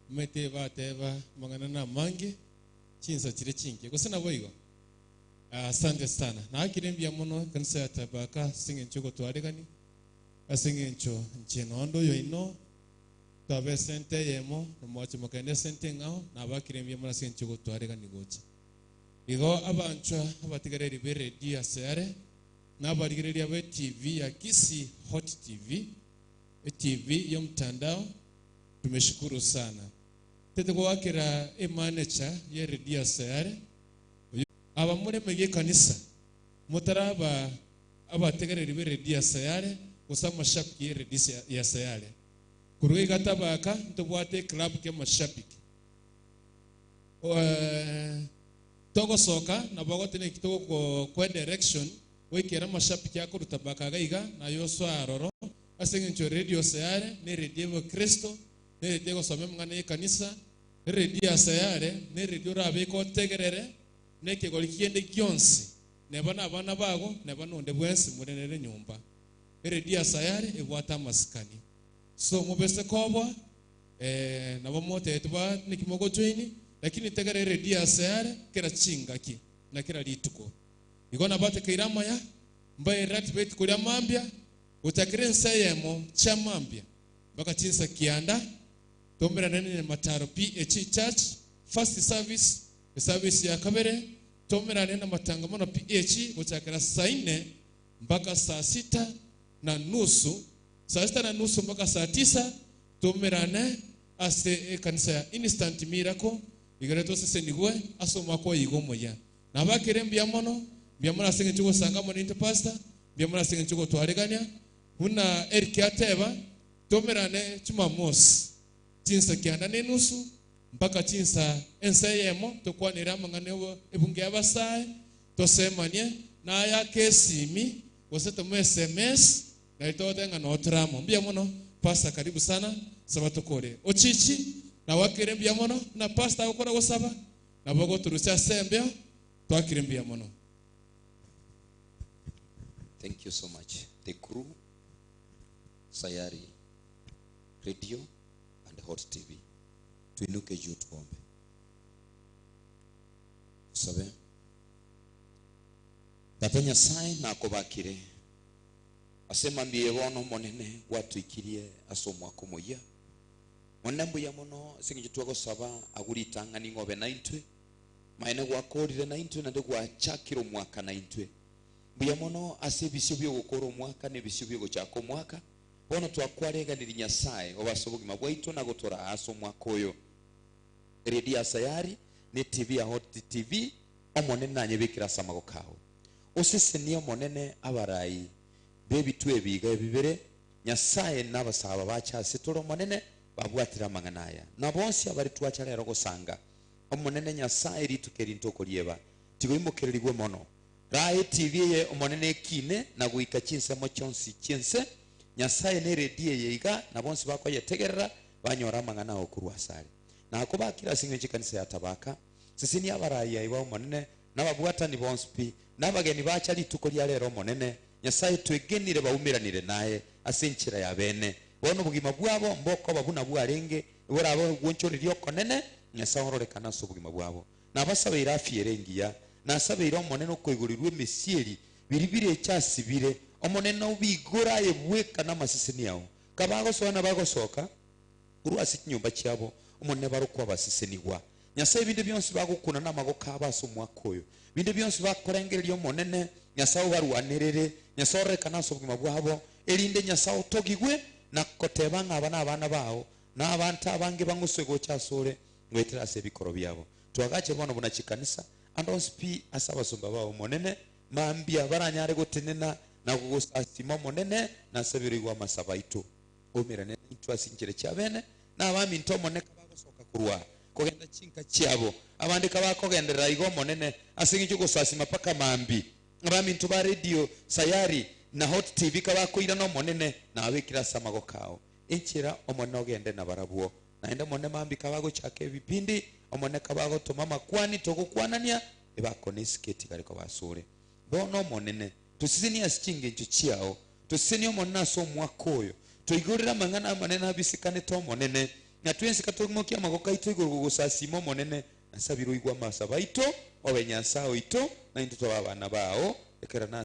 Meteba teba mangana na mange chinsa chire chinke gusana boigo. Asante sana. Na akirembia mono kanisa ya tabaka singe nchuko twaregani. Asinge ncho nchenondo yo ino tabe sente yemo mwache mukende sente ngao na bakirembia mono singe nchuko twaregani gocha. Igo abanchwa abatigareri be radio Sayare na abatigareri be TV ya Kisi Hot TV. TV ya mtandao tumeshukuru sana. Tete kwa wakira manager ya radio Sayare abamure mege kanisa mutaraba abategereri be radio Sayare kusama mashabiki ya radio ya Sayare kuruge gatabaka ntubwate club ke mashabiki togo soka na bagotene kitoko kwa direction wekera mashabiki yako rutabaka gaiga na yoso aroro asengencho radio Sayare ne radio Kristo ne radio some mngane kanisa radio Sayare ne radio rabe ko tegerere ne kegoli kiende kyonsi ne bana bago ne banonde bwensi murenere nyumba radio Sayare ebwata maskani so mubese kobo na bomote tuba nikimogo joini lakini tegere radio Sayare kera chingaki na kera lituko igona bate kairama ya mbaye ratbet kulia mambia utakire sayemo chamambia baka chinsa kianda tombera nene mataro PH Church first service ya kabere tombera nene matangamano PH utakira saa 4 mpaka saa 6:30 saa 6:30 mpaka saa 9 tombera ne ase kanisa ya Instant Miracle igareto sese ndigwe asoma kwa igomo ya na bakire mbiamono asenge chuko sangamo ni pastor mbiamono asenge chuko twaregania huna Eric ateba tomerane Jumamosi chinsa kianda nenusu mpaka chinsa ensayemo tokwanira mangane ebunge abasaye tosemanye na ya kesimi waseta mu SMS na itote ngana otramo mbiamono pastor karibu sana sabato kore ochichi na wakire mbiamono na pastor ukora gusaba na bogo turusya sembeo twakire mbiamono. Thank you so much. The crew Sayari Radio and Hot TV. Tuinuke juu tuombe. Sabe. Tatanya sai na kobakire. Asema mbiye wono monene watu ikirie asomwa komoya. onambu ya mono singi tuko saba aguri tangani ngobe naitwe maene gwa korire naitwe nande gwa chakiro mwaka naitwe buya mono ase bisyo byo gukora mwaka ne bisyo byo guchako mwaka bono twakwarega ni Nyasaye obasobogi mabwaito na gutora aso mwaka oyo redia sayari ni TV ya Hot TV omonene nanye bikira samago kawe osese niyo monene abarayi bebi twe biga bibere Nyasaye nabasaba bacyase toro monene babwatira manganaya na bonsi abari twacare rero gusanga omonene Nyasaye ritukeri ntoko lieba tigoimukererigwe mono Rai TV ye omonene kine na guika chinse mo chonsi chinse Nyasaye ne redie yiga na bonsi bako yetegerera banyora mangana okurwa sare na kuba kila singe chikanisa yatabaka sisi ni abarayi ayiwa omonene nababwata ni bonspi nabageni bacari tukolia rero monene Nyasaye twegenire baumiranire naye asinchira ya bene bono bugima bwabo mboko babuna bwarenge borabo gwonchoririo konene Nyasaye ororekana so bugima bwabo nabasabira afierengia nasabira omonene okoigurirwe mesieri biribire cyasibire omonene ubigora yebweka namasisini yawo kabago sona bagosoka urwasi nyumba cyabo omonene barokwa basisenigwa Nyasaye binde byonse bagukuna namagoka abaso mwakoyo binde byonse bakorengererio monene Nyasaye barwanerere Nyasaye rekana so bugima bwabo erinde Nyasaye togigwe nakoteba ngabana abana bawo n'abantu abange banguswego cyasore ngwetera se bikoro byabo twagache bono bunachikanisa andonspi asabasumba bawo monene mambia baranyare gotenena na kugusasimo monene nasabirirwa masabaito omirane itwasinjire cyabene n'abami ntomoneka bagosoka kurwa kogenda chinka cyabo abandi kabakogendera igo monene asingi gusasima paka mambi abami ntuba radio sayari na Hot TV kabakoira no monene na abikira samago kao inchira omonene ogende na barabuo naenda monene mambi kabago chake bipindi omonene kabago toma makwani togukwanania ebakoni sketi kaliko basure bono monene tusizini asichinge ncho chiao tusini omonene so mwakoyo tuigurira mangana monene abisikane to monene na twensi katomokia magoka ito iguru gusasimo monene nasabiro igwa masabaito obenyansa oito na into abana bao ekera